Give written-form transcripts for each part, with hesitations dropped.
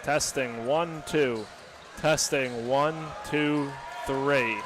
Testing 1, 2. Testing 1, 2, 3.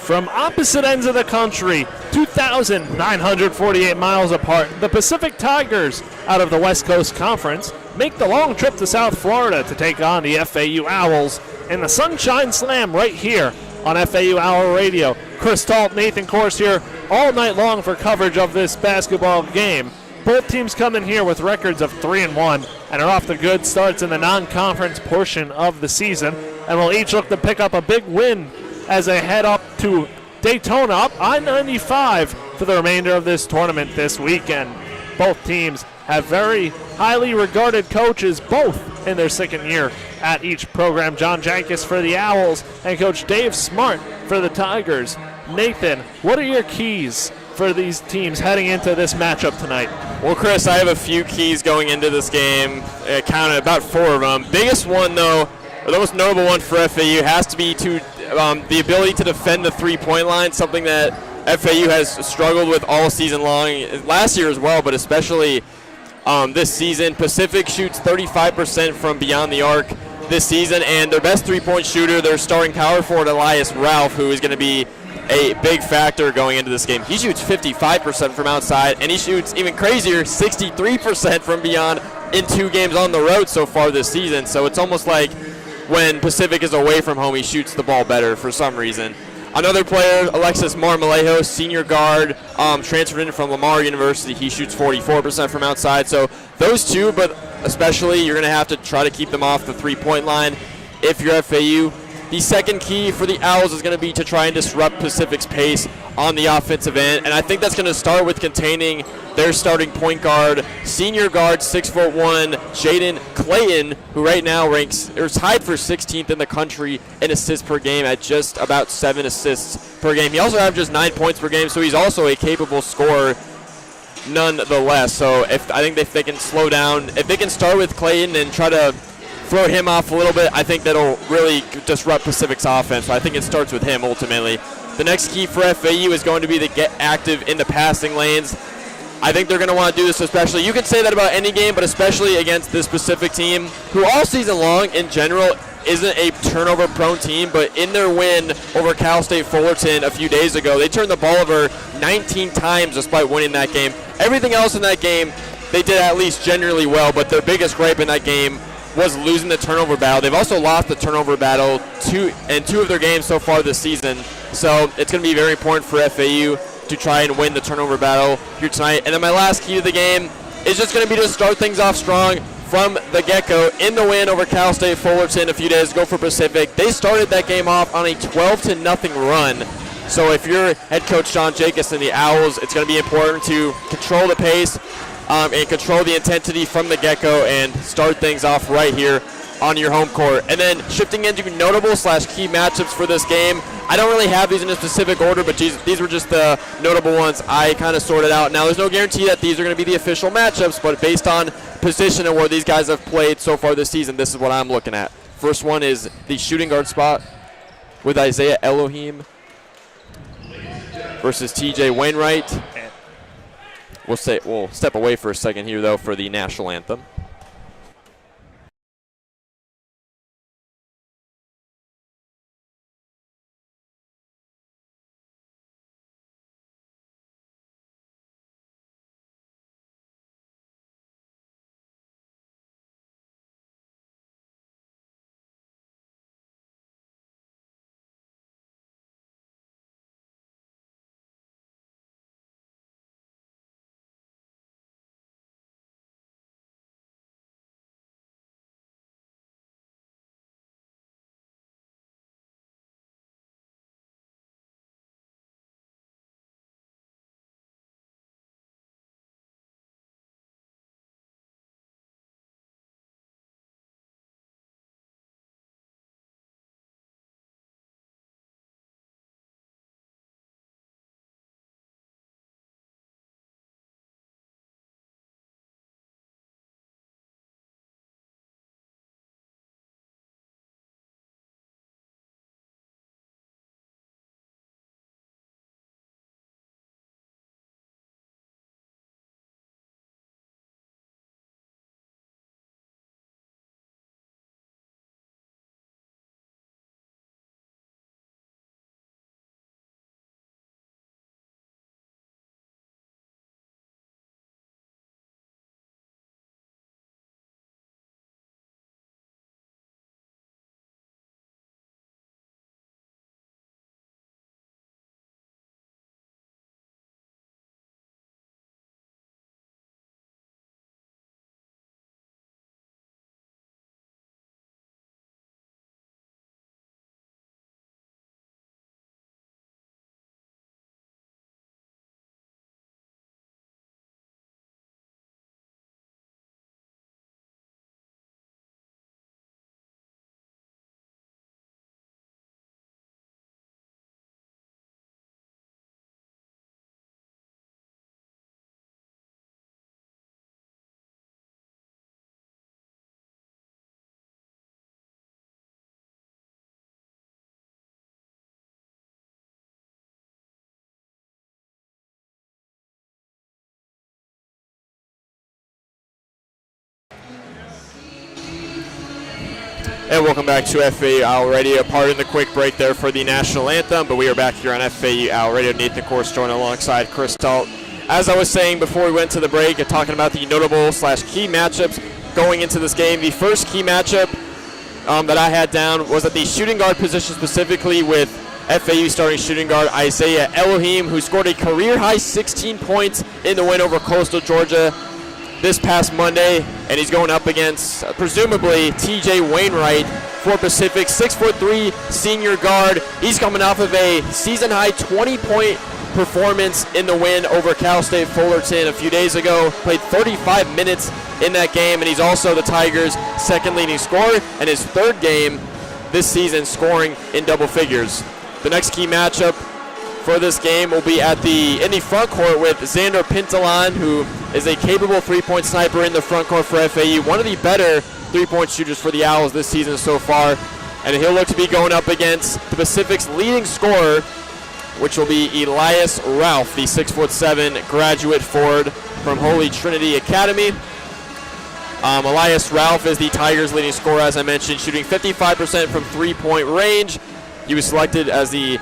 From opposite ends of the country, 2,948 miles apart, the Pacific Tigers out of the West Coast Conference make the long trip to South Florida to take on the FAU Owls in the Sunshine Slam right here on FAU Owl Radio. Talt, Nathan Korst here all night long for coverage of this basketball game. Both teams come in here with records of 3-1 and are off to good starts in the non-conference portion of the season, and will each look to pick up a big win as they head up to Daytona, up I-95 for the remainder of this tournament this weekend. Both teams have very highly regarded coaches, both in their second year at each program. John Jankis for the Owls and Coach Dave Smart for the Tigers. Nathan, what are your keys for these teams heading into this matchup tonight? Well, Chris, I have a few keys going into this game. I counted about 4 of them. Biggest one, though, or the most notable one for FAU, has to be the ability to defend the three-point line, something that FAU has struggled with all season long, last year as well, but especially this season. Pacific shoots 35% from beyond the arc this season, and their best three-point shooter, their starting power forward, Elias Ralph, who is going to be a big factor going into this game. He shoots 55% from outside, and he shoots even crazier, 63% from beyond in 2 games on the road so far this season. So it's almost like when Pacific is away from home, he shoots the ball better for some reason. Another player, Alexis Marmolejo, senior guard, transferred in from Lamar University. He shoots 44% from outside. So those two, but especially you're going to have to try to keep them off the three-point line if you're FAU. The second key for the Owls is going to be to try and disrupt Pacific's pace on the offensive end, and I think that's going to start with containing their starting point guard, senior guard, 6'1", Jaden Clayton, who right now is tied for 16th in the country in assists per game at just about 7 assists per game. He also averages 9 points per game, so he's also a capable scorer nonetheless. So I think if they can slow down, if they can start with Clayton and try to throw him off a little bit, I think that'll really disrupt Pacific's offense. So I think it starts with him ultimately. The next key for FAU is going to be to get active in the passing lanes. I think they're going to want to do this especially. You can say that about any game, but especially against this Pacific team, who all season long in general isn't a turnover-prone team, but in their win over Cal State Fullerton a few days ago, they turned the ball over 19 times despite winning that game. Everything else in that game, they did at least generally well, but their biggest gripe in that game was losing the turnover battle. They've also lost the turnover battle in 2 of their games so far this season. So it's going to be very important for FAU to try and win the turnover battle here tonight. And then my last key to the game is just going to be to start things off strong from the get-go. In the win over Cal State Fullerton a few days ago for Pacific, they started that game off on a 12-0 run. So if you're head coach John Jacobs and the Owls, it's going to be important to control the pace and control the intensity from the get-go and start things off right here on your home court. And then shifting into notable/key matchups for this game, I don't really have these in a specific order, but these were just the notable ones I kind of sorted out. Now, there's no guarantee that these are going to be the official matchups, but based on position and where these guys have played so far this season, this is what I'm looking at. First one is the shooting guard spot with Isaiah Elohim versus TJ Wainwright. We'll step away for a second here, though, for the national anthem. And welcome back to FAU Owl Radio. Pardon the quick break there for the national anthem, but we are back here on FAU Owl Radio. Nathan Korst joined alongside Korst Talt. As I was saying before we went to the break, talking about the notable/key matchups going into this game. The first key matchup that I had down was at the shooting guard position, specifically with FAU starting shooting guard Isaiah Elohim, who scored a career-high 16 points in the win over Coastal Georgia this past Monday, and he's going up against presumably TJ Wainwright for Pacific, 6'3" senior guard. He's coming off of a season-high 20-point performance in the win over Cal State Fullerton a few days ago. Played 35 minutes in that game, and he's also the Tigers' second leading scorer and his third game this season scoring in double figures. The next key matchup for this game will be in the front court with Xander Pintalan, who is a capable three-point sniper in the front court for FAU, one of the better three-point shooters for the Owls this season so far. And he'll look to be going up against the Pacific's leading scorer, which will be Elias Ralph, the 6'7" graduate forward from Holy Trinity Academy. Elias Ralph is the Tigers' leading scorer, as I mentioned, shooting 55% from three-point range. He was selected as the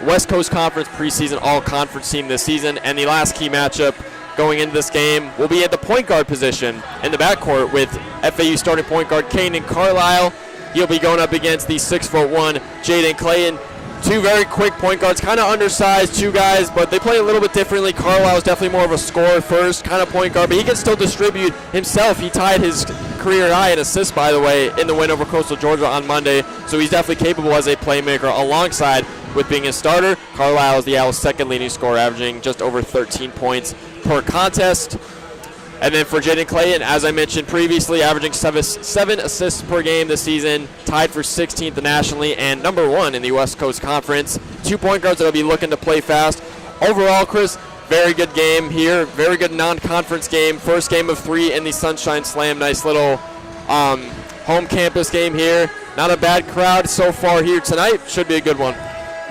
West Coast Conference preseason all-conference team this season. And the last key matchup going into this game will be at the point guard position in the backcourt with FAU starting point guard Kanan Carlisle. He'll be going up against the 6'1" Jaden Clayton. Two very quick point guards, kind of undersized, two guys, but they play a little bit differently. Carlisle is definitely more of a scorer first kind of point guard, but he can still distribute himself. He tied his career high in assists, by the way, in the win over Coastal Georgia on Monday, so he's definitely capable as a playmaker alongside with being a starter. Carlisle is the Owls' second leading scorer, averaging just over 13 points per contest. And then for Jaden Clayton, as I mentioned previously, averaging seven assists per game this season, tied for 16th nationally and number 1 in the West Coast Conference. 2 point guards that will be looking to play fast. Overall, Chris, very good game here. Very good non-conference game. First game of 3 in the Sunshine Slam. Nice little home campus game here. Not a bad crowd so far here tonight. Should be a good one.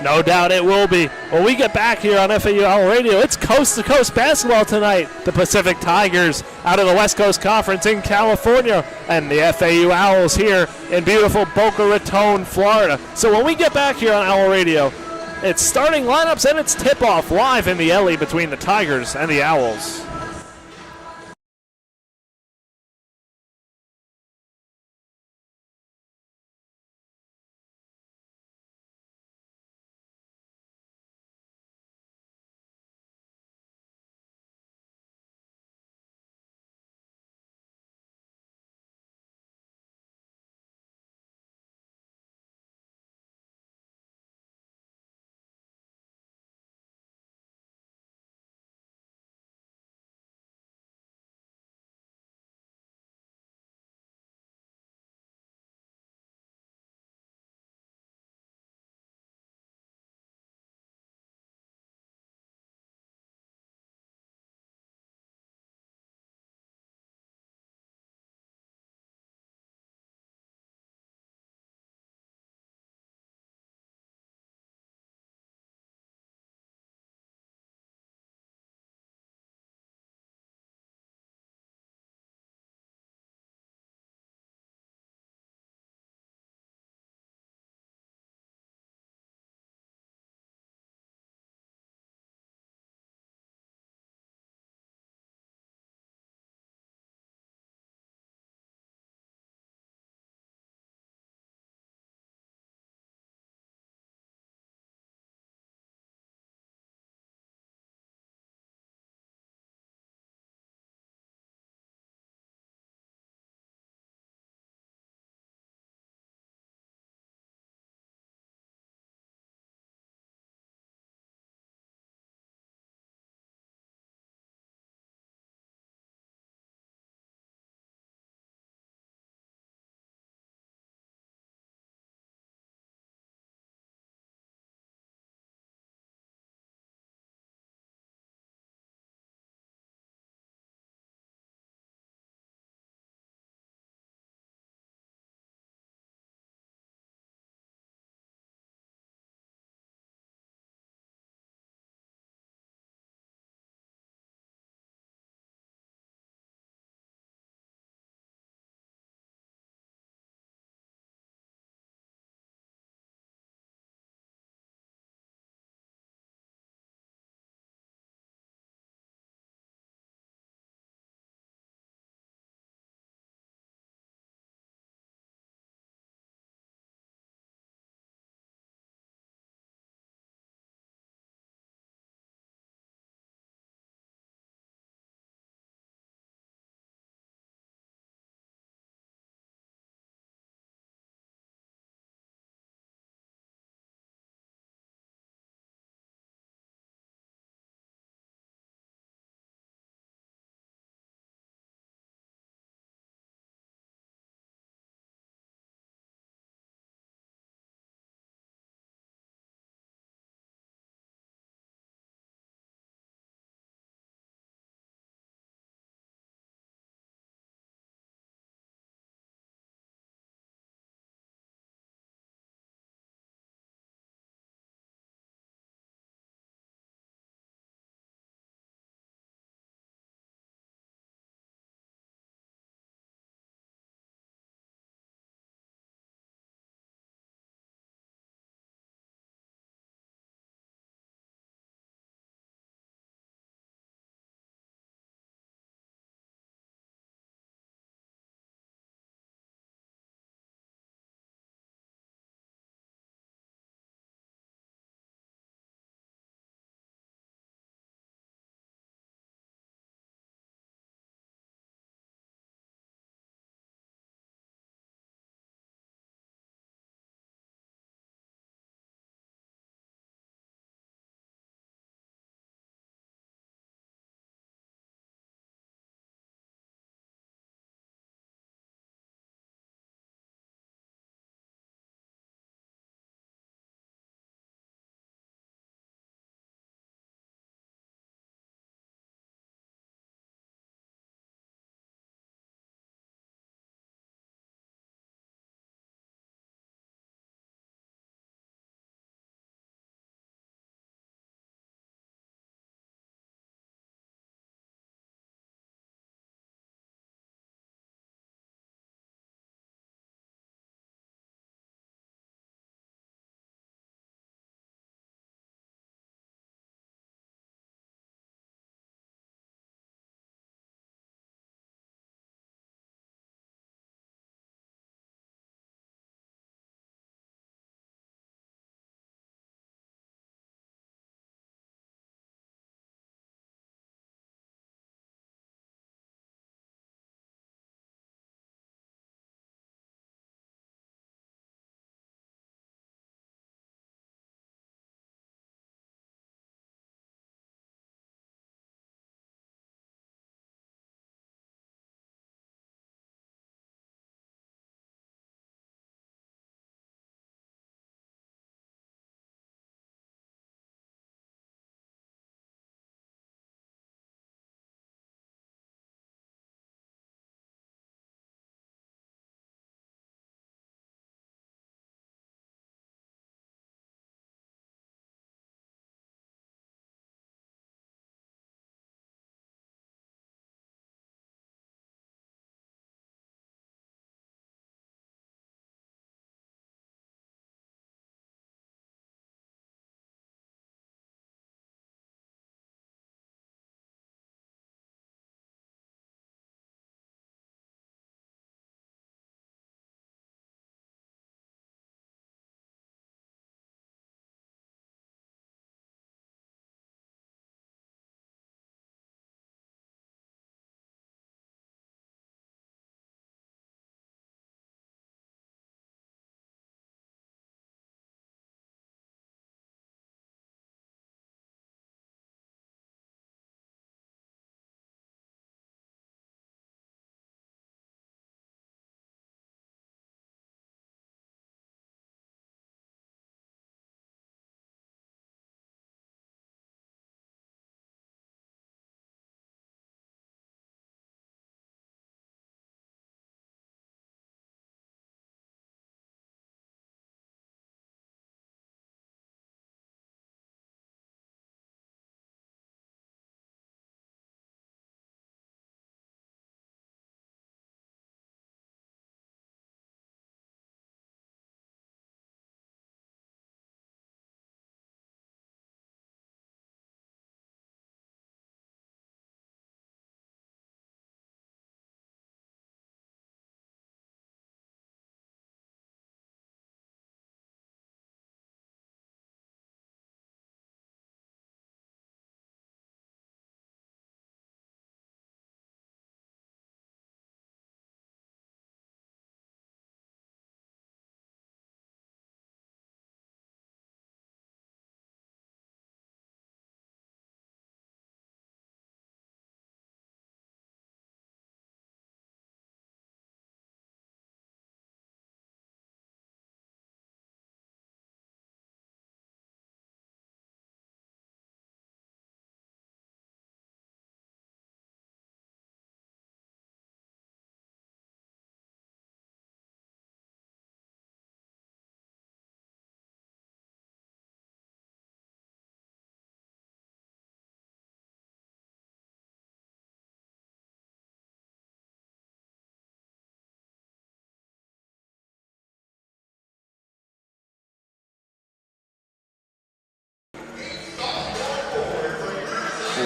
No doubt it will be. When we get back here on FAU Owl Radio, it's coast-to-coast basketball tonight. The Pacific Tigers out of the West Coast Conference in California, and the FAU Owls here in beautiful Boca Raton, Florida. So when we get back here on Owl Radio, it's starting lineups and it's tip-off live in the alley between the Tigers and the Owls.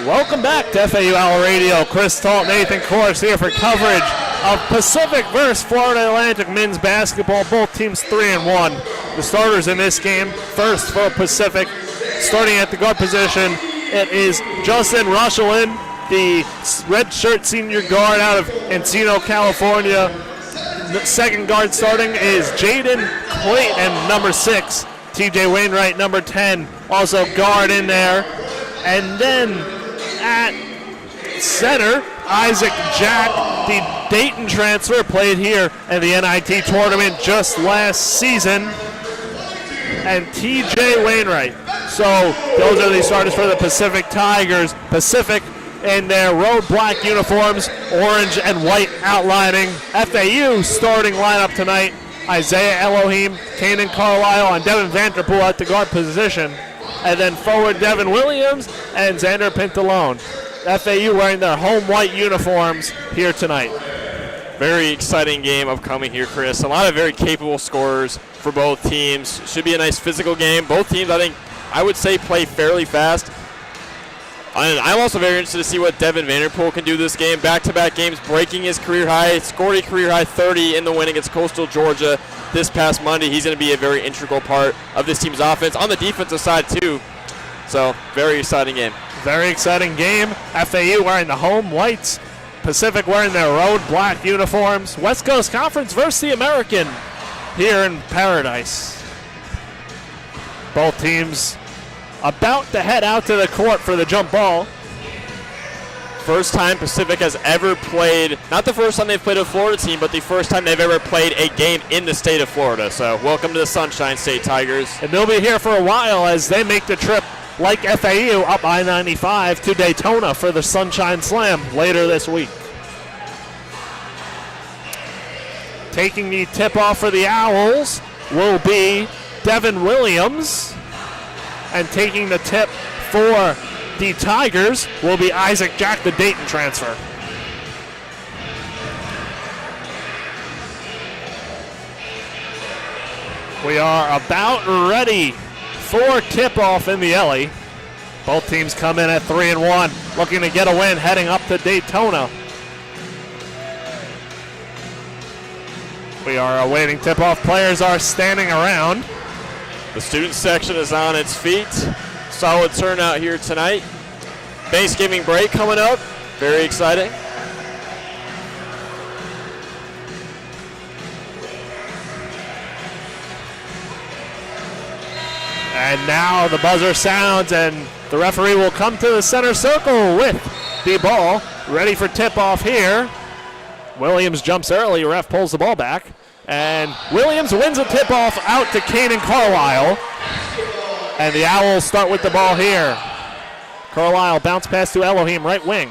Welcome back to FAU Owl Radio. Chris Talt, Nathan Korst here for coverage of Pacific versus Florida Atlantic men's basketball. Both teams 3-1. The starters in this game, first for Pacific, starting at the guard position, it is Justin Rushelin, the redshirt senior guard out of Encino, California. The second guard starting is Jaden Clayton, number 6. TJ Wainwright, number 10, also guard in there. And then at center, Isaac Jack, the Dayton transfer, played here in the NIT tournament just last season. And TJ Wainwright. So those are the starters for the Pacific Tigers. Pacific in their road black uniforms, orange and white outlining. FAU starting lineup tonight. Isaiah Elohim, Kanan Carlisle, and Devin Vanderpool at the guard position. And then forward Devin Williams and Xander Pintalone. FAU wearing their home white uniforms here tonight. Very exciting game upcoming here, Chris. A lot of very capable scorers for both teams. Should be a nice physical game. Both teams, I would say, play fairly fast. And I'm also very interested to see what Devin Vanderpool can do this game. Back-to-back games, breaking his career high. Scored a career high 30 in the win against Coastal Georgia this past Monday. He's going to be a very integral part of this team's offense on the defensive side too. So very exciting game. Very exciting game. FAU wearing the home whites. Pacific wearing their road black uniforms. West Coast Conference versus the American here in Paradise. Both teams about to head out to the court for the jump ball. First time Pacific has ever played, not the first time they've played a Florida team, but the first time they've ever played a game in the state of Florida. So welcome to the Sunshine State Tigers. And they'll be here for a while as they make the trip, like FAU, up I-95 to Daytona for the Sunshine Slam later this week. Taking the tip-off for the Owls will be Devin Williams. And taking the tip for the Tigers will be Isaac Jack, the Dayton transfer. We are about ready for tip-off in the Ellie. Both teams come in at 3-1, looking to get a win, heading up to Daytona. We are awaiting tip-off. Players are standing around. The student section is on its feet. Solid turnout here tonight. Thanksgiving break coming up. Very exciting. And now the buzzer sounds and the referee will come to the center circle with the ball. Ready for tip-off here. Williams jumps early. Ref pulls the ball back. And Williams wins a tip-off out to Kanan Carlisle. And the Owls start with the ball here. Carlisle bounce pass to Elohim, right wing.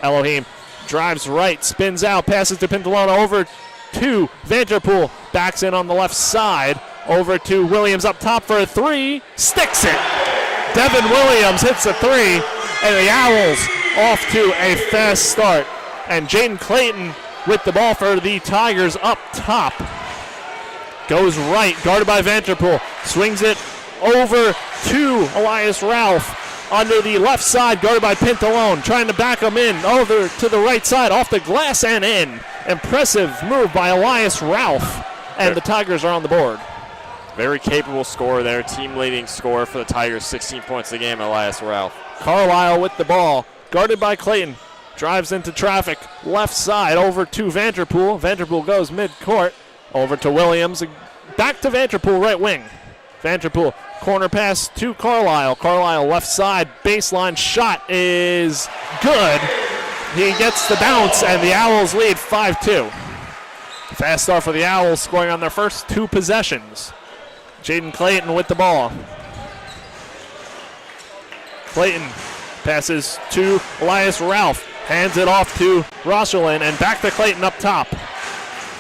Elohim drives right, spins out, passes to Pintalone over to Vanderpool. Backs in on the left side. Over to Williams up top for a three. Sticks it. Devin Williams hits a three. And the Owls off to a fast start. And Jaden Clayton with the ball for the Tigers up top. Goes right, guarded by Vanderpool. Swings it over to Elias Ralph. Under the left side, guarded by Pintalone. Trying to back him in over to the right side, off the glass and in. Impressive move by Elias Ralph. And the Tigers are on the board. Very capable scorer there. Team leading scorer for the Tigers. 16 points a game, Elias Ralph. Carlisle with the ball. Guarded by Clayton. Drives into traffic. Left side over to Vanderpool. Vanderpool goes mid-court. Over to Williams. Back to Vanderpool, right wing. Vanderpool, corner pass to Carlisle. Carlisle left side. Baseline shot is good. He gets the bounce, and the Owls lead 5-2. Fast start for the Owls, scoring on their first two possessions. Jaden Clayton with the ball. Clayton passes to Elias Ralph. Hands it off to Rosalind and back to Clayton up top.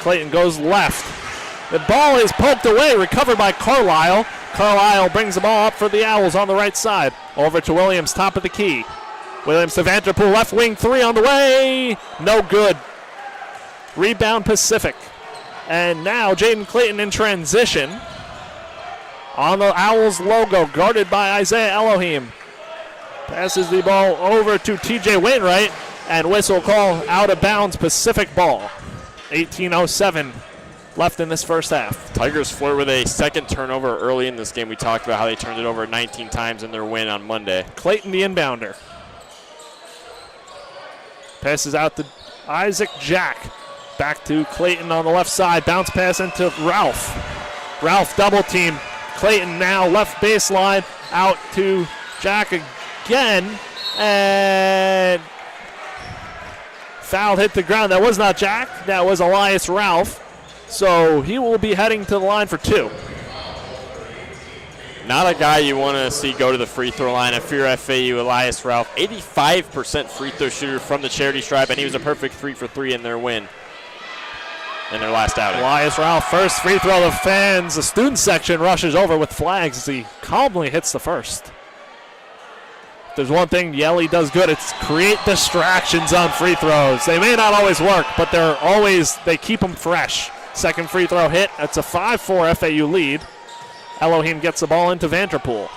Clayton goes left. The ball is poked away, recovered by Carlisle. Carlisle brings the ball up for the Owls on the right side. Over to Williams, top of the key. Williams to Vanderpool, left wing three on the way. No good. Rebound Pacific. And now Jaden Clayton in transition. On the Owls logo, guarded by Isaiah Elohim. Passes the ball over to TJ Wainwright, and whistle call out of bounds, Pacific ball. 18:07 left in this first half. Tigers flirt with a second turnover early in this game. We talked about how they turned it over 19 times in their win on Monday. Clayton, the inbounder. Passes out to Isaac Jack. Back to Clayton on the left side. Bounce pass into Ralph. Ralph double team. Clayton now left baseline. Out to Jack again. And foul hit the ground. That was not Jack. That was Elias Ralph. So he will be heading to the line for 2. Not a guy you want to see go to the free throw line. If you're FAU, Elias Ralph, 85% free throw shooter from the charity stripe, and he was a perfect 3 for 3 in their win, in their last outing. Elias Ralph, first free throw. The fans, the student section rushes over with flags as he calmly hits the first. If there's one thing Yelly does good, it's create distractions on free throws. They may not always work, but they keep them fresh. Second free throw hit. That's a 5-4 FAU lead. Elohim gets the ball into Vanderpool.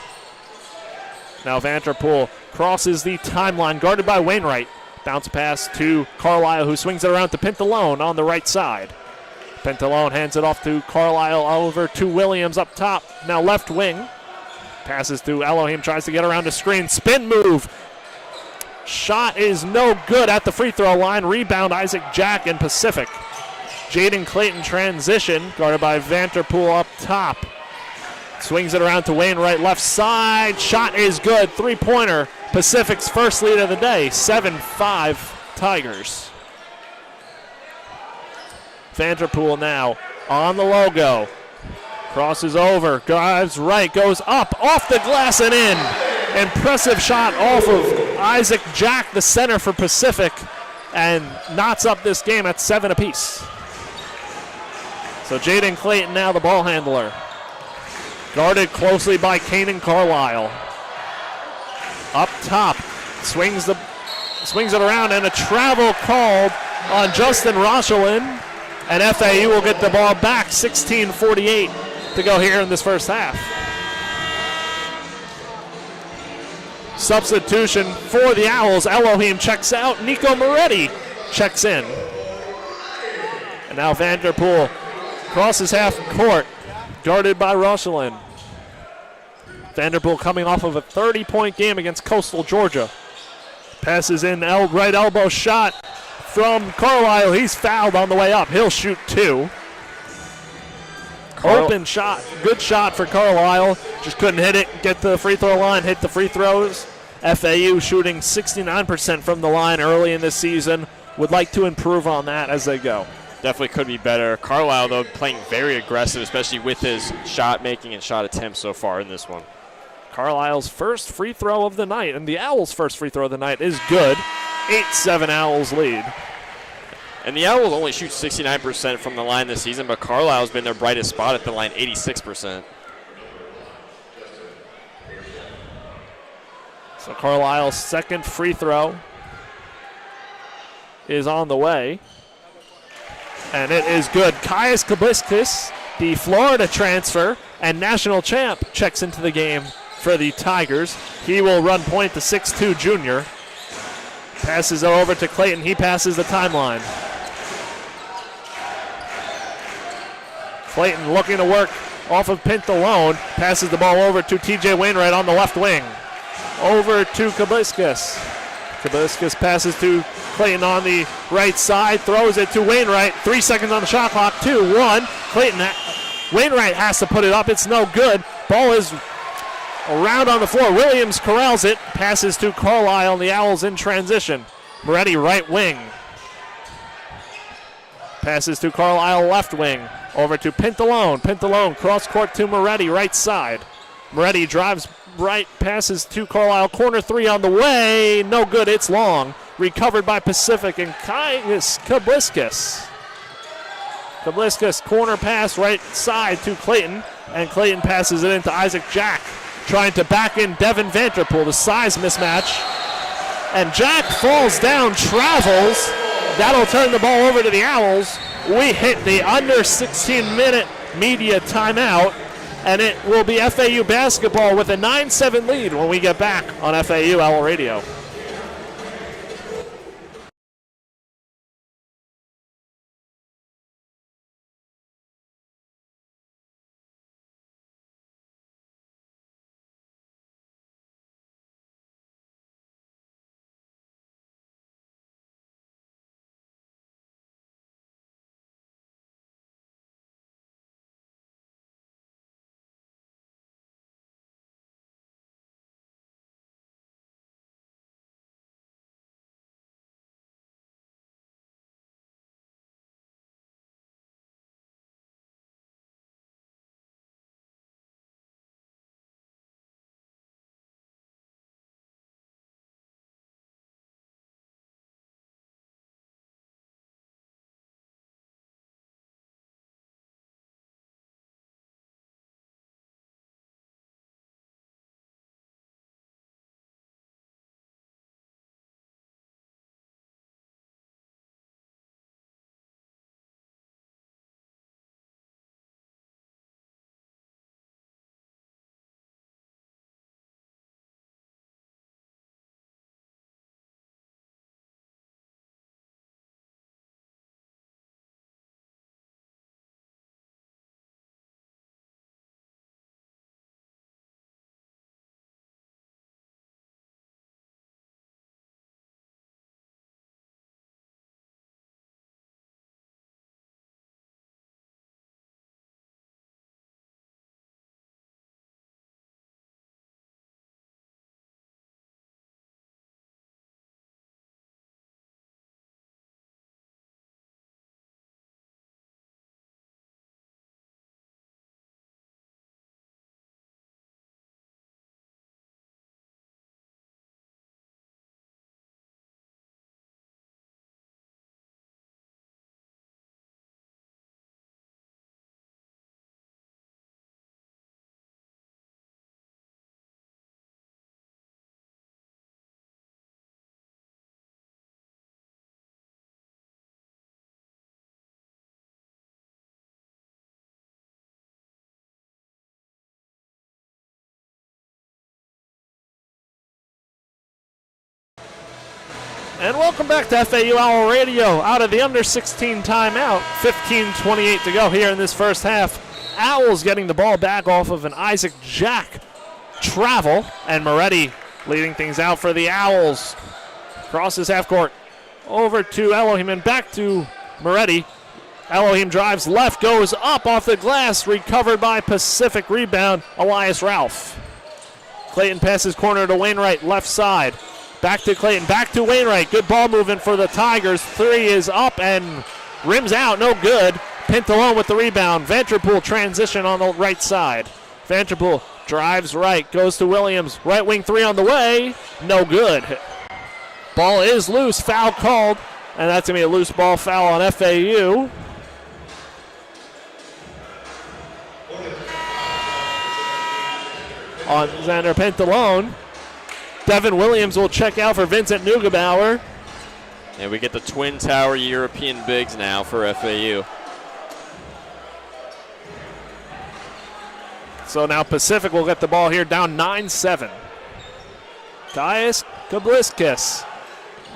Now Vanderpool crosses the timeline, guarded by Wainwright. Bounce pass to Carlisle, who swings it around to Pintalone on the right side. Pintalone hands it off to Carlisle, over to Williams up top. Now left wing. Passes to Elohim, tries to get around a screen. Spin move. Shot is no good at the free throw line. Rebound Isaac Jack in Pacific. Jaden Clayton transition, guarded by Vanderpool up top. Swings it around to Wainwright, left side. Shot is good. Three-pointer. Pacific's first lead of the day. 7-5 Tigers. Vanderpool now on the logo. Crosses over, drives right, goes up, off the glass and in. Impressive shot off of Isaac Jack, the center for Pacific, and knots up this game at 7 apiece. So Jaden Clayton now the ball handler. Guarded closely by Kanan Carlisle. Up top, swings it around, and a travel called on Justin Rochelin, and FAU will get the ball back. 16:48 to go here in this first half. Substitution for the Owls. Elohim checks out. Nico Moretti checks in. And now Vanderpool crosses half court, guarded by Rochelin. Vanderpool coming off of a 30-point game against Coastal Georgia. Passes in, right elbow shot from Carlisle. He's fouled on the way up. He'll shoot 2. Open shot, good shot for Carlisle. Just couldn't hit it, get to the free throw line, hit the free throws. FAU shooting 69% from the line early in this season. Would like to improve on that as they go. Definitely could be better. Carlisle, though, playing very aggressive, especially with his shot making and shot attempts so far in this one. Carlisle's first free throw of the night, and the Owls' first free throw of the night is good. 8-7 Owls lead. And the Owls only shoot 69% from the line this season, but Carlisle's been their brightest spot at the line, 86%. So Carlisle's second free throw is on the way. And it is good. Caius Kabliskas, the Florida transfer and national champ, checks into the game for the Tigers. He will run point, the 6'2 junior. Passes it over to Clayton. He passes the timeline. Clayton looking to work off of Pintalone. Passes the ball over to TJ Wainwright on the left wing. Over to Kabliskas. Kabliskas passes to Clayton on the right side. Throws it to Wainwright. 3 seconds on the shot clock. 2-1. Wainwright has to put it up. It's no good. Ball is around on the floor. Williams corrals it. Passes to Carlisle. The Owls in transition. Moretti right wing. Passes to Carlisle left wing. Over to Pintalone. Pintalone cross court to Moretti right side. Moretti drives right, passes to Carlisle. Corner 3 on the way. No good. It's long. Recovered by Pacific and Caius Kabliskas. Kabliskas corner pass right side to Clayton. And Clayton passes it into Isaac Jack. Trying to back in Devin Vanderpool. The size mismatch. And Jack falls down, travels. That'll turn the ball over to the Owls. We hit the under 16-minute media timeout. and it will be FAU basketball with a 9-7 lead when we get back on FAU Owl Radio. And welcome back to FAU Owl Radio out of the under 16 timeout. 15:28 to go here in this first half. Owls getting the ball back off of an Isaac Jack travel, and Moretti leading things out for the Owls. Crosses half court over to Elohim and back to Moretti. Elohim drives left, goes up off the glass, recovered by Pacific. Rebound, Elias Ralph. Clayton passes corner to Wainwright, left side. Back to Clayton, back to Wainwright. Good ball movement for the Tigers. Three is up and rims out, no good. Pintalone with the rebound. Vanterpool transition on the right side. Vanterpool drives right, goes to Williams. Right wing three on the way, no good. Ball is loose, foul called, and that's going to be a loose ball foul on FAU. On Xander Pintalone. Devin Williams will check out for Vincent Neugebauer. And we get the Twin Tower European bigs now for FAU. So now Pacific will get the ball here down 9-7. Gaius Kabliskis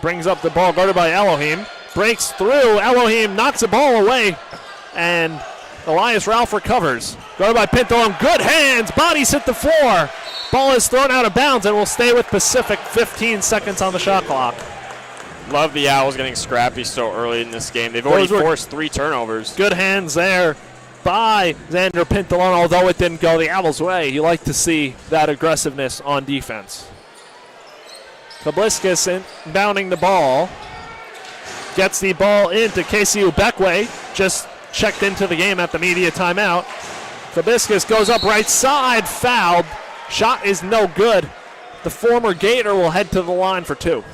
brings up the ball guarded by Elohim. Breaks through. Elohim knocks the ball away. And Elias Ralph recovers. Guarded by Pintalone. Good hands. Bodies hit the floor. Ball is thrown out of bounds and will stay with Pacific. 15 seconds on the shot clock. Love the Owls getting scrappy so early in this game. They've already forced 3 turnovers. Good hands there by Xander Pintalone, although it didn't go the Owls' way. You like to see that aggressiveness on defense. Kabliskis inbounding the ball. Gets the ball into KCU Beckway. Just checked into the game at the media timeout. Kabliskis goes up right side, fouled. Shot is no good. The former Gator will head to the line for 2.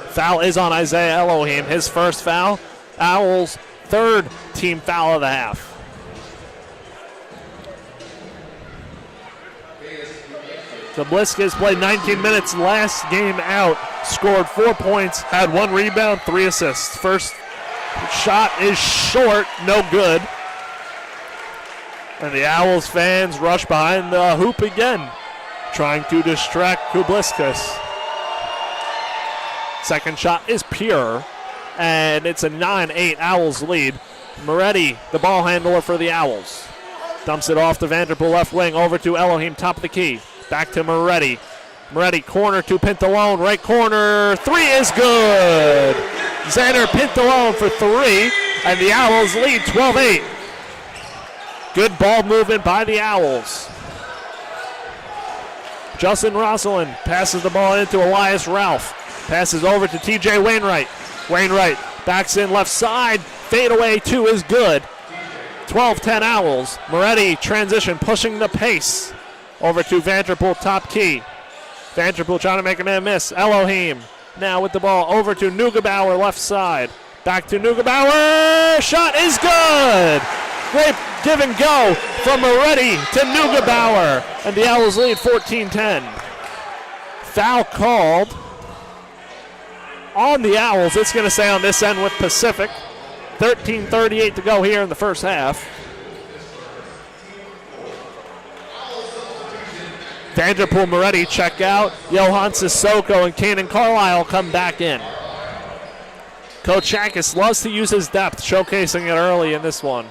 Foul is on Isaiah Elohim, his first foul. Owls' 3rd team foul of the half. Kabliskis played 19 minutes last game out, scored 4 points, had 1 rebound, 3 assists. First shot is short, no good. And the Owls fans rush behind the hoop again, trying to distract Kubliskas. Second shot is pure, and it's a 9-8 Owls lead. Moretti, the ball handler for the Owls. Dumps it off to Vanderpool left wing, over to Elohim, top of the key. Back to Moretti. Moretti, corner to Pintalone, right corner. Three is good. Xander Pintalone for three, and the Owls lead 12-8. Good ball movement by the Owls. Justin Rosalind passes the ball into Elias Ralph. Passes over to TJ Wainwright. Wainwright backs in left side. Fadeaway two is good. 12-10 Owls. Moretti transition, pushing the pace. Over to Vanderpool, top key. Vanderpool trying to make a man miss. Elohim now with the ball over to Neugebauer, left side. Back to Neugebauer. Shot is good. Great give and go from Moretti to Neugebauer. And the Owls lead 14-10. Foul called on the Owls. It's going to stay on this end with Pacific. 13:38 to go here in the first half. Vanderpool, Moretti check out. Johan Sissoko and Kanan Carlisle come back in. Coach Shankus loves to use his depth, showcasing it early in this one.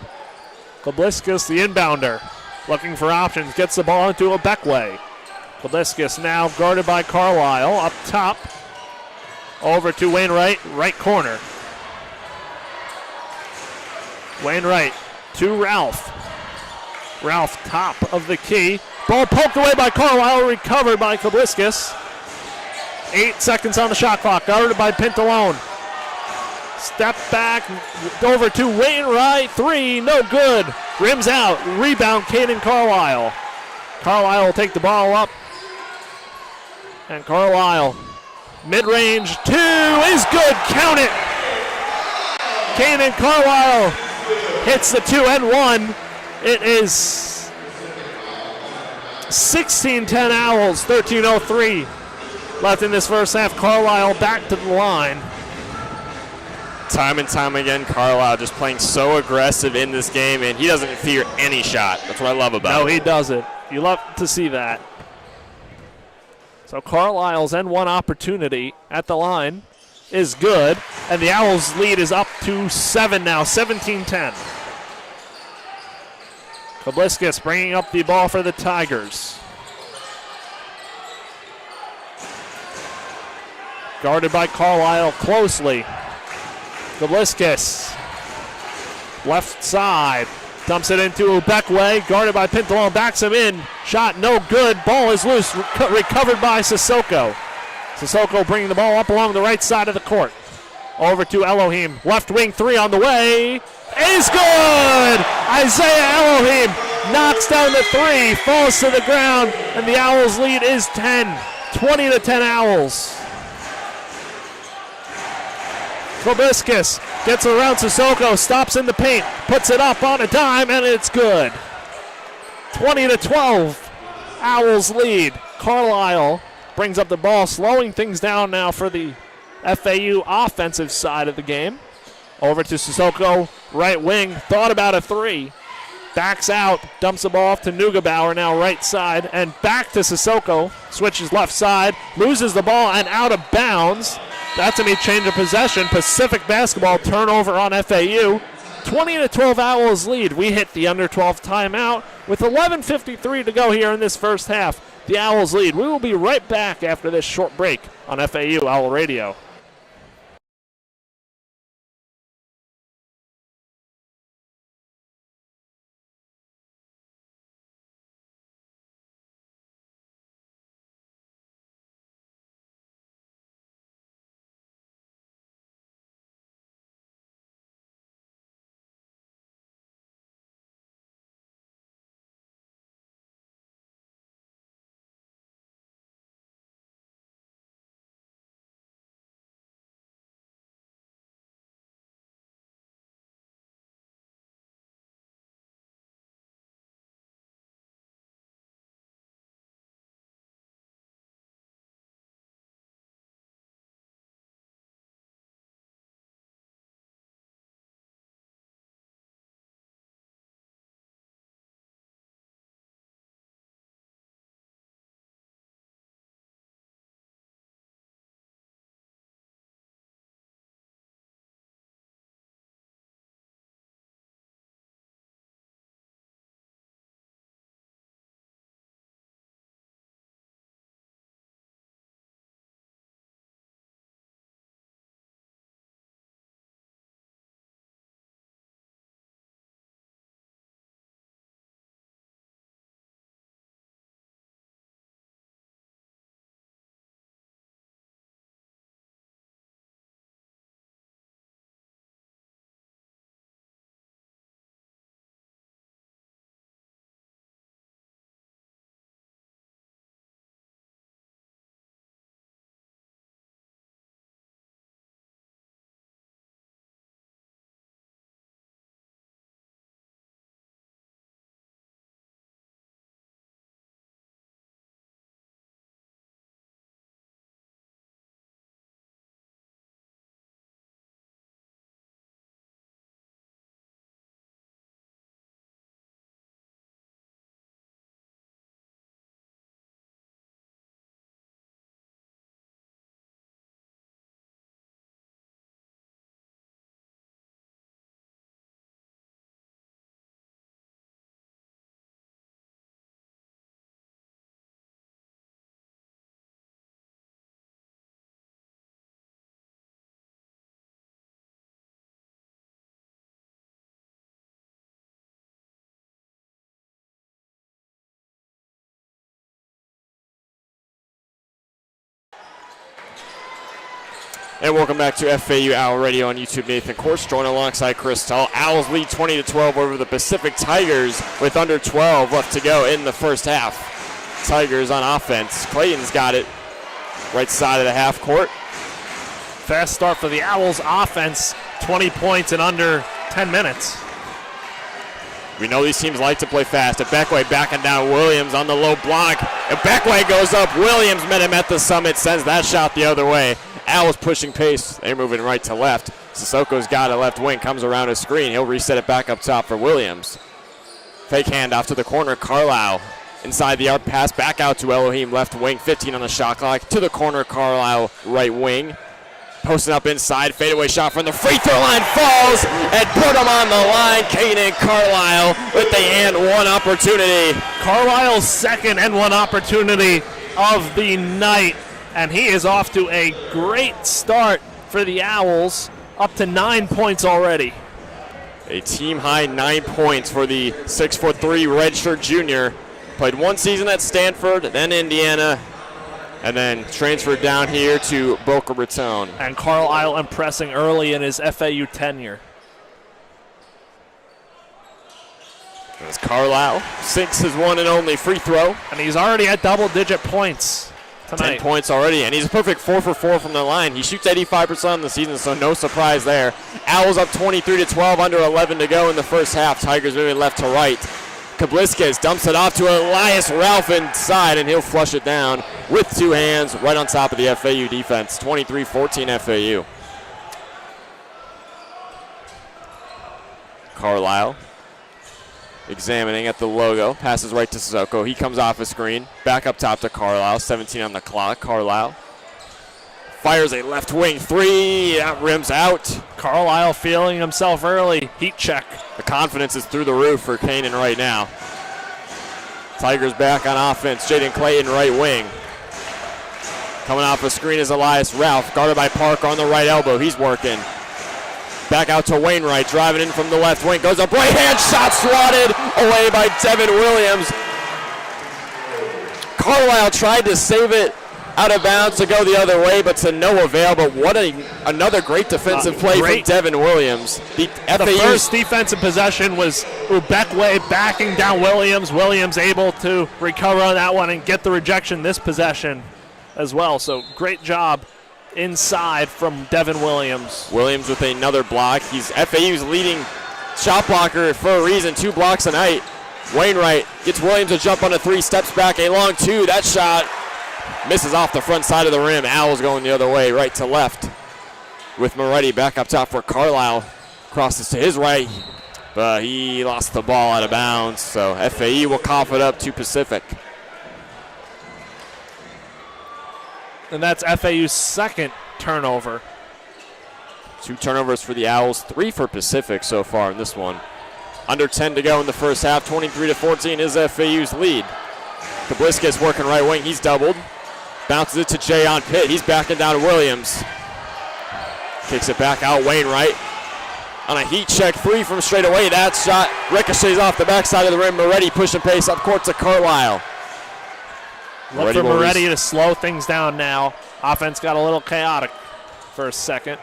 Kubliskas, the inbounder, looking for options, gets the ball into a Beckway. Kubliskas now guarded by Carlisle up top. Over to Wainwright, right corner. Wainwright to Ralph. Ralph, top of the key. Ball poked away by Carlisle, recovered by Kubliskas. 8 seconds on the shot clock, guarded by Pintalone. Step back, over to Wainwright, three, no good. Rims out, rebound, Kanan Carlisle. Carlisle will take the ball up. And Carlisle, mid-range, two is good, count it. Kanan Carlisle hits the 2 and 1. It is 16-10 Owls, 13:03 left in this first half. Carlisle back to the line. Time and time again, Carlisle just playing so aggressive in this game, and he doesn't fear any shot. That's what I love about him. No, he doesn't. You love to see that. So Carlisle's N1 opportunity at the line is good, and the Owls' lead is up to 7 now, 17-10. Kubliskas bringing up the ball for the Tigers. Guarded by Carlisle closely. Kubliskas, left side, dumps it into Beckway, guarded by Pintalone, backs him in, shot no good, ball is loose, recovered by Sissoko. Sissoko bringing the ball up along the right side of the court. Over to Elohim, left wing three on the way, is good! Isaiah Elohim knocks down the three, falls to the ground, and the Owls lead is 10, 20-10 Owls. Kubliskas gets around Sissoko, stops in the paint, puts it up on a dime, and it's good. 20-12, Owls lead. Carlisle brings up the ball, slowing things down now for the FAU offensive side of the game. Over to Sissoko, right wing, thought about a three. Backs out, dumps the ball off to Neugebauer, now right side, and back to Sissoko. Switches left side, loses the ball, and out of bounds. That's a change of possession. Pacific basketball turnover on FAU. 20-12 Owls lead. We hit the under 12 timeout with 11:53 to go here in this first half. The Owls lead. We will be right back after this short break on FAU Owl Radio. And welcome back to FAU Owl Radio on YouTube. Nathan Korst joined alongside Chris Talt. Owls lead 20-12 over the Pacific Tigers with under 12 left to go in the first half. Tigers on offense. Clayton's got it right side of the half court. Fast start for the Owls offense, 20 points in under 10 minutes. We know these teams like to play fast. Ebekwe backing down Williams on the low block. Ebekwe goes up. Williams met him at the summit, sends that shot the other way. Owls pushing pace. They're moving right to left. Sissoko's got it left wing, comes around a screen. He'll reset it back up top for Williams. Fake handoff to the corner. Carlisle inside the arc pass back out to Elohim left wing. 15 on the shot clock. To the corner, Carlisle right wing. Posting up inside, fadeaway shot from the free throw line, falls and put him on the line. Kanan Carlisle with the and one opportunity. Carlisle's second and one opportunity of the night, and he is off to a great start for the Owls, up to 9 points already. A team high 9 points for the 6'3" redshirt junior. Played one season at Stanford, then Indiana, and then transferred down here to Boca Raton. And Carlisle impressing early in his FAU tenure. As Carlisle sinks his one and only free throw. And he's already at double-digit points tonight. 10 points already, and he's a perfect 4 for 4 from the line. He shoots 85% in the season, so no surprise there. Owls up 23-12, under 11 to go in the first half. Tigers moving left to right. Kabliskas dumps it off to Elias Ralph inside, and he'll flush it down with two hands right on top of the FAU defense. 23-14 FAU. Carlisle examining at the logo, passes right to Sissoko. He comes off a screen, back up top to Carlisle, 17 on the clock. Carlisle fires a left wing three, that rims out. Carlisle feeling himself early, heat check. The confidence is through the roof for Kanan right now. Tigers back on offense, Jaden Clayton right wing. Coming off a screen is Elias Ralph, guarded by Parker on the right elbow, he's working. Back out to Wainwright, driving in from the left wing, goes up right hand, shot swatted away by Devin Williams. Carlisle tried to save it out of bounds to go the other way, but to no avail. But what another great defensive play from Devin Williams. The first defensive possession was Ubekwe backing down Williams. Williams able to recover on that one and get the rejection this possession as well. So great job inside from Devin Williams. Williams with another block. He's FAU's leading shot blocker for a reason, 2 blocks a night. Wainwright gets Williams to jump on a 3, steps back, a long 2. That shot misses off the front side of the rim. Owls going the other way, right to left. With Moretti back up top for Carlisle. Crosses to his right, but he lost the ball out of bounds. So FAU will cough it up to Pacific. And that's FAU's second turnover. 2 turnovers for the Owls, 3 for Pacific so far in this one. Under 10 to go in the first half, 23-14 is FAU's lead. Kabliskas working right wing, he's doubled. Bounces it to Jayon Pitt, he's backing down Williams. Kicks it back out, Wainwright. On a heat check 3 from straight away, that shot ricochets off the backside of the rim. Moretti pushing pace up court to Carlisle. Look for Moretti to slow things down now. Offense got a little chaotic for a second.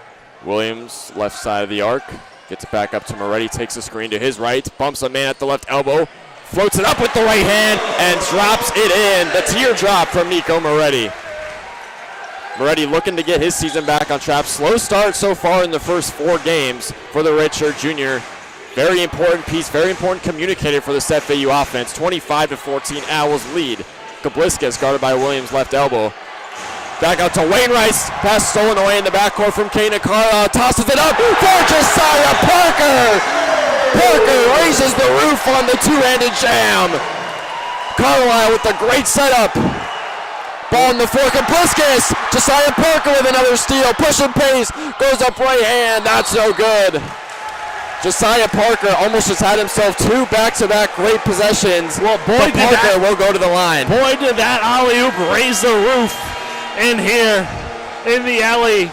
Williams, left side of the arc. Gets it back up to Moretti, takes a screen to his right, bumps a man at the left elbow, floats it up with the right hand, and drops it in. The teardrop from Nico Moretti. Moretti looking to get his season back on track. Slow start so far in the first 4 games for the redshirt junior. Very important piece, very important communicator for this FAU offense. 25-14, Owls lead. Kabliskas guarded by Williams' left elbow. Back out to Wainwright. Pass stolen away in the backcourt from Kanan Carlisle. Tosses it up for Josiah Parker. Parker raises the roof on the two-handed jam. Carlisle with a great setup. Ball in the floor. Kabliskas. Josiah Parker with another steal. Pushing pace. Goes up right hand. That's no good. Josiah Parker almost just had himself 2 back-to-back great possessions. Well, boy, Parker will go to the line. Boy, did that alley-oop raise the roof in here in the alley.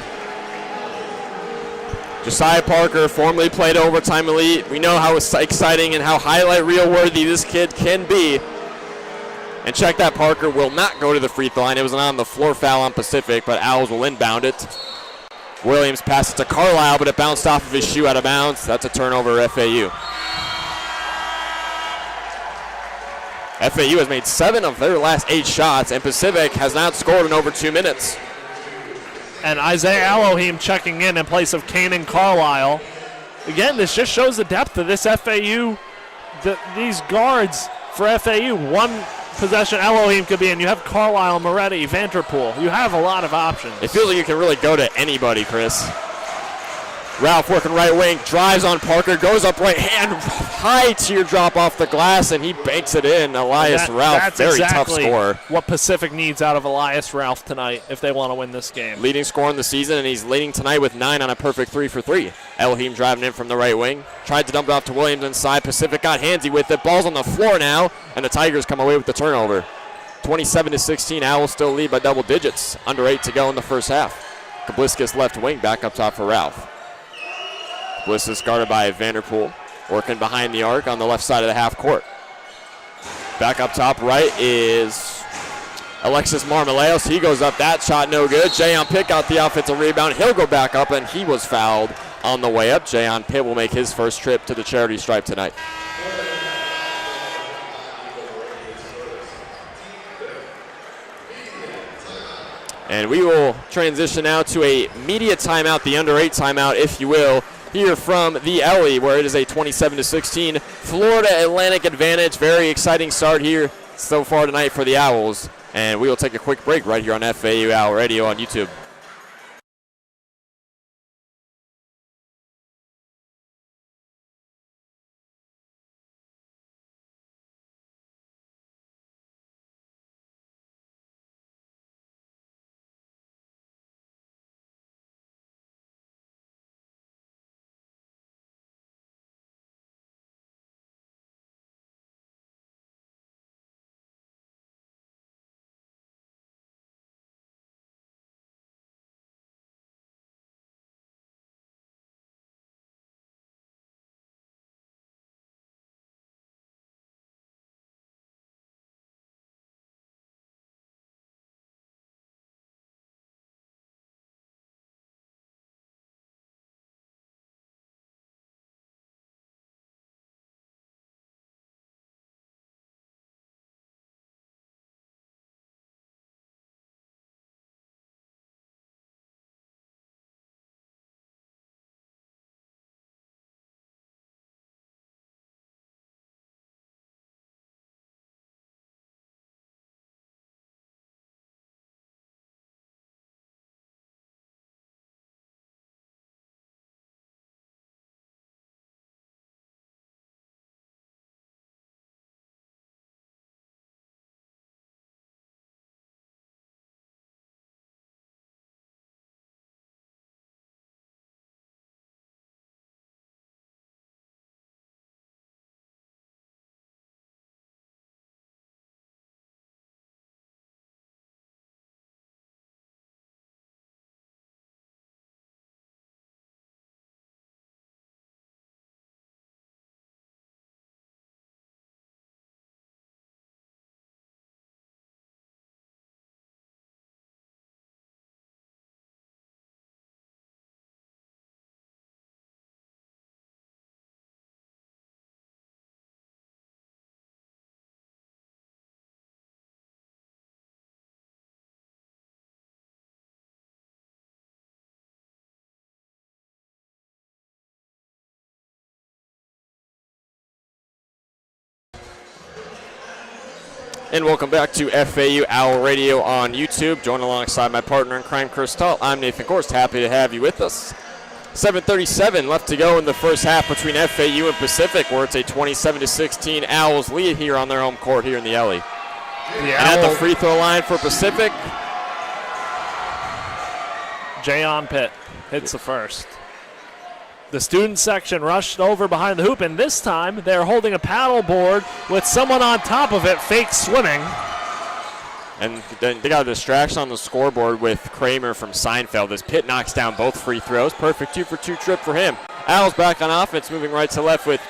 Josiah Parker formerly played overtime elite. We know how exciting and how highlight reel worthy this kid can be. And check that, Parker will not go to the free throw line. It was an on the floor foul on Pacific, but Owls will inbound it. Williams passes to Carlisle, but it bounced off of his shoe out of bounds. That's a turnover, FAU. FAU has made 7 of their last 8 shots, and Pacific has not scored in over 2 minutes. And Isaiah Elohim checking in place of Kanan Carlisle. Again, this just shows the depth of this FAU, these guards for FAU. One possession Elohim could be in. You have Carlisle, Moretti, Vanderpool. You have a lot of options. It feels like you can really go to anybody, Chris. Ralph working right wing, drives on Parker, goes up right hand, high teardrop off the glass, and he banks it in. Elias Ralph, that's very exactly tough score. What Pacific needs out of Elias Ralph tonight if they want to win this game. Leading scorer in the season, and he's leading tonight with 9 on a perfect 3 for 3. Elohim driving in from the right wing, tried to dump it off to Williams inside. Pacific got handsy with it. Ball's on the floor now, and the Tigers come away with the turnover. 27-16, Owls still lead by double digits. Under 8 to go in the first half. Kabliskas left wing, back up top for Ralph. Bliss is guarded by Vanderpool, working behind the arc on the left side of the half court. Back up top right is Alexis Marmoleos. He goes up, that shot no good. Jayon Pitt got the offensive rebound. He'll go back up, and he was fouled on the way up. Jayon Pitt will make his first trip to the charity stripe tonight. And we will transition now to a media timeout, the under 8 timeout, if you will, here from the Ellie, where it is a 27-16 Florida Atlantic advantage. Very exciting start here so far tonight for the Owls. And we will take a quick break right here on FAU Owl Radio on YouTube. And welcome back to FAU Owl Radio on YouTube. Joined alongside my partner in crime, Korst Talt. I'm Nathan Korst. Happy to have you with us. 7:37 left to go in the first half between FAU and Pacific, where it's a 27-16 Owls lead here on their home court here in the Ellie. And at the free throw line for Pacific, Jayon Pitt hits the first. The student section rushed over behind the hoop, and this time they're holding a paddle board with someone on top of it, fake swimming. And then they got a distraction on the scoreboard with Kramer from Seinfeld as Pitt knocks down both free throws. Perfect 2-for-2 trip for him. Owls back on offense, moving right to left with not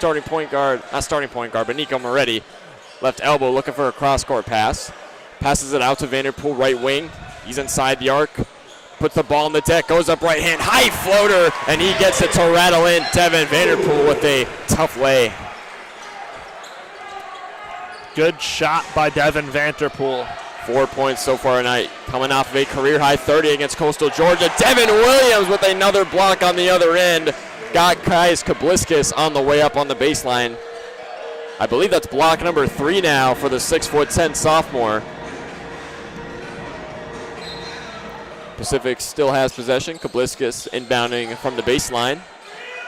starting point guard, but Nico Moretti. Left elbow looking for a cross-court pass. Passes it out to Vanderpool, right wing. He's inside the arc. puts the ball on the deck, goes up right hand, high floater, and he gets it to rattle in Devin Vanderpool with a tough lay. Good shot by Devin Vanderpool. 4 points so far tonight, coming off of a career-high 30 against Coastal Georgia. Devin Williams with another block on the other end. Got Kais Kabliskis on the way up on the baseline. I believe that's block number 3 now for the 6'10" sophomore. Pacific still has possession. Kabliskis inbounding from the baseline.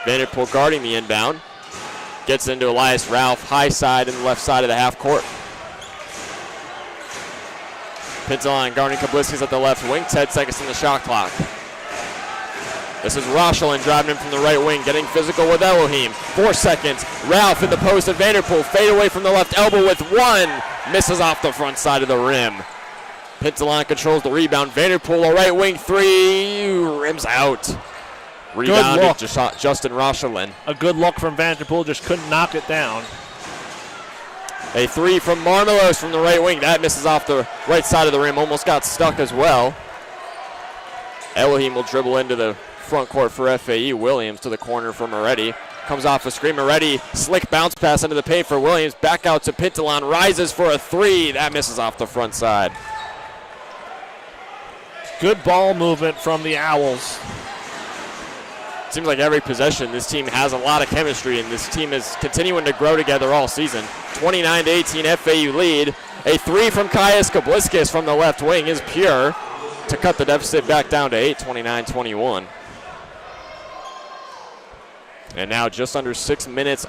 Vanderpool guarding the inbound. Gets into Elias Ralph, high side and the left side of the half court. Pintalan guarding Kabliskis at the left wing, 10 seconds in the shot clock. This is Rochelin driving in from the right wing, getting physical with Elohim. 4 seconds, Ralph in the post at Vanderpool, fade away from the left elbow with 1. Misses off the front side of the rim. Pintalan controls the rebound. Vanderpool, a right wing 3, rims out. Rebounded Justin Rochelin. A good look from Vanderpool, just couldn't knock it down. A 3 from Marmelos from the right wing. That misses off the right side of the rim. Almost got stuck as well. Elohim will dribble into the front court for FAU. Williams to the corner for Moretti. Comes off a screen. Moretti, slick bounce pass into the paint for Williams. Back out to Pintalan. Rises for a 3. That misses off the front side. Good ball movement from the Owls. Seems like every possession this team has a lot of chemistry, and this team is continuing to grow together all season. 29-18 FAU lead. A 3 from Kaius Kabliskis from the left wing is pure to cut the deficit back down to 8, 29-21. And now just under 6 minutes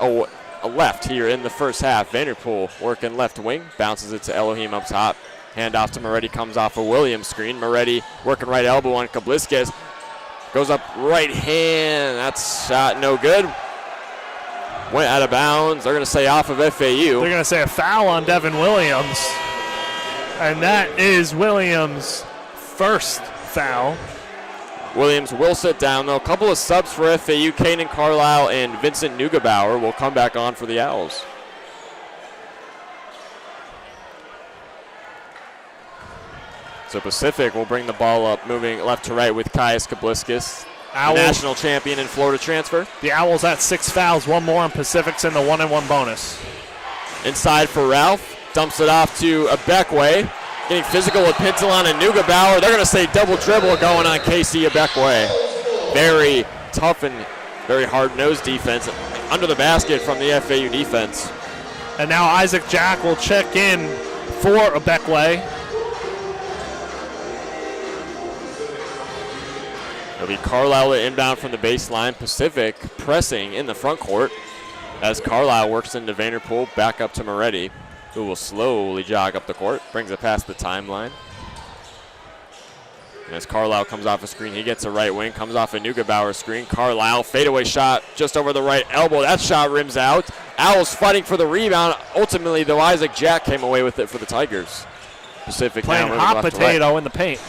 left here in the first half. Vanderpool working left wing, bounces it to Elohim up top. Handoff to Moretti, comes off a Williams screen. Moretti working right elbow on Kabliskis. Goes up right hand. That's shot no good. Went out of bounds. They're going to say off of FAU. They're going to say a foul on Devin Williams. And that is Williams' first foul. Williams will sit down, though. A couple of subs for FAU. Kanan Carlisle and Vincent Neugebauer will come back on for the Owls. So Pacific will bring the ball up, moving left to right with Kaius Kabliskis, national champion in Florida transfer. The Owls at 6 fouls, 1 more, and Pacific's in the 1-and-1 bonus. Inside for Ralph, dumps it off to Abekwe, getting physical with Pintalan and Neugebauer. They're going to say double dribble going on Casey Abekwe. Very tough and very hard-nosed defense under the basket from the FAU defense. And now Isaac Jack will check in for Abekwe. It'll be Carlisle inbound from the baseline. Pacific pressing in the front court as Carlisle works into Vanderpool, back up to Moretti, who will slowly jog up the court, brings it past the timeline. And as Carlisle comes off a screen, he gets a right wing, comes off a Neugebauer screen. Carlisle, fadeaway shot just over the right elbow. That shot rims out. Owls fighting for the rebound. Ultimately, though, Isaac Jack came away with it for the Tigers. Pacific playing hot potato in the paint.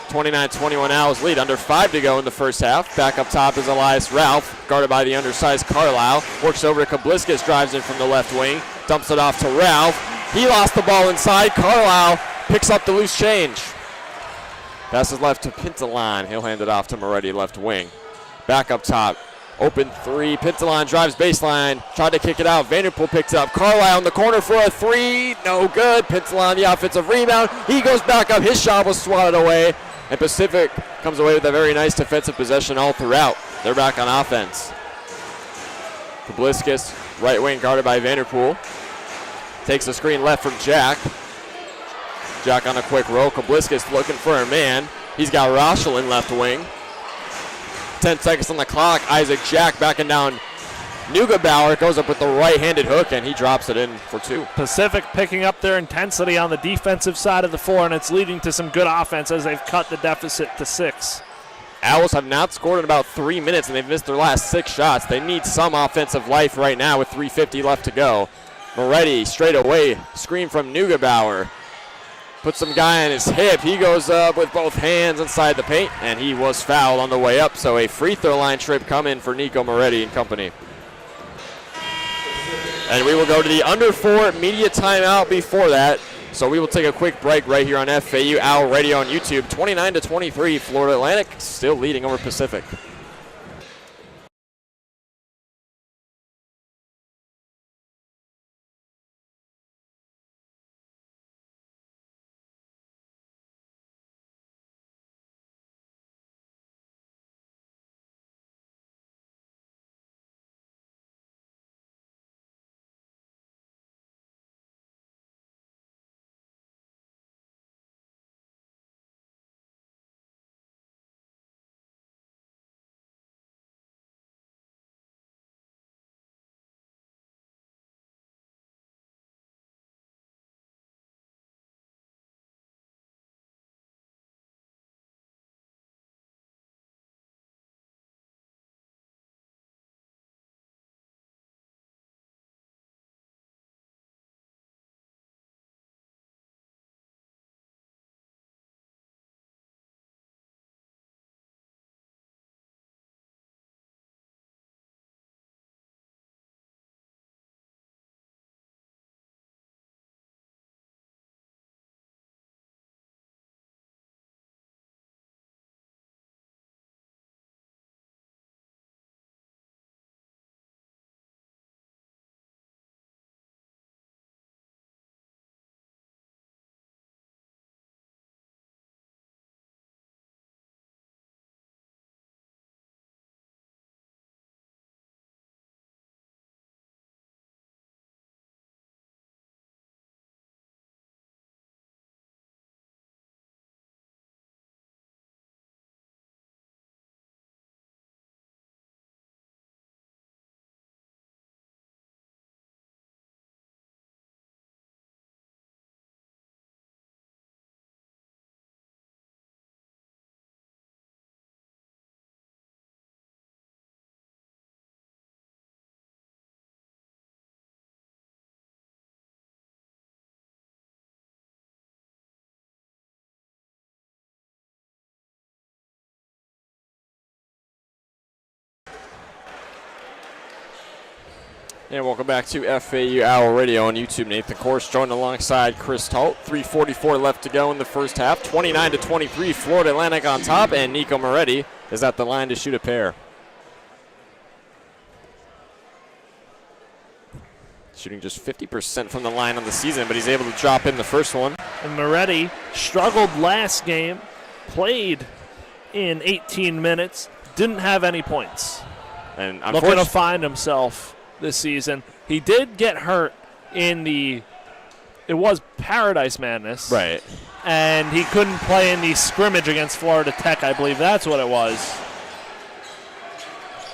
29-21 Owls lead, under 5 to go in the first half. Back up top is Elias Ralph, guarded by the undersized Carlisle. Works over to Kabliskis, drives in from the left wing, dumps it off to Ralph. He lost the ball inside. Carlisle picks up the loose change. Passes left to Pintalan. He'll hand it off to Moretti, left wing. Back up top, open 3. Pintalan drives baseline, tried to kick it out. Vanderpool picks it up. Carlisle in the corner for a 3. No good. Pintalan the offensive rebound. He goes back up. His shot was swatted away. And Pacific comes away with a very nice defensive possession all throughout. They're back on offense. Kabliskis, right wing, guarded by Vanderpool. Takes the screen left from Jack. Jack on a quick roll. Kabliskis looking for a man. He's got Rochelin left wing. 10 seconds on the clock. Isaac Jack backing down Neugebauer, goes up with the right-handed hook, and he drops it in for 2. Pacific picking up their intensity on the defensive side of the floor, and it's leading to some good offense as they've cut the deficit to 6. Owls have not scored in about 3 minutes, and they've missed their last 6 shots. They need some offensive life right now with 3:50 left to go. Moretti straight away, screen from Neugebauer. Puts some guy on his hip. He goes up with both hands inside the paint, and he was fouled on the way up, so a free throw line trip coming for Nico Moretti and company. And we will go to the under 4 media timeout before that. So we will take a quick break right here on FAU Owl Radio on YouTube. 29-23, Florida Atlantic still leading over Pacific. And welcome back to FAU Owl Radio on YouTube. Nathan Korst joined alongside Chris Talt. 3:44 left to go in the first half. 29-23, Florida Atlantic on top, and Nico Moretti is at the line to shoot a pair. Shooting just 50% from the line on the season, but he's able to drop in the first one. And Moretti struggled last game, played in 18 minutes, didn't have any points. And looking to find himself this season. He did get hurt in it was Paradise Madness. Right. And he couldn't play in the scrimmage against Florida Tech, I believe that's what it was.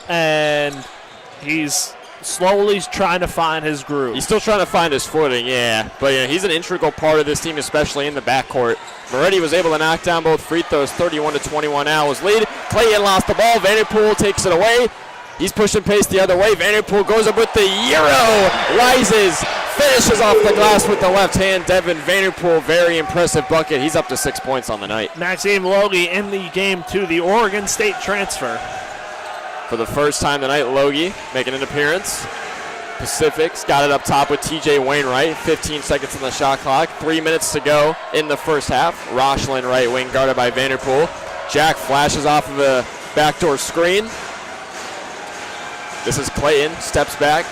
And he's slowly trying to find his groove. He's still trying to find his footing, yeah. But yeah, he's an integral part of this team, especially in the backcourt. Moretti was able to knock down both free throws, 31-21 Owls lead. Clayton lost the ball. Vanderpool takes it away. He's pushing pace the other way. Vanderpool goes up with the Euro, rises, finishes off the glass with the left hand. Devin Vanderpool, very impressive bucket. He's up to 6 points on the night. Maxime Logie in the game too, the Oregon State transfer. For the first time tonight, Logie making an appearance. Pacific's got it up top with TJ Wainwright. 15 seconds on the shot clock. 3 minutes to go in the first half. Rochlin right wing guarded by Vanderpool. Jack flashes off of a backdoor screen. This is Clayton, steps back.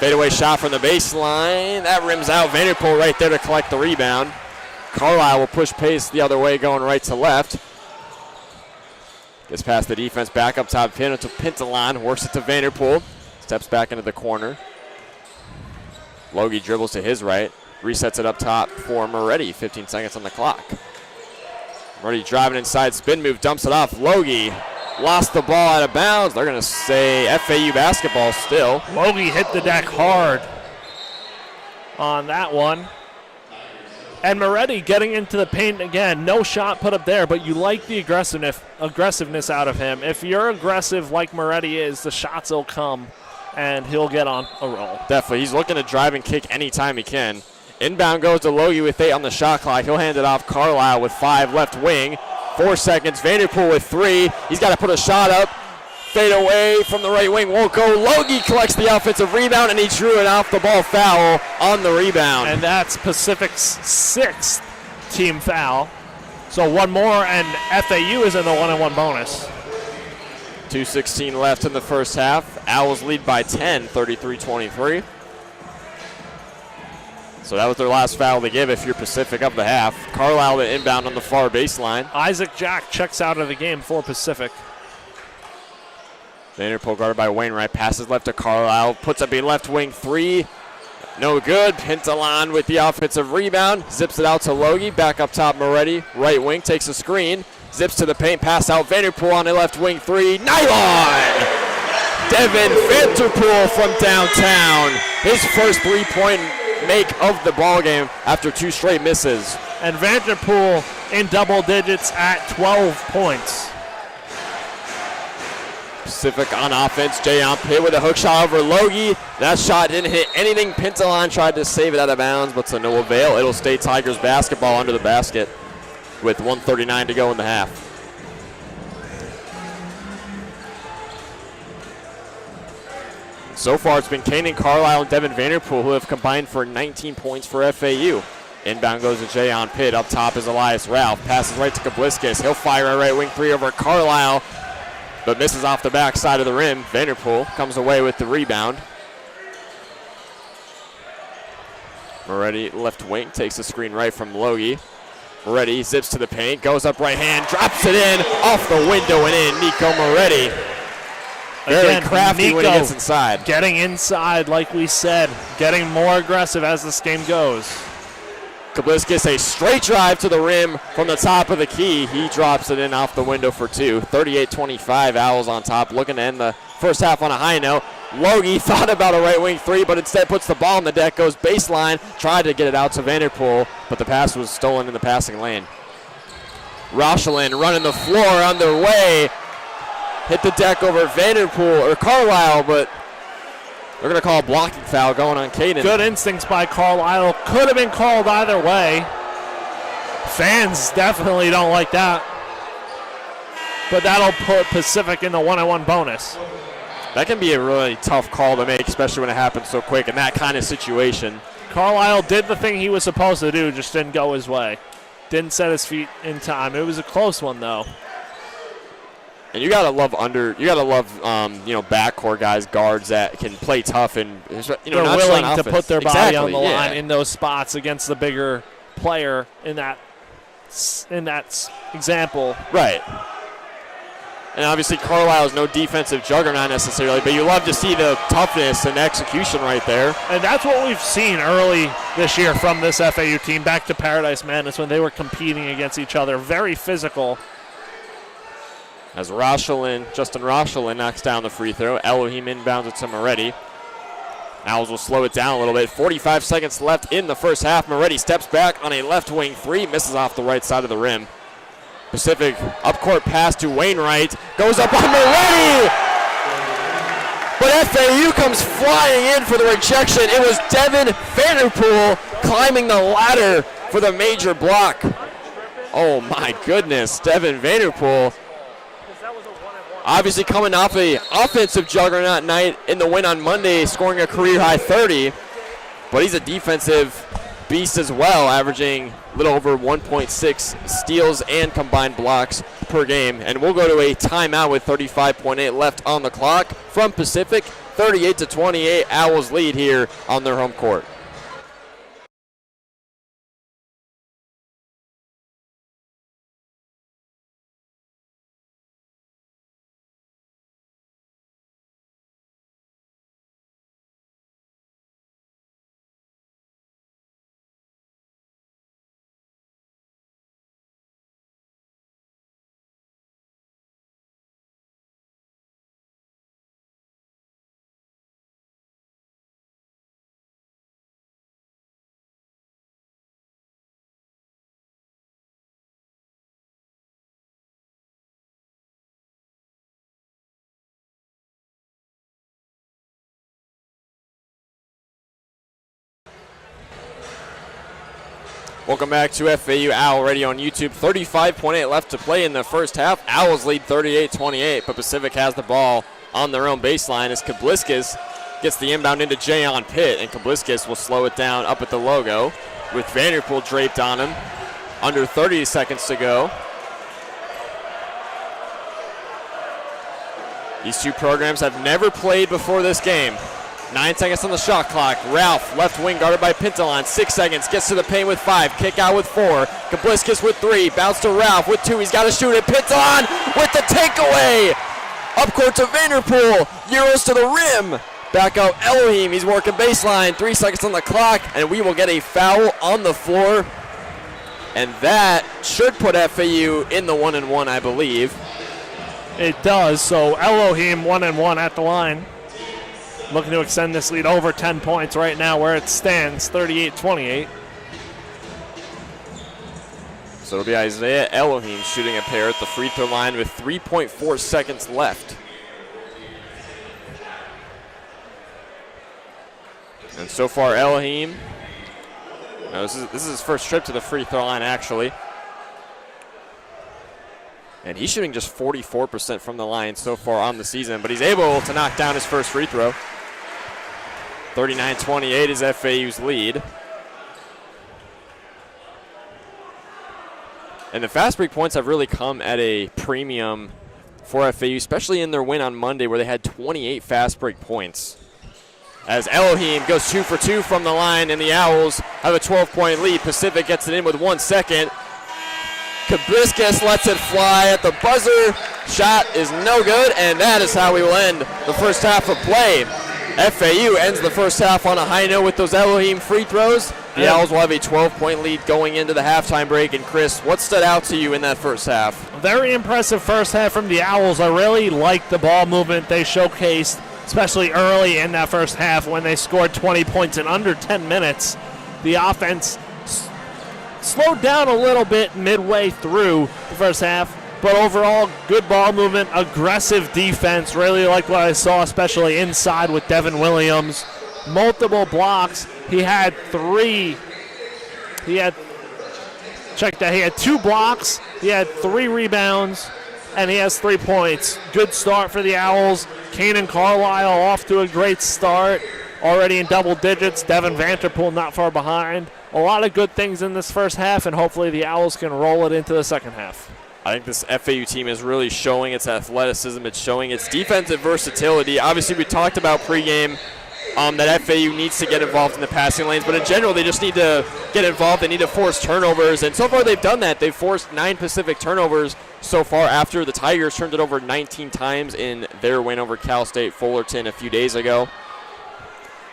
Fadeaway shot from the baseline. That rims out. Vanderpool right there to collect the rebound. Carlisle will push pace the other way, going right to left. Gets past the defense, back up top, pin to Pintalon, works it to Vanderpool. Steps back into the corner. Logie dribbles to his right, resets it up top for Moretti. 15 seconds on the clock. Moretti driving inside, spin move, dumps it off. Logie lost the ball out of bounds. They're going to say FAU basketball still. Logie hit the deck hard on that one. And Moretti getting into the paint again. No shot put up there, but you like the aggressiveness out of him. If you're aggressive like Moretti is, the shots will come, and he'll get on a roll. Definitely. He's looking to drive and kick anytime he can. Inbound goes to Logie with 8 on the shot clock. He'll hand it off. Carlisle with 5 left wing. 4 seconds. Vanderpool with 3. He's got to put a shot up. Fade away from the right wing, won't go. Logie collects the offensive rebound, and he drew an off-the-ball foul on the rebound. And that's Pacific's 6th team foul. So one more, and FAU is in the 1-on-1 bonus. 2:16 left in the first half. Owls lead by 10, 33-23. So that was their last foul to give if you're Pacific of the half. Carlisle the inbound on the far baseline. Isaac Jack checks out of the game for Pacific. Vanderpool guarded by Wainwright. Passes left to Carlisle. Puts up a left wing three. No good. Pintalan with the offensive rebound. Zips it out to Logie. Back up top Moretti. Right wing takes a screen. Zips to the paint. Pass out Vanderpool on a left wing three. Nylon! Devin Vanderpool from downtown. His first three-point make of the ball game after 2 straight misses. And Vanderpool in double digits at 12 points. Pacific on offense. Jayon Pitt with a hook shot over Logie. That shot didn't hit anything. Pintalan tried to save it out of bounds, but to no avail. It'll stay Tigers basketball under the basket with 1:39 to go in the half. So far, it's been Kanan Carlisle and Devin Vanderpool who have combined for 19 points for FAU. Inbound goes to Jayon Pitt. Up top is Elias Ralph. Passes right to Kabliskis. He'll fire a right wing three over Carlisle, but misses off the back side of the rim. Vanderpool comes away with the rebound. Moretti left wing takes the screen right from Logie. Moretti zips to the paint, goes up right hand, drops it in, off the window and in. Nico Moretti. Very crafty Nico when he gets inside. Getting inside, like we said, getting more aggressive as this game goes. Kabliskis a straight drive to the rim from the top of the key. He drops it in off the window for 2. 38-25, Owls on top, looking to end the first half on a high note. Logie thought about a right wing three, but instead puts the ball on the deck, goes baseline, tried to get it out to Vanderpool, but the pass was stolen in the passing lane. Rochelin running the floor on their way. Hit the deck over Vanderpool or Carlisle, but they're going to call a blocking foul going on Caden. Good instincts by Carlisle. Could have been called either way. Fans definitely don't like that. But that'll put Pacific in the 1-on-1 bonus. That can be a really tough call to make, especially when it happens so quick in that kind of situation. Carlisle did the thing he was supposed to do, just didn't go his way. Didn't set his feet in time. It was a close one, though. And you gotta love backcourt guys, guards that can play tough and they're not willing just on to put their body on the yeah. line in those spots against the bigger player in that example. Right. And obviously Carlisle is no defensive juggernaut necessarily, but you love to see the toughness and execution right there. And that's what we've seen early this year from this FAU team back to Paradise Madness when they were competing against each other. Very physical. As Justin Rochelin knocks down the free throw. Elohim inbounds it to Moretti. Owls will slow it down a little bit. 45 seconds left in the first half. Moretti steps back on a left wing three, misses off the right side of the rim. Pacific up-court pass to Wainwright. Goes up on Moretti! But FAU comes flying in for the rejection. It was Devin Vanderpool climbing the ladder for the major block. Oh my goodness, Devin Vanderpool. Obviously coming off a offensive juggernaut night in the win on Monday, scoring a career-high 30. But he's a defensive beast as well, averaging a little over 1.6 steals and combined blocks per game. And we'll go to a timeout with 35.8 left on the clock from Pacific. 38-28, Owls lead here on their home court. Welcome back to FAU Owl Radio on YouTube. 35.8 left to play in the first half. Owls lead 38-28, but Pacific has the ball on their own baseline as Kabliskas gets the inbound into Jayon Pitt, and Kabliskas will slow it down up at the logo with Vanderpool draped on him. Under 30 seconds to go. These two programs have never played before this game. 9 seconds on the shot clock. Ralph, left wing guarded by Pintalon. 6 seconds, gets to the paint with 5. Kick out with 4. Kabliskas with 3. Bounce to Ralph with 2. He's got to shoot it. Pintalon with the takeaway. Up court to Vanderpool. Euros to the rim. Back out Elohim. He's working baseline. 3 seconds on the clock, and we will get a foul on the floor. And that should put FAU in the 1-and-1, I believe. It does. So Elohim 1-and-1 at the line. Looking to extend this lead over 10 points right now where it stands, 38-28. So it'll be Isaiah Elohim shooting a pair at the free throw line with 3.4 seconds left. And so far Elohim, this is his first trip to the free throw line actually. And he's shooting just 44% from the line so far on the season, but he's able to knock down his first free throw. 39-28 is FAU's lead. And the fast break points have really come at a premium for FAU, especially in their win on Monday where they had 28 fast break points. As Elohim goes 2 for 2 from the line, and the Owls have a 12-point lead. Pacific gets it in with 1 second. Kabliskas lets it fly at the buzzer. Shot is no good, and that is how we will end the first half of play. FAU ends the first half on a high note with those Elohim free throws. The Owls will have a 12-point lead going into the halftime break. And Chris, what stood out to you in that first half? Very impressive first half from the Owls. I really liked the ball movement they showcased, especially early in that first half when they scored 20 points in under 10 minutes. The offense slowed down a little bit midway through the first half, but overall, good ball movement, aggressive defense. Really liked what I saw, especially inside with Devin Williams. Multiple blocks. He had 2 blocks, he had 3 rebounds, and he has 3 points. Good start for the Owls. Kanan Carlisle off to a great start, already in double digits. Devin Vanderpool not far behind. A lot of good things in this first half, and hopefully the Owls can roll it into the second half. I think this FAU team is really showing its athleticism. It's showing its defensive versatility. Obviously, we talked about pregame that FAU needs to get involved in the passing lanes, but in general, they just need to get involved. They need to force turnovers, and so far they've done that. They've forced 9 Pacific turnovers so far after the Tigers turned it over 19 times in their win over Cal State Fullerton a few days ago.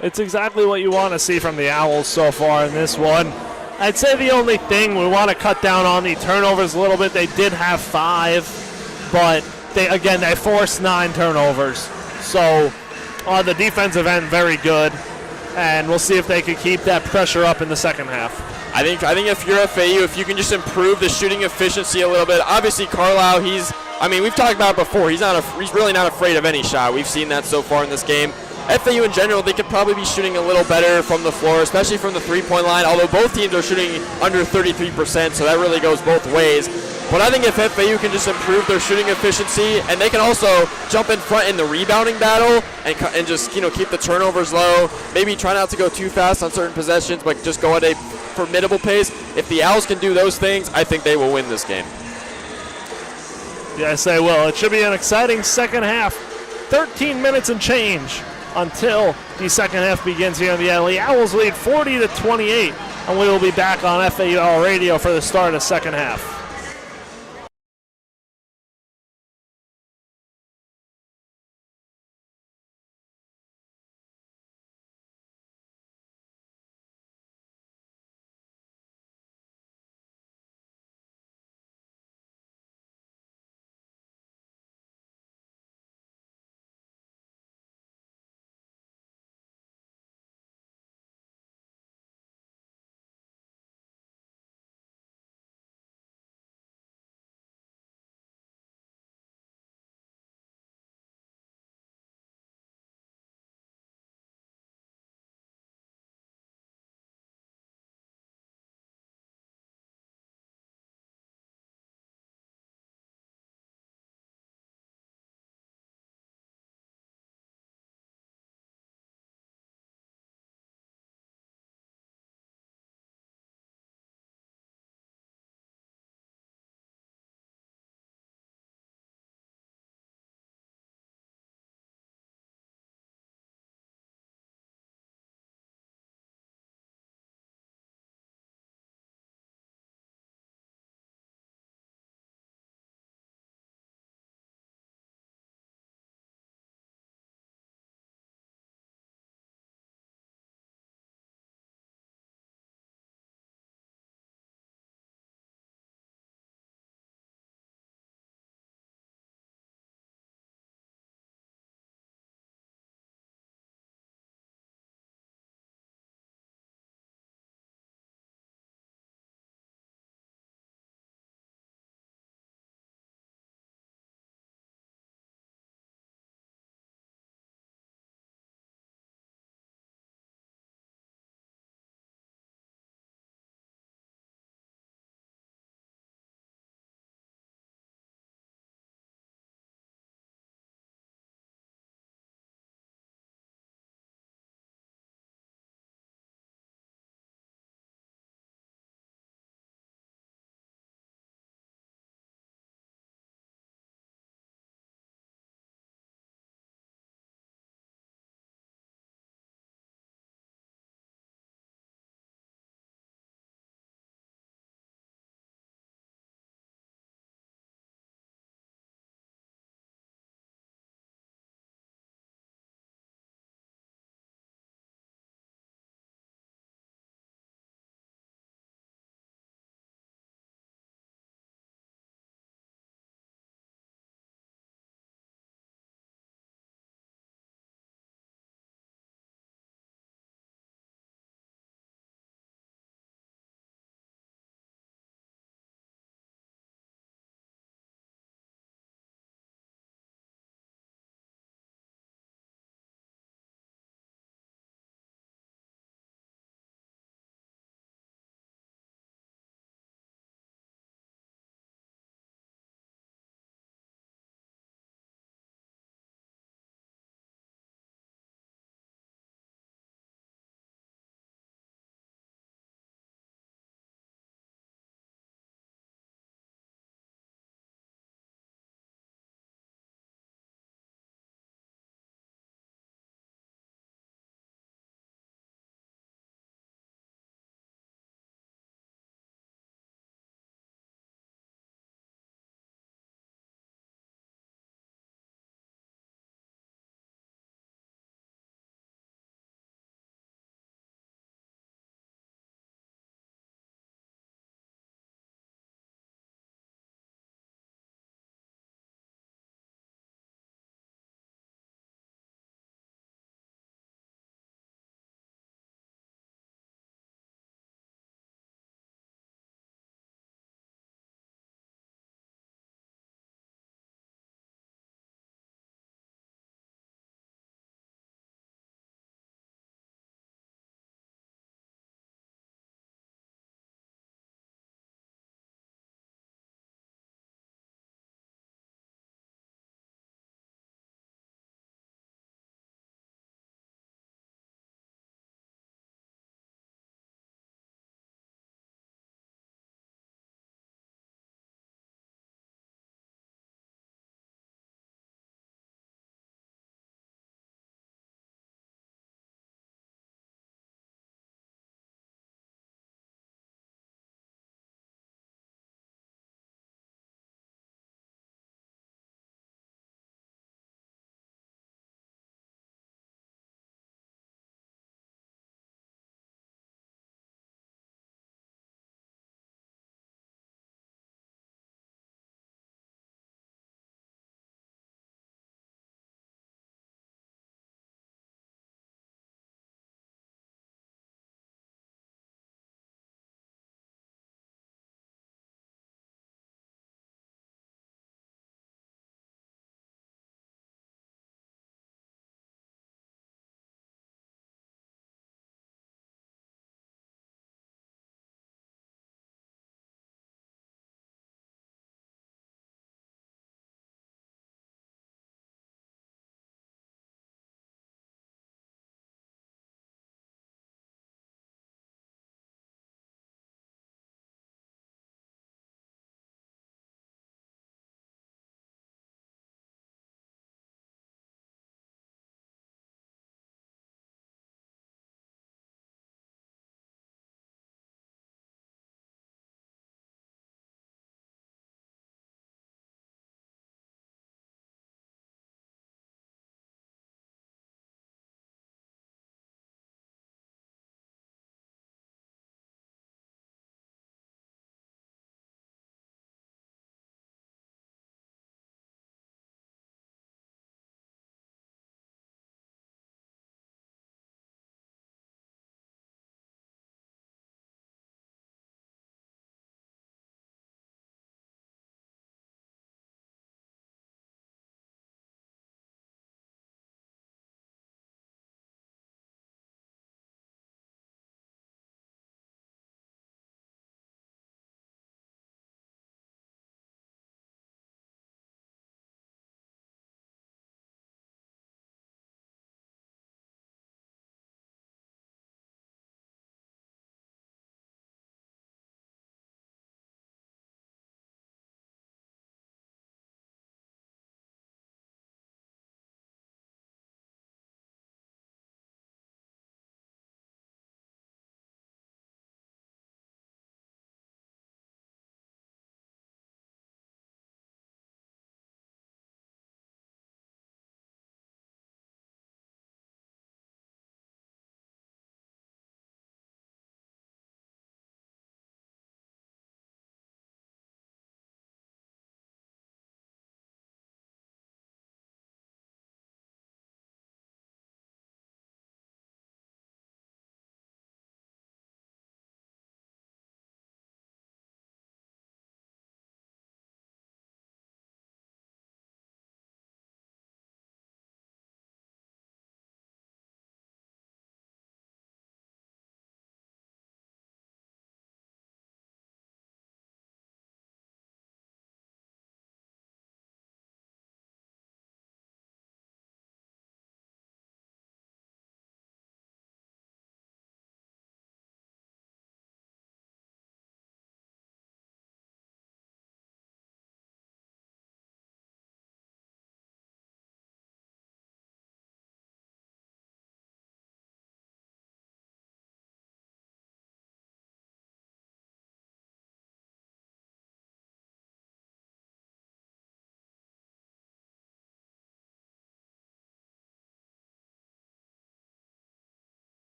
It's exactly what you want to see from the Owls so far in this one. I'd say the only thing we want to cut down on the turnovers a little bit. They did have 5, but they forced 9 turnovers. So on the defensive end, very good, and we'll see if they can keep that pressure up in the second half. I think if you're FAU, if you can just improve the shooting efficiency a little bit. Obviously, Carlisle, we've talked about it before. He's really not afraid of any shot. We've seen that so far in this game. FAU in general, they could probably be shooting a little better from the floor, especially from the three-point line, although both teams are shooting under 33%, so that really goes both ways. But I think if FAU can just improve their shooting efficiency, and they can also jump in front in the rebounding battle and just keep the turnovers low, maybe try not to go too fast on certain possessions, but just go at a formidable pace. If the Owls can do those things, I think they will win this game. Yes, they will. It should be an exciting second half. 13 minutes and change until the second half begins here in the alley. Owls lead 40-28, and we will be back on FAU Radio for the start of the second half.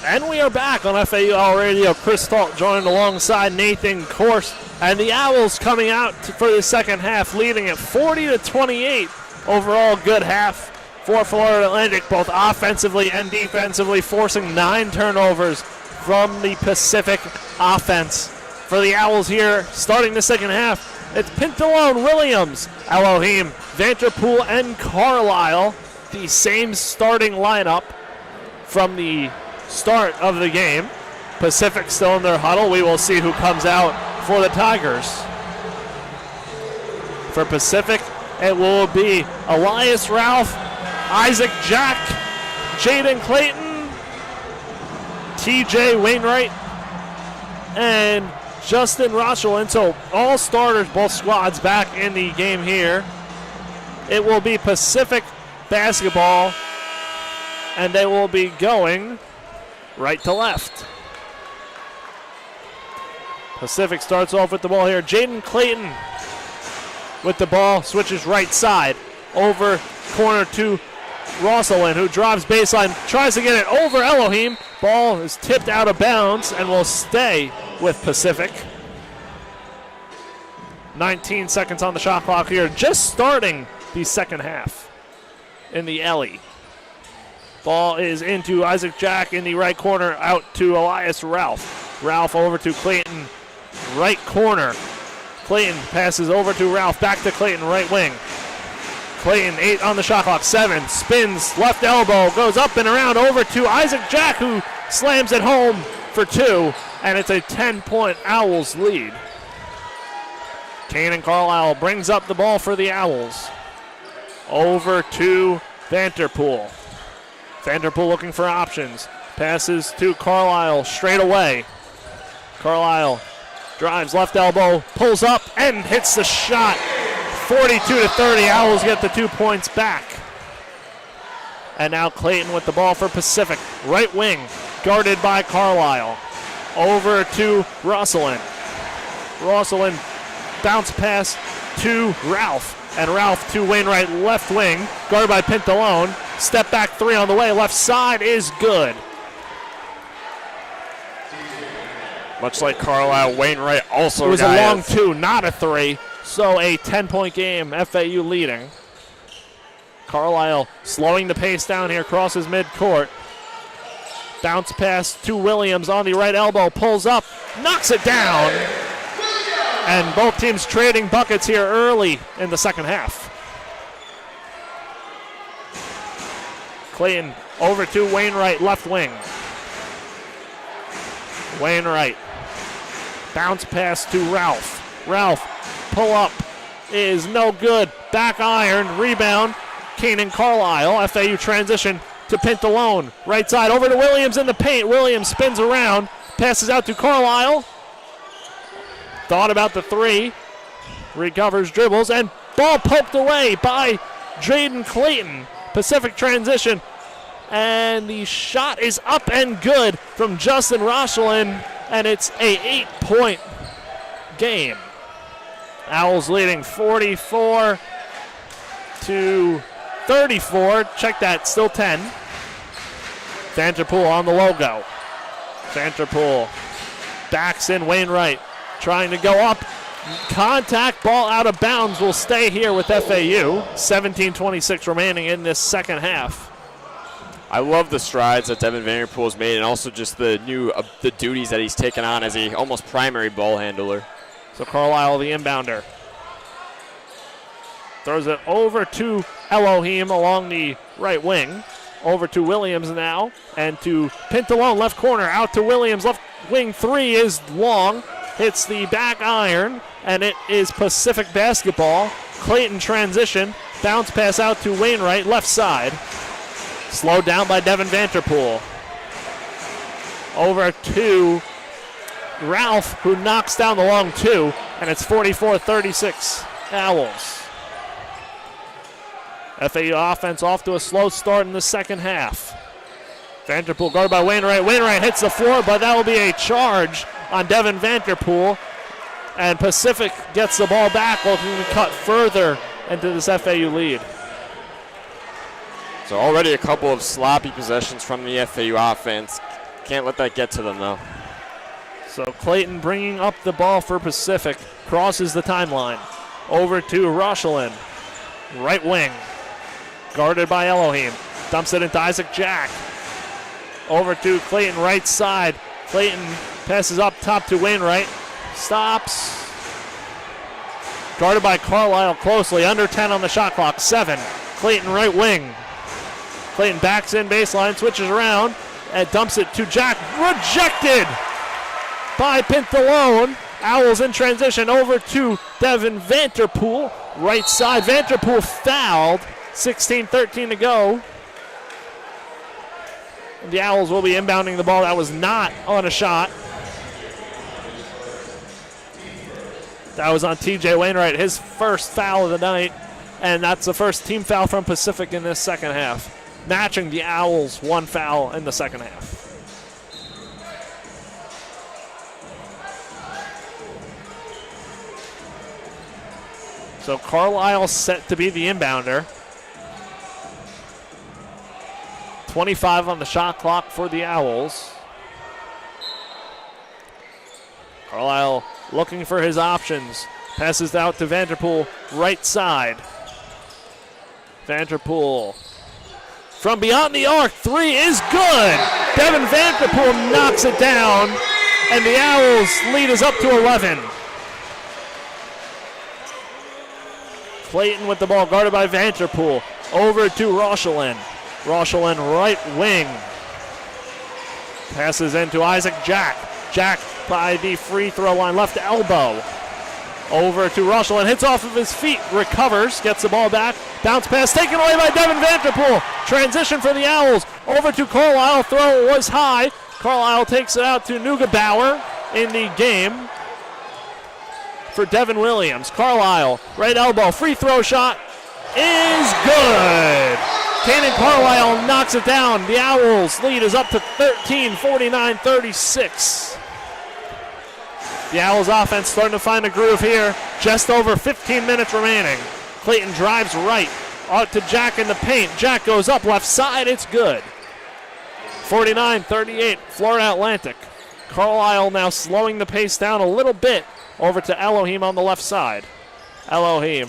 And we are back on FAU Radio. Chris Talt joined alongside Nathan Korst. And the Owls coming out for the second half, leading at 40-28. Overall, good half for Florida Atlantic, both offensively and defensively, forcing 9 turnovers from the Pacific offense. For the Owls here, starting the second half, it's Pintalone, Williams, Elohim, Vanderpool, and Carlisle. The same starting lineup from the start of the game. Pacific still in their huddle. We will see who comes out for the Tigers. For Pacific, it will be Elias Ralph, Isaac Jack, Jaden Clayton, TJ Wainwright, and Justin Rochelin. So all starters, both squads back in the game here. It will be Pacific basketball, and they will be going right to left. Pacific starts off with the ball here. Jaden Clayton with the ball, switches right side. Over corner to Rosalind, who drives baseline, tries to get it over Elohim. Ball is tipped out of bounds and will stay with Pacific. 19 seconds on the shot clock here, just starting the second half in the Ellie. Ball is into Isaac Jack in the right corner, out to Elias Ralph. Ralph over to Clayton, right corner. Clayton passes over to Ralph, back to Clayton, right wing. Clayton, 8 on the shot clock, 7, spins, left elbow, goes up and around over to Isaac Jack, who slams it home for 2, and it's a 10-point Owls lead. Kanan Carlisle brings up the ball for the Owls. Over to Vanderpool. Vanderpool looking for options. Passes to Carlisle straight away. Carlisle drives left elbow, pulls up, and hits the shot. 42-30. Owls get the 2 points back. And now Clayton with the ball for Pacific. Right wing, guarded by Carlisle. Over to Rosalind. Rosalind bounce pass to Ralph. And Ralph to Wainwright, left wing, guarded by Pintalone. Step back 3 on the way, left side is good. Much like Carlisle, Wainwright also It was got a long 2, not a 3. So a 10-point game, FAU leading. Carlisle slowing the pace down here, crosses midcourt. Bounce pass to Williams on the right elbow, pulls up, knocks it down. And both teams trading buckets here early in the second half. Clayton over to Wainwright, left wing. Wainwright. Bounce pass to Ralph. Ralph, pull up is no good. Back iron, rebound. Kanan Carlisle, FAU transition to Pintalone. Right side over to Williams in the paint. Williams spins around, passes out to Carlisle. Thought about the 3, recovers, dribbles, and ball poked away by Jaden Clayton. Pacific transition, and the shot is up and good from Justin Rochelin, and it's a 8-point game. Owls leading 44-34. Check that, still 10. Vanderpool on the logo. Vanderpool backs in Wainwright. Trying to go up. Contact, ball out of bounds, will stay here with FAU. 17:26 remaining in this second half. I love the strides that Devin Vanderpool has made, and also just the the duties that he's taken on as a almost primary ball handler. So Carlisle, the inbounder, throws it over to Elohim along the right wing. Over to Williams now, and to Pintalone, left corner, out to Williams. Left wing 3 is long. Hits the back iron, and it is Pacific basketball. Clayton transition, bounce pass out to Wainwright, left side. Slowed down by Devin Vanderpool. Over to Ralph, who knocks down the long 2, and it's 44-36 Owls. FAU offense off to a slow start in the second half. Vanderpool guarded by Wainwright. Wainwright hits the floor, but that will be a charge on Devin Vanderpool. And Pacific gets the ball back, looking to cut further into this FAU lead. So already a couple of sloppy possessions from the FAU offense. Can't let that get to them, though. So Clayton bringing up the ball for Pacific. Crosses the timeline. Over to Rochelin. Right wing. Guarded by Elohim. Dumps it into Isaac Jack. Over to Clayton, right side. Clayton passes up top to Wainwright. Stops. Guarded by Carlisle closely. Under 10 on the shot clock. 7. Clayton right wing. Clayton backs in baseline. Switches around. And dumps it to Jack. Rejected by Pintalone. Owls in transition over to Devin Vanterpool. Right side. Vanterpool fouled. 16-13 to go. The Owls will be inbounding the ball. That was not on a shot. That was on TJ Wainwright, his first foul of the night. And that's the first team foul from Pacific in this second half. Matching the Owls, 1 foul in the second half. So Carlisle set to be the inbounder. 25 on the shot clock for the Owls. Carlisle looking for his options. Passes out to Vanterpool, right side. Vanterpool from beyond the arc, 3 is good. Devin Vanterpool knocks it down, and the Owls lead is up to 11. Clayton with the ball, guarded by Vanterpool. Over to Rochelin. Rochelin right wing. Passes into Isaac Jack. Jack by the free throw line, left elbow. Over to Rochelin, hits off of his feet, recovers, gets the ball back. Bounce pass taken away by Devin Vanterpool. Transition for the Owls. Over to Carlisle, throw was high. Carlisle takes it out to Neugebauer in the game for Devin Williams. Carlisle, right elbow, free throw shot is good. Kanan Carlisle knocks it down. The Owls lead is up to 13, 49-36. The Owls offense starting to find a groove here. Just over 15 minutes remaining. Clayton drives right, out to Jack in the paint. Jack goes up left side, it's good. 49-38, Florida Atlantic. Carlisle now slowing the pace down a little bit. Over to Elohim on the left side. Elohim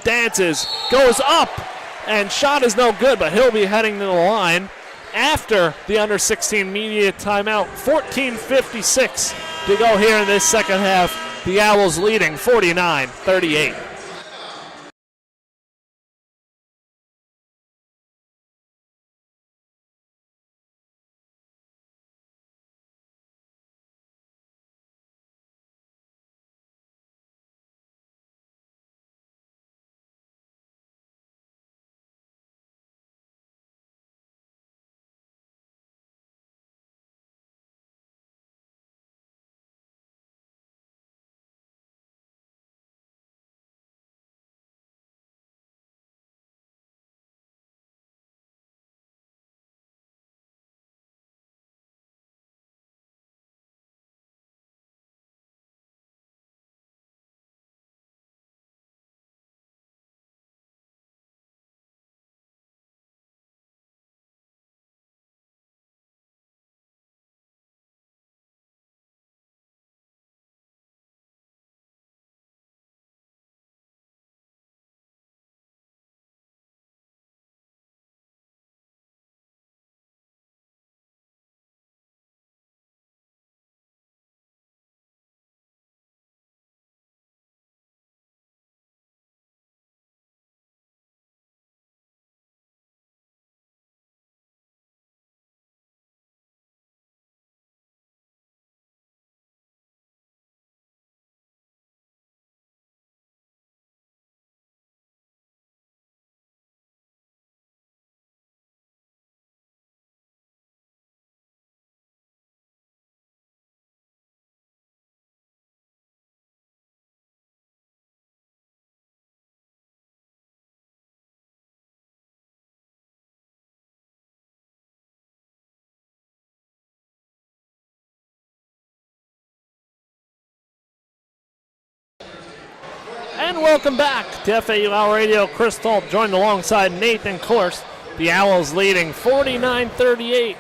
dances, goes up, and shot is no good, but he'll be heading to the line after the under 16 media timeout. 14:56 to go here in this second half. The Owls leading 49-38. And welcome back to FAU Owl Radio. Chris Talt joined alongside Nathan Korst. The Owls leading 49-38.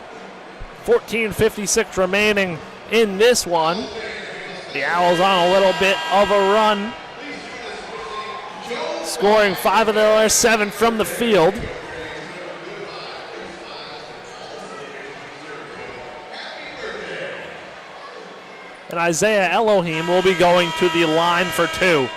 14:56 remaining in this one. The Owls on a little bit of a run, scoring 5 of their last 7 from the field. And Isaiah Elohim will be going to the line for 2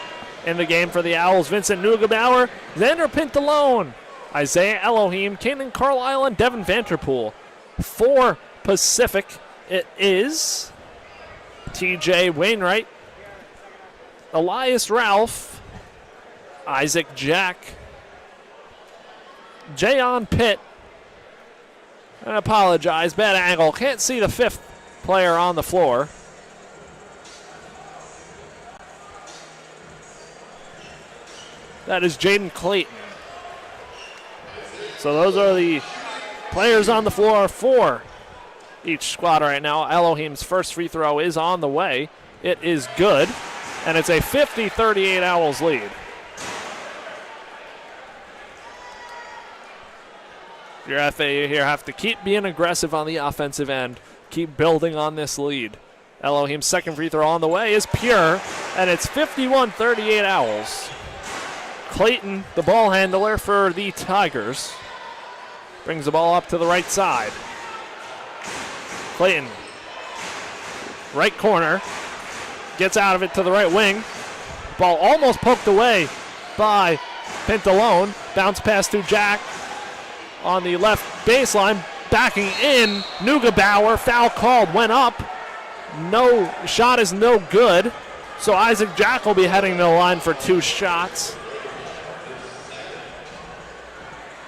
in the game for the Owls. Vincent Neugebauer, Xander Pintalone, Isaiah Elohim, Kanan Carlisle, and Devin Vanterpool. For Pacific, it is TJ Wainwright, Elias Ralph, Isaac Jack, Jayon Pitt, and apologize, bad angle, can't see the 5th player on the floor. That is Jaden Clayton. So those are the players on the floor for each squad right now. Elohim's first free throw is on the way. It is good, and it's a 50-38 Owls lead. Your FAU here have to keep being aggressive on the offensive end, keep building on this lead. Elohim's second free throw on the way is pure, and it's 51-38 Owls. Clayton, the ball handler for the Tigers, brings the ball up to the right side. Clayton, right corner, gets out of it to the right wing. Ball almost poked away by Pintalone. Bounce pass to Jack on the left baseline. Backing in, Neugebauer, foul called, went up. No shot is no good. So Isaac Jack will be heading to the line for 2 shots.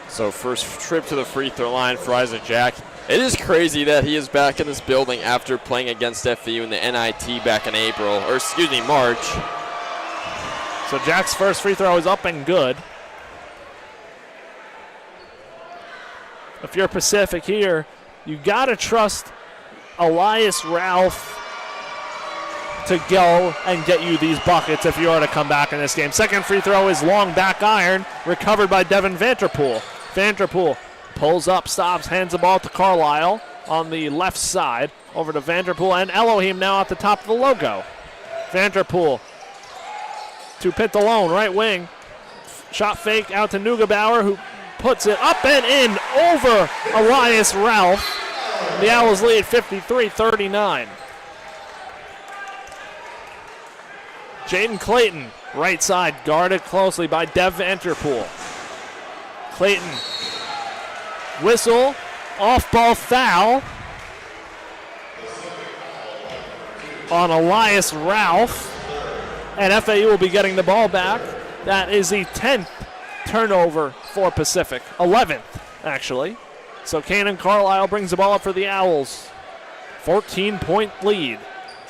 So first trip to the free throw line for Isaac Jack. It is crazy that he is back in this building after playing against FAU in the NIT back in March. So Jack's first free throw is up and good. If you're Pacific here, you gotta trust Elias Ralph to go and get you these buckets if you are to come back in this game. Second free throw is long back iron, recovered by Devin Vanterpool. Vanterpool pulls up, stops, hands the ball to Carlisle on the left side. Over to Vanterpool and Elohim now at the top of the logo. Vanterpool to Pintalone, right wing. Shot fake out to Neugebauer, who puts it up and in over Elias Ralph. The Owls lead 53-39. Jaden Clayton, right side, guarded closely by Dev Vanterpool. Clayton, whistle, off-ball foul on Elias Ralph. And FAU will be getting the ball back. That is the 10th turnover for Pacific. 11th, actually. So Kanan Carlisle brings the ball up for the Owls. 14-point lead.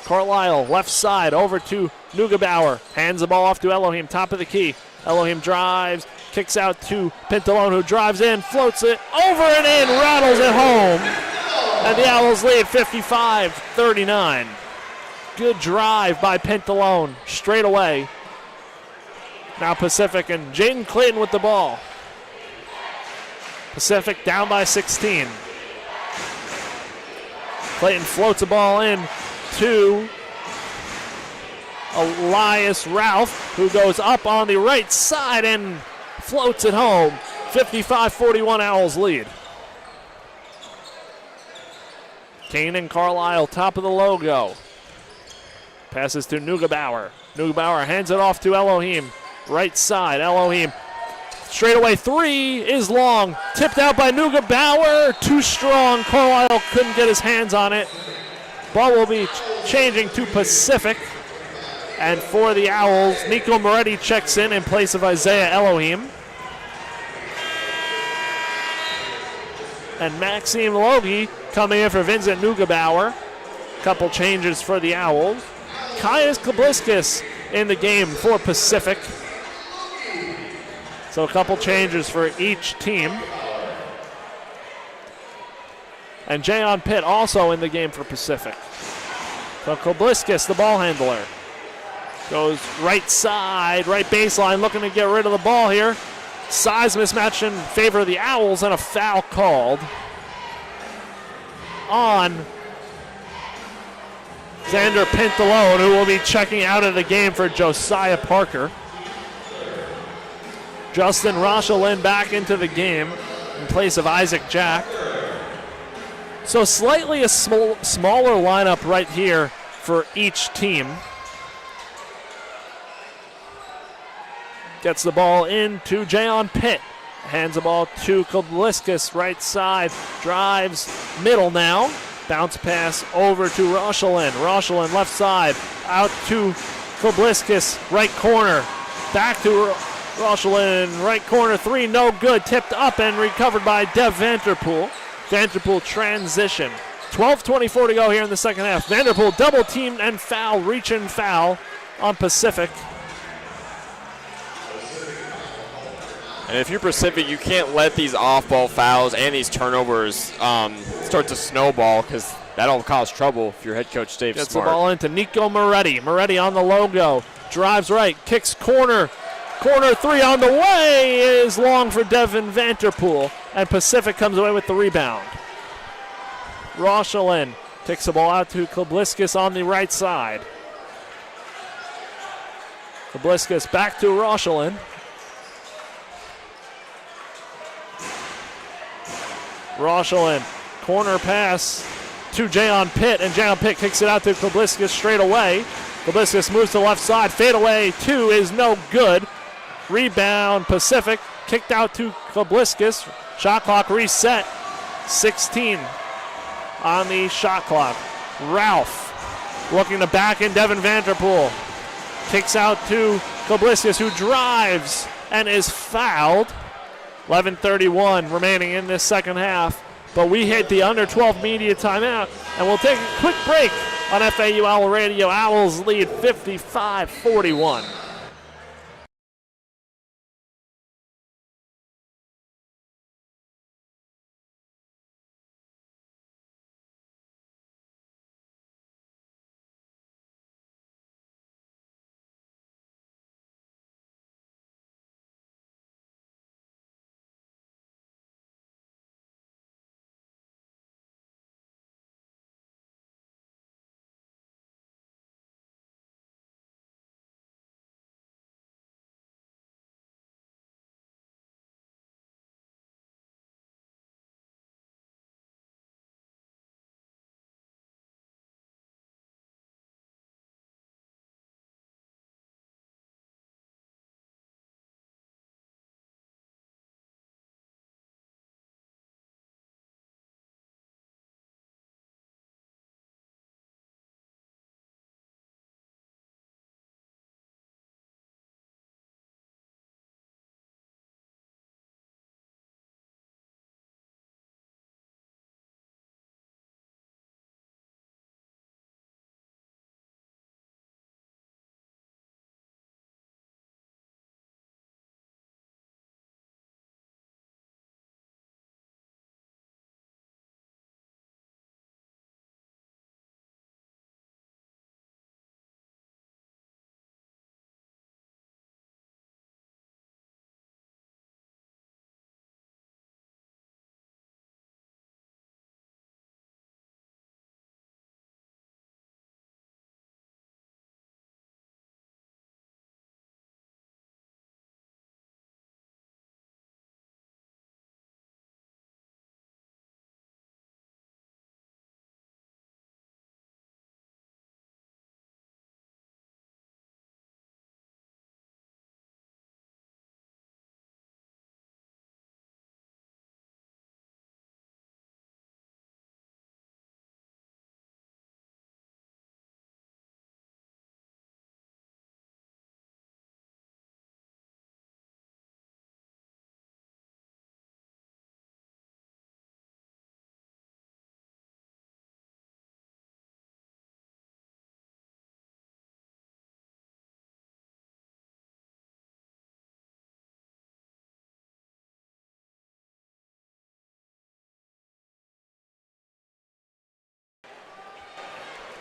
Carlisle, left side, over to Neugebauer. Hands the ball off to Elohim, top of the key. Elohim drives, kicks out to Pintalone, who drives in, floats it over and in, rattles it home. And the Owls lead 55-39. Good drive by Pintalone, straight away. Now Pacific and Jaden Clayton with the ball. Pacific down by 16. Clayton floats the ball in to Elias Ralph, who goes up on the right side and floats it home. 55-41 Owls lead. Kanan Carlisle, top of the logo. Passes to Neugebauer. Neugebauer hands it off to Elohim. Right side, Elohim. Straightaway three is long. Tipped out by Neugebauer. Too strong. Carlisle couldn't get his hands on it. Ball will be changing to Pacific. And for the Owls, Nico Moretti checks in place of Isaiah Elohim. And Maxime Logie coming in for Vincent Neugebauer. Couple changes for the Owls. Caius Kabliskas in the game for Pacific. So a couple changes for each team. And Jayon Pitt also in the game for Pacific. So Kabliskas, the ball handler, goes right side, right baseline, looking to get rid of the ball here. Size mismatch in favor of the Owls and a foul called on Xander Pintalone, who will be checking out of the game for Josiah Parker. Justin Rochelin back into the game in place of Isaac Jack. So slightly a smaller lineup right here for each team. Gets the ball into Jayon Pitt. Hands the ball to Kobliskas, right side. Drives middle now. Bounce pass over to Rochelin. Rochelin left side. Out to Kobliskas, right corner. Back to Rochelin, right corner. Three, no good. Tipped up and recovered by Dev Vanterpool. Vanterpool transition. 12:24 to go here in the second half. Vanderpool double teamed and foul, reach and foul on Pacific. And if you're Pacific, you can't let these off-ball fouls and these turnovers start to snowball, because that'll cause trouble if your head coach Dave Gets Smart. the ball into Nico Moretti. Moretti on the logo. Drives right, kicks corner. Corner three on the way is long for Devin Vanterpool. And Pacific comes away with the rebound. Rochelin kicks the ball out to Kobliskas on the right side. Kobliskas back to Rochelin. Rochelin, corner pass to Jayon Pitt, and Jayon Pitt kicks it out to Kobliskas straight away. Kobliskas moves to the left side, fadeaway two is no good. Rebound Pacific, kicked out to Kobliskas. Shot clock reset, 16 on the shot clock. Ralph looking to back in Devin Vanterpool. Kicks out to Kobliskas, who drives and is fouled. 11:31 remaining in this second half, but we hit the under 12 media timeout, and we'll take a quick break on FAU Owl Radio. Owls lead 55-41.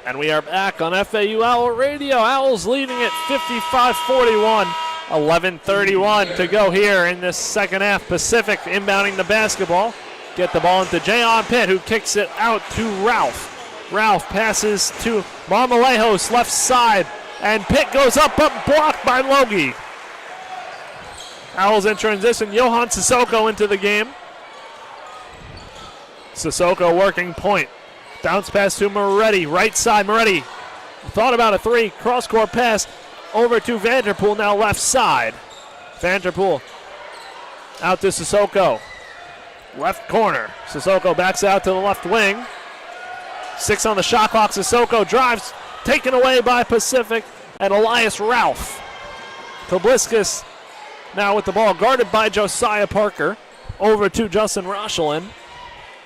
And we are back on FAU Owl Radio. Owls leading at 55-41. 11:31 to go here in this second half. Pacific inbounding the basketball. get the ball into Jayon Pitt, who kicks it out to Ralph. Ralph passes to Marmolejos, left side, and Pitt goes up, but blocked by Logie. Owls in transition. Johan Sissoko into the game. Sissoko working point. Bounce pass to Moretti, right side. Moretti thought about a three. Cross-court pass over to Vanderpool, now left side. Vanderpool out to Sissoko. Left corner. Sissoko backs out to the left wing. 6 on the shot clock. Sissoko drives, taken away by Pacific and Elias Ralph. Kobliskas now with the ball, guarded by Josiah Parker. Over to Justin Rochelin.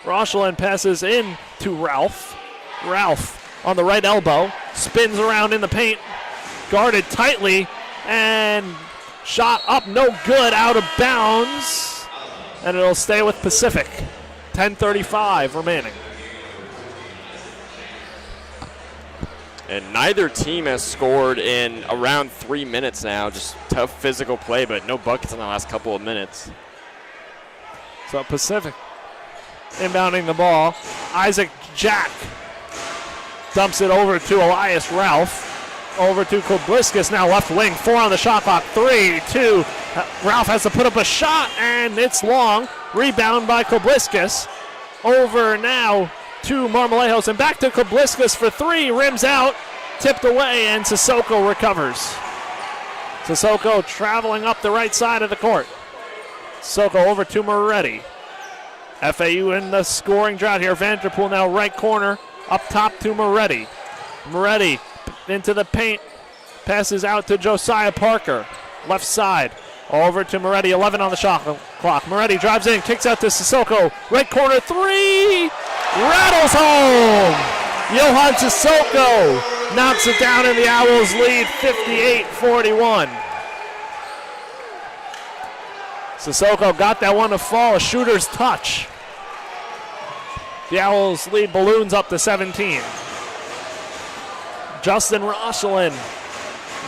Rochelin passes in to Ralph. Ralph on the right elbow, spins around in the paint, guarded tightly, and shot up, no good, out of bounds, and it'll stay with Pacific. 10:35 remaining. And neither team has scored in around 3 minutes now. Just tough physical play, but no buckets in the last couple of minutes. So Pacific inbounding the ball. Isaac Jack dumps it over to Elias Ralph. Over to Kobliskas, now left wing. 4 on the shot clock. 3, 2. Ralph has to put up a shot, and it's long. Rebound by Kobliskas. Over now to Marmolejos, and back to Kobliskas for 3. Rims out, tipped away, and Sissoko recovers. Sissoko traveling up the right side of the court. Sissoko over to Moretti. FAU in the scoring drought here. Vanderpool now right corner, up top to Moretti. Moretti into the paint, passes out to Josiah Parker. Left side, over to Moretti, 11 on the shot clock. Moretti drives in, kicks out to Sissoko. Right corner, 3! Rattles home! Johan Sissoko knocks it down, and the Owls lead 58-41. Sissoko got that one to fall, a shooter's touch. The Owls lead balloons up to 17. Justin Rochelin,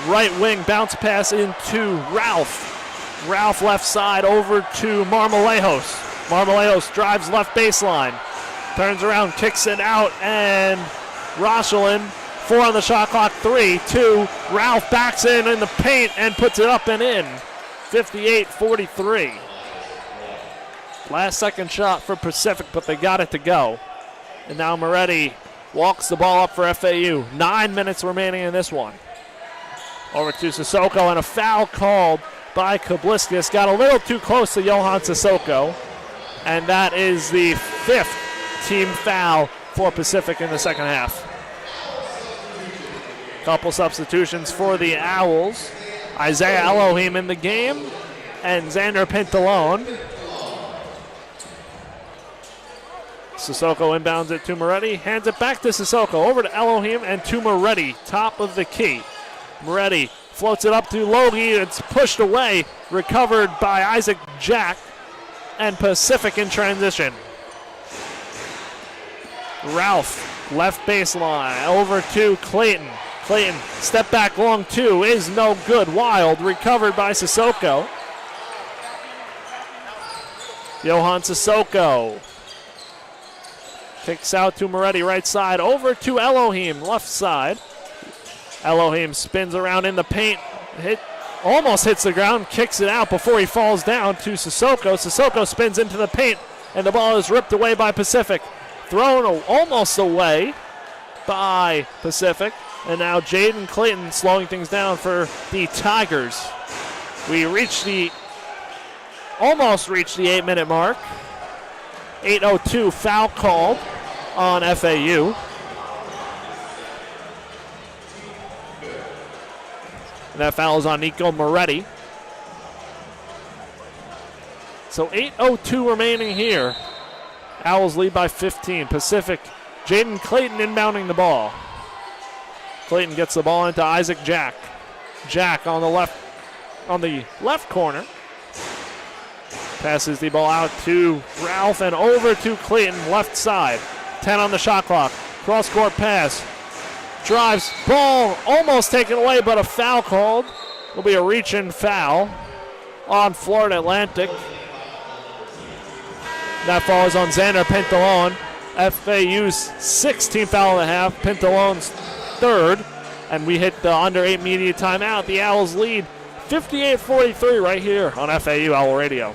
right wing, bounce pass into Ralph. Ralph left side over to Marmolejos. Marmolejos drives left baseline, turns around, kicks it out, and Rochelin, 4 on the shot clock, 3, 2. Ralph backs in the paint and puts it up and in. 58-43. Last second shot for Pacific, but they got it to go. And now Moretti walks the ball up for FAU. 9 minutes remaining in this one. Over to Sissoko, and a foul called by Kobliskas. Got a little too close to Johan Sissoko. And that is the 5th team foul for Pacific in the second half. Couple substitutions for the Owls. Isaiah Elohim in the game, and Xander Pintalone. Sissoko inbounds it to Moretti, hands it back to Sissoko, over to Elohim and to Moretti, top of the key. Moretti floats it up to Logie, it's pushed away, recovered by Isaac Jack, and Pacific in transition. Ralph, left baseline, over to Clayton. Clayton, step back long 2, is no good. Wild, recovered by Sissoko. Johan Sissoko kicks out to Moretti, right side, over to Elohim, left side. Elohim spins around in the paint, almost hits the ground, kicks it out before he falls down to Sissoko. Sissoko spins into the paint, and the ball is ripped away by Pacific. Thrown almost away by Pacific. And now Jaden Clayton slowing things down for the Tigers. We almost reached the 8-minute mark. 8:02 foul called on FAU. And that foul is on Nico Moretti. So 8:02 remaining here. Owls lead by 15. Pacific, Jaden Clayton inbounding the ball. Clayton gets the ball into Isaac Jack. Jack on the left corner. Passes the ball out to Ralph and over to Clayton, left side. 10 on the shot clock. Cross-court pass. Drives, ball almost taken away, but a foul called. Will be a reach-in foul on Florida Atlantic. That falls on Xander Pintalone. FAU's 6th team foul of the half, Pintalone's 3rd. And we hit the under 8 media timeout. The Owls lead 58-43 right here on FAU Owl Radio.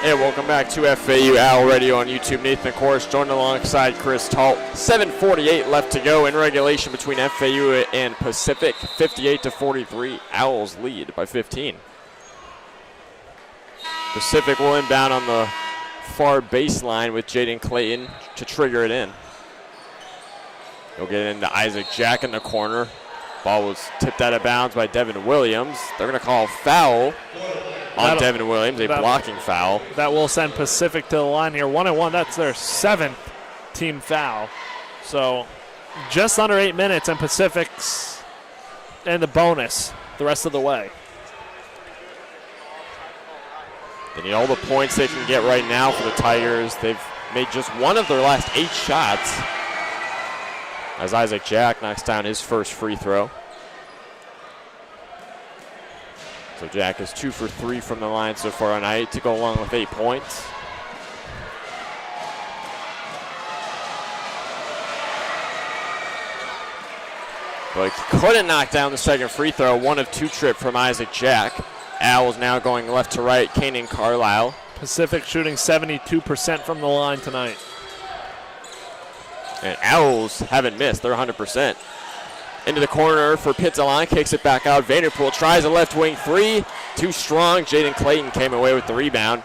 And welcome back to FAU Owl Radio on YouTube. Nathan Korst joined alongside Chris Talt. 7:48 left to go in regulation between FAU and Pacific. 58-43. Owls lead by 15. Pacific will inbound on the far baseline with Jaden Clayton to trigger it in. He'll get it into Isaac Jack in the corner. Ball was tipped out of bounds by Devin Williams. They're going to call foul on Devin Williams, a blocking foul. That will send Pacific to the line here. 1-1, that's their 7th team foul. So just under 8 minutes, and Pacific's in the bonus the rest of the way. They need all the points they can get right now for the Tigers. They've made just one of their last 8 shots, as Isaac Jack knocks down his first free throw. So Jack is 2 for 3 from the line so far tonight to go along with 8 points. But he couldn't knock down the second free throw. 1 of 2 trip from Isaac Jack. Owls now going left to right. Kanan Carlisle. Pacific shooting 72% from the line tonight. And Owls haven't missed. They're 100%. Into the corner for Pintalone. Kicks it back out. Vanderpool tries a left wing 3. Too strong. Jaden Clayton came away with the rebound.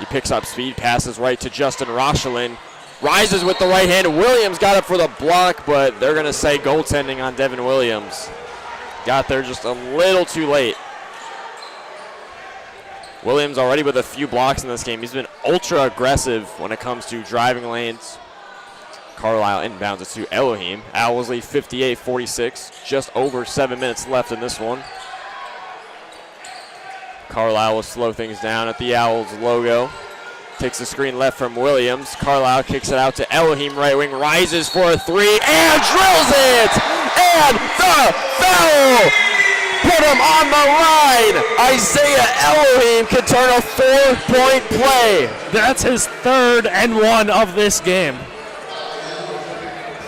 He picks up speed. Passes right to Justin Rochelin. Rises with the right hand. Williams got up for the block, but they're going to say goaltending on Devin Williams. Got there just a little too late. Williams already with a few blocks in this game. He's been ultra aggressive when it comes to driving lanes. Carlisle inbounds it to Elohim. Owls lead 58-46. Just over 7 minutes left in this one. Carlisle will slow things down at the Owls logo. Takes the screen left from Williams. Carlisle kicks it out to Elohim, right wing, rises for a 3 and drills it! And the foul! Put him on the line! Isaiah Elohim can turn a 4-point play. That's his 3rd and 1 of this game.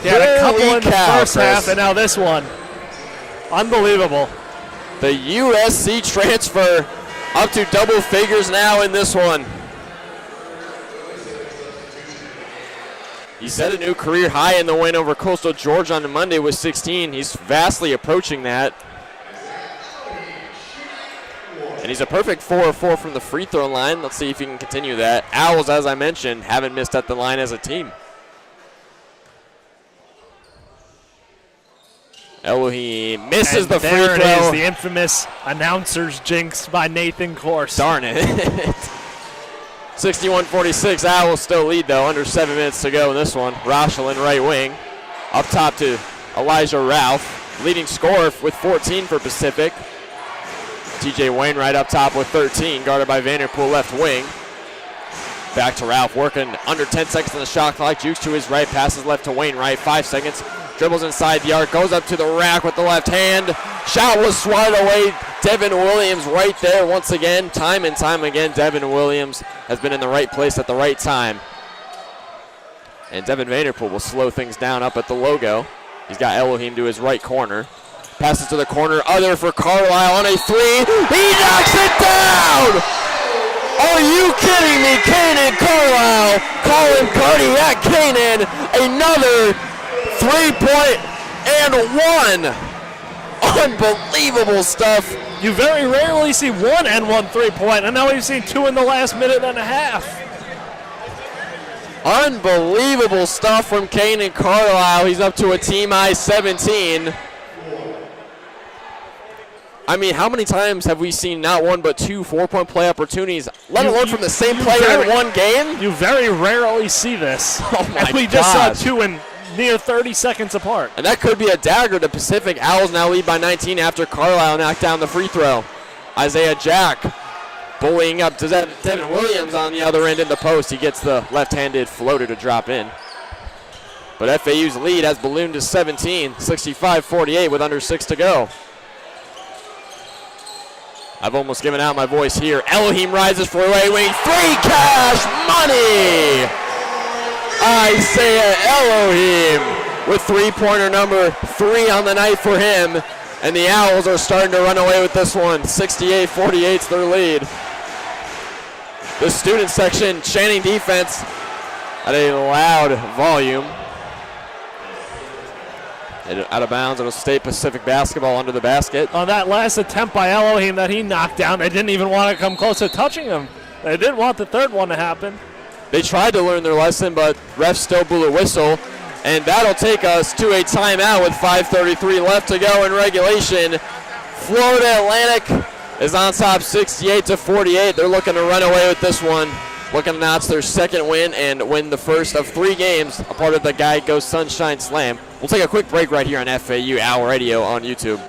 He had a couple in the cow, first half, and now this one. Unbelievable. The USC transfer up to double figures now in this one. He set a new career high in the win over Coastal Georgia on Monday with 16. He's vastly approaching that. And he's a perfect 4 of 4 from the free throw line. Let's see if he can continue that. Owls, as I mentioned, haven't missed at the line as a team. Elohim misses the free throw. There it is, the infamous announcer's jinx by Nathan Korst. Darn it. 61-46, Owls still lead though, under 7 minutes to go in this one. Rochelin right wing, up top to Elijah Ralph, leading scorer with 14 for Pacific. TJ Wainwright up top with 13, guarded by Vanderpool left wing. Back to Ralph, working under 10 seconds on the shot clock. Jukes to his right, passes left to Wainwright, 5 seconds. Dribbles inside the arc, goes up to the rack with the left hand. Shot was swatted away. Devin Williams right there once again. Time and time again, Devin Williams has been in the right place at the right time. And Devin Vanderpool will slow things down up at the logo. He's got Elohim to his right corner. Passes to the corner, other for Carlisle on a 3. He knocks it down! Are you kidding me? Kanan Carlisle, Colin Cardiac Kanan, another 3-point and 1. Unbelievable stuff. You very rarely see 1 and 1 3-point, and now we've seen 2 in the last minute and a half. Unbelievable stuff from Kanan Carlisle. He's up to a team high 17. I mean, how many times have we seen not 1 but 2 4-point play opportunities, let alone from the same player in one game? You very rarely see this. Oh my and we just saw 2 in near 30 seconds apart. And that could be a dagger to Pacific. Owls now lead by 19 after Carlisle knocked down the free throw. Isaiah Jack bullying up to Devin Williams on the other end in the post. He gets the left-handed floater to drop in. But FAU's lead has ballooned to 17, 65-48 with under 6 to go. I've almost given out my voice here. Elohim rises for right wing. 3 cash money! Isaiah Elohim with 3-pointer number 3 on the night for him. And the Owls are starting to run away with this one. 68-48 is their lead. The student section chanting defense at a loud volume. Out of bounds, it'll stay Pacific basketball under the basket. On that last attempt by Elohim that he knocked down, they didn't even want to come close to touching him. They didn't want the third one to happen. They tried to learn their lesson, but refs still blew a whistle. And that'll take us to a timeout with 5:33 left to go in regulation. Florida Atlantic is on top 68-48. They're looking to run away with this one. Looking to notch their second win and win the first of 3 games, a part of the Guide Go Sunshine Slam. We'll take a quick break right here on FAU Owl Radio on YouTube.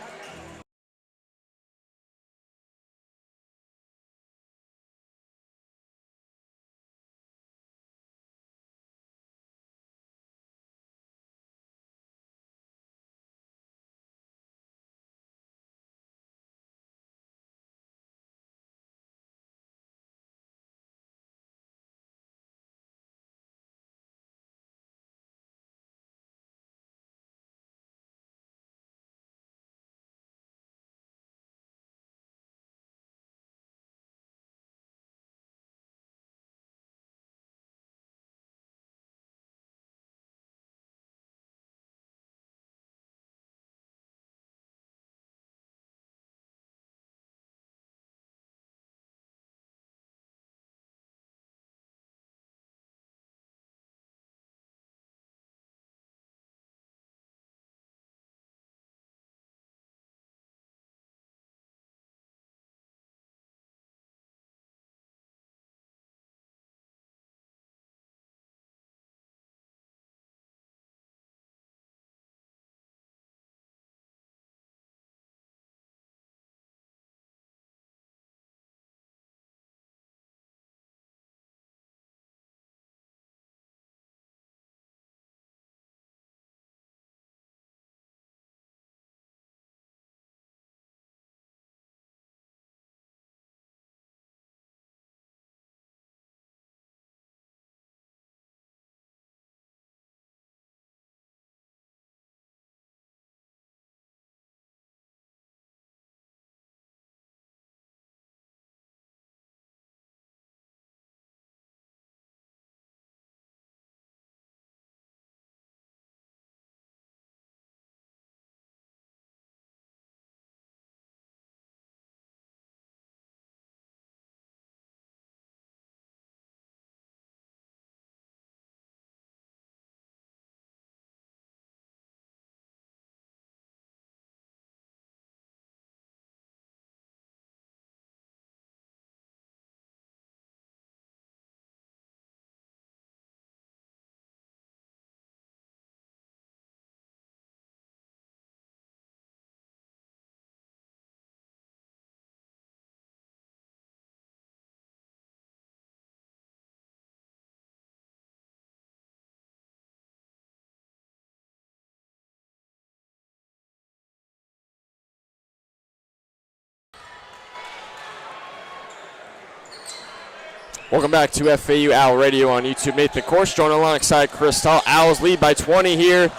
Welcome back to FAU Owl Radio on YouTube. Nathan Korst joined alongside Chris Talt. Owls lead by 20 here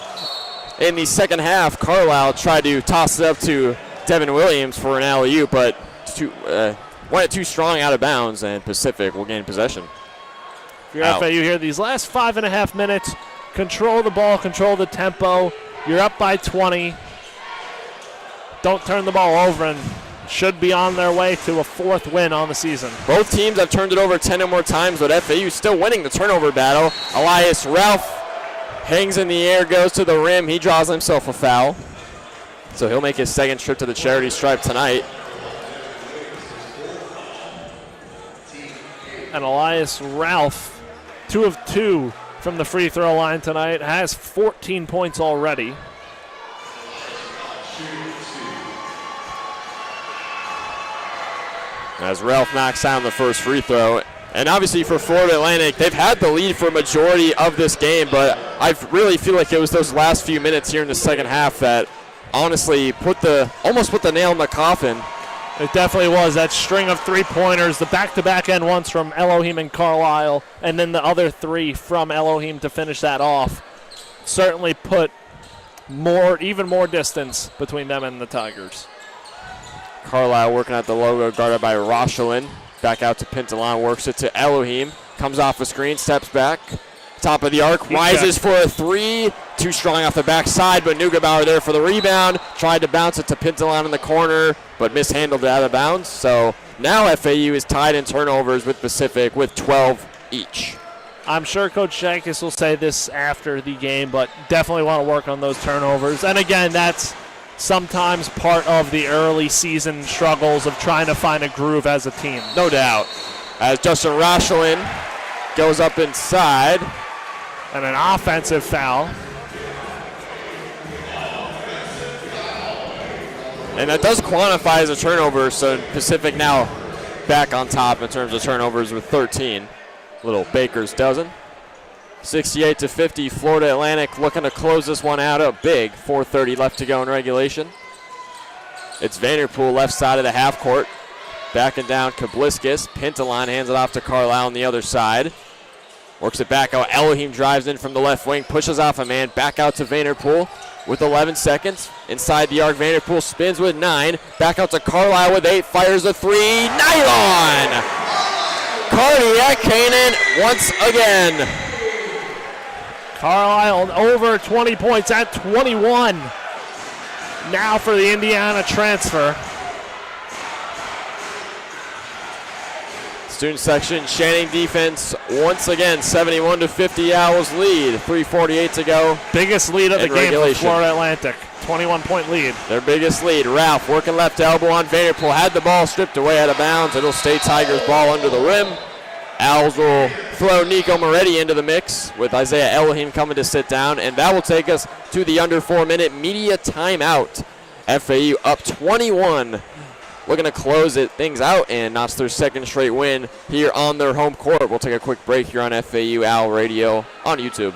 in the second half. Carlisle tried to toss it up to Devin Williams for an alley-oop, but went too strong out of bounds, and Pacific will gain possession. If you're FAU here, these last 5.5 minutes, control the ball, control the tempo. You're up by 20. Don't turn the ball over, and should be on their way to a 4th win on the season. Both teams have turned it over 10 or more times, but FAU still winning the turnover battle. Elias Ralph hangs in the air, goes to the rim. He draws himself a foul. So he'll make his second trip to the charity stripe tonight. And Elias Ralph, 2 of 2 from the free throw line tonight, has 14 points already. As Ralph knocks down the first free throw. And obviously for Florida Atlantic, they've had the lead for a majority of this game, but I really feel like it was those last few minutes here in the second half that honestly almost put the nail in the coffin. It definitely was. That string of three-pointers, the back-to-back end ones from Elohim and Carlisle, and then the other 3 from Elohim to finish that off, certainly put even more distance between them and the Tigers. Carlisle working at the logo, guarded by Rochelin. Back out to Pintalan, works it to Elohim. Comes off a screen, steps back. Top of the arc, rises for a 3. Too strong off the backside, but Neugebauer there for the rebound. Tried to bounce it to Pintalan in the corner, but mishandled it out of bounds. So now FAU is tied in turnovers with Pacific with 12 each. I'm sure Coach Shankus will say this after the game, but definitely want to work on those turnovers. And again, that's sometimes part of the early season struggles of trying to find a groove as a team. No doubt. As Justin Rochelin goes up inside. And an offensive foul. And that does quantify as a turnover, so Pacific now back on top in terms of turnovers with 13. Little Baker's dozen. 68-50, Florida Atlantic looking to close this one out up big. 4:30 left to go in regulation. It's Vanderpool left side of the half court. Backing down Kabliskas. Pintalan hands it off to Carlisle on the other side. Works it back out. Elohim drives in from the left wing, pushes off a man. Back out to Vanderpool with 11 seconds. Inside the arc, Vanderpool spins with 9. Back out to Carlisle with 8. Fires a 3. Nylon! Cardiac Canaan once again. Carlisle over 20 points at 21. Now for the Indiana transfer. Student section, Channing defense once again, 71-50 Owls lead. 3:48 to go. Biggest lead of the game for Florida Atlantic. 21-point lead. Their biggest lead. Ralph working left elbow on Vanderpool. Had the ball stripped away out of bounds. It'll stay Tigers ball under the rim. Owls will throw Nico Moretti into the mix with Isaiah Elohim coming to sit down, and that will take us to the under 4-minute media timeout. FAU up 21. Looking to close things out and notch their second straight win here on their home court. We'll take a quick break here on FAU Owl Radio on YouTube.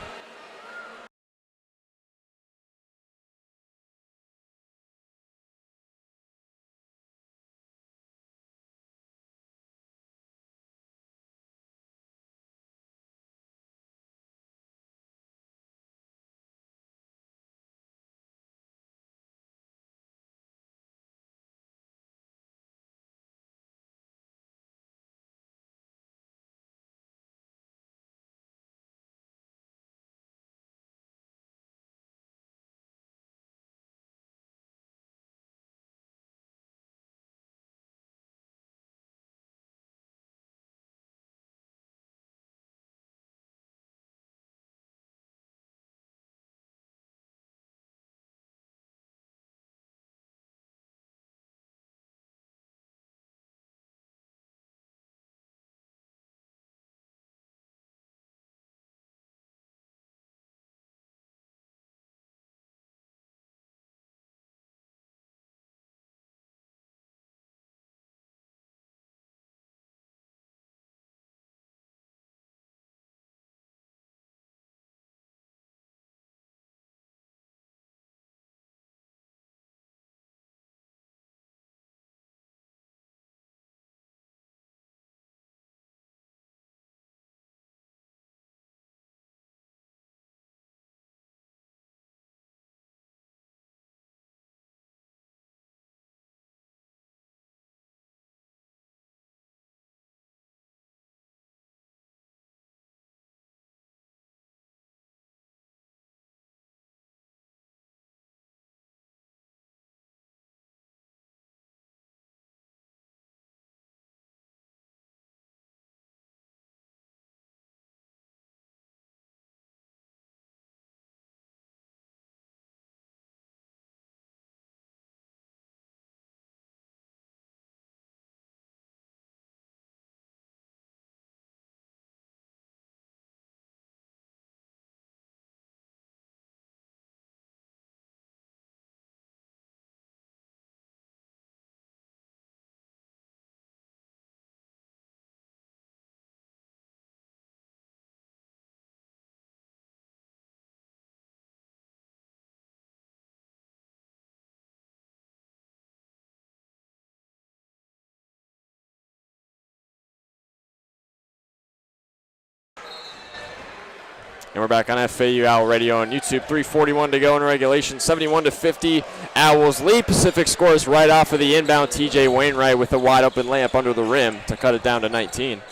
And we're back on FAU Owl Radio on YouTube. 3:41 to go in regulation. 71-50. Owls lead. Pacific scores right off of the inbound. TJ Wainwright with a wide open layup under the rim to cut it down to 19.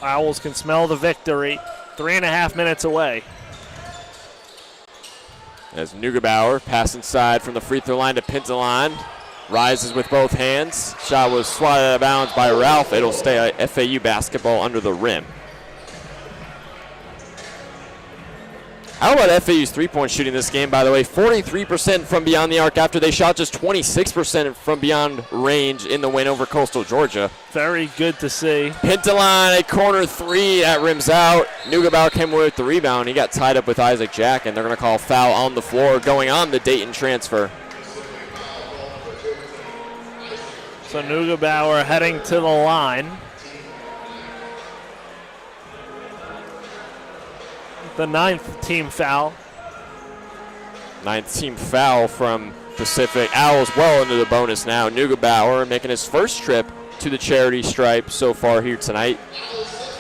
Owls can smell the victory. 3.5 minutes away. As Neugebauer pass inside from the free throw line to Pintaline. Rises with both hands. Shot was swatted out of bounds by Ralph. It'll stay FAU basketball under the rim. How about FAU's three-point shooting this game, by the way? 43% from beyond the arc after they shot just 26% from beyond range in the win over Coastal Georgia. Very good to see. Pintaline, a corner three that rims out. Neugebauer came away with the rebound. He got tied up with Isaac Jack, and they're going to call foul on the floor going on the Dayton transfer. So Neugebauer heading to the line. The 9th team foul. 9th team foul from Pacific. Owls well into the bonus now. Neugebauer making his first trip to the charity stripe so far here tonight.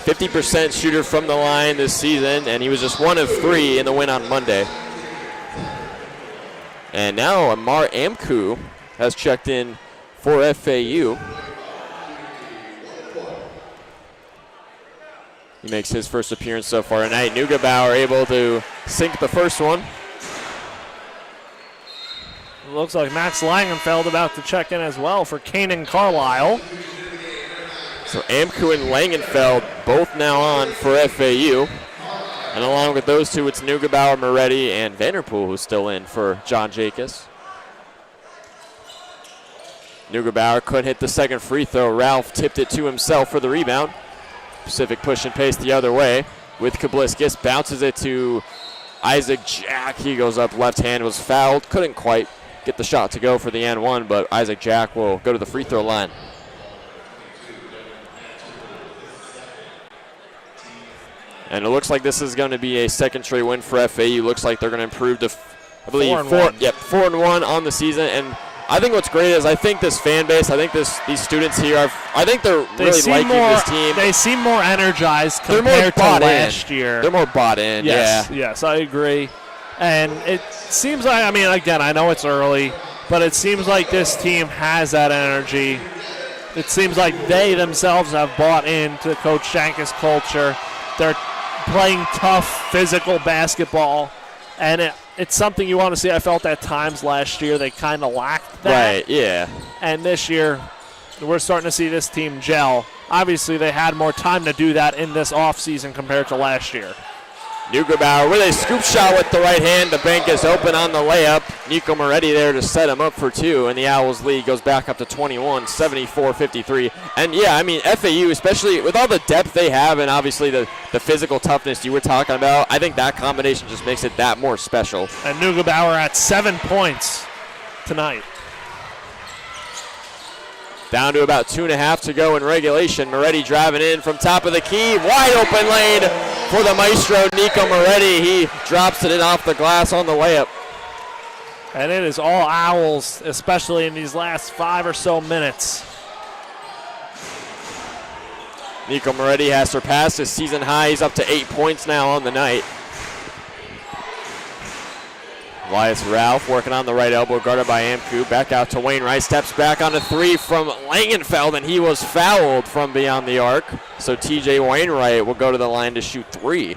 50% shooter from the line this season, and he was just 1 of 3 in the win on Monday. And now Amar Amku has checked in for FAU. He makes his first appearance so far tonight. Neugebauer able to sink the first one. It looks like Max Langenfeld about to check in as well for Kanan Carlisle. So Amku and Langenfeld both now on for FAU. And along with those two, it's Neugebauer, Moretti, and Vanderpool who's still in for John Jacobs. Neugebauer couldn't hit the second free throw. Ralph tipped it to himself for the rebound. Pacific push and pace the other way with Kabliskis. Bounces it to Isaac Jack. He goes up left hand, was fouled. Couldn't quite get the shot to go for the N1, but Isaac Jack will go to the free throw line. And it looks like this is going to be a second straight win for FAU. Looks like they're going to improve to, I believe, 4-1 on the season. And I think what's great is I think this fan base, I think these students here, I think they're really liking this team. They seem more energized compared to last year. They're more bought in, yes, Yes, I agree. And it seems like, I mean, again, I know it's early, but it seems like this team has that energy. It seems like they themselves have bought into Coach Shankus' culture. They're playing tough, physical basketball, and it's something you want to see. I felt at times last year they kind of lacked that. Right, yeah. And this year, we're starting to see this team gel. Obviously, they had more time to do that in this offseason compared to last year. Neugebauer with a scoop shot with the right hand. The bank is open on the layup. Nico Moretti there to set him up for two, and the Owls lead goes back up to 21, 74-53. And, yeah, I mean, FAU, especially with all the depth they have and obviously the physical toughness you were talking about, I think that combination just makes it that more special. And Neugebauer at 7 points tonight. Down to about 2.5 to go in regulation. Moretti driving in from top of the key. Wide open lane for the maestro, Nico Moretti. He drops it in off the glass on the layup. And it is all Owls, especially in these last 5 or so minutes. Nico Moretti has surpassed his season high. He's up to 8 points now on the night. Elias Ralph working on the right elbow, guarded by Amku. Back out to Wainwright. Steps back on a three from Langenfeld, and he was fouled from beyond the arc. So TJ Wainwright will go to the line to shoot 3.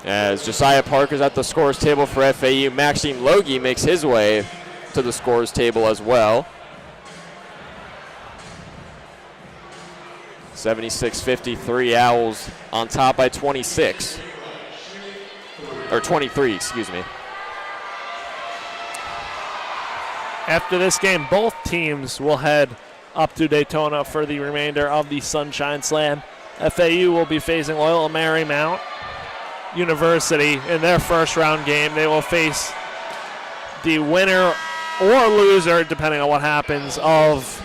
As Josiah Parker's at the scores table for FAU, Maxime Logie makes his way to the scores table as well. 76-53, Owls on top by 26. Or 23, excuse me. After this game, both teams will head up to Daytona for the remainder of the Sunshine Slam. FAU will be facing Loyola Marymount University in their first round game. They will face the winner or loser, depending on what happens, of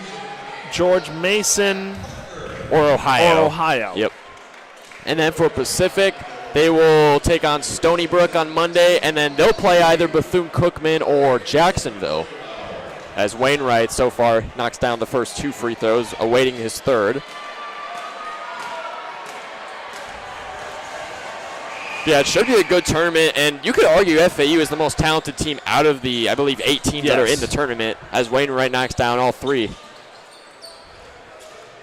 George Mason or Ohio. Yep. And then for Pacific, they will take on Stony Brook on Monday, and then they'll play either Bethune-Cookman or Jacksonville. as Wainwright so far knocks down the first 2 free throws, awaiting his third. Yeah, it should be a good tournament, and you could argue FAU is the most talented team out of the, I believe, 8 teams that are in the tournament, as Wainwright knocks down all 3.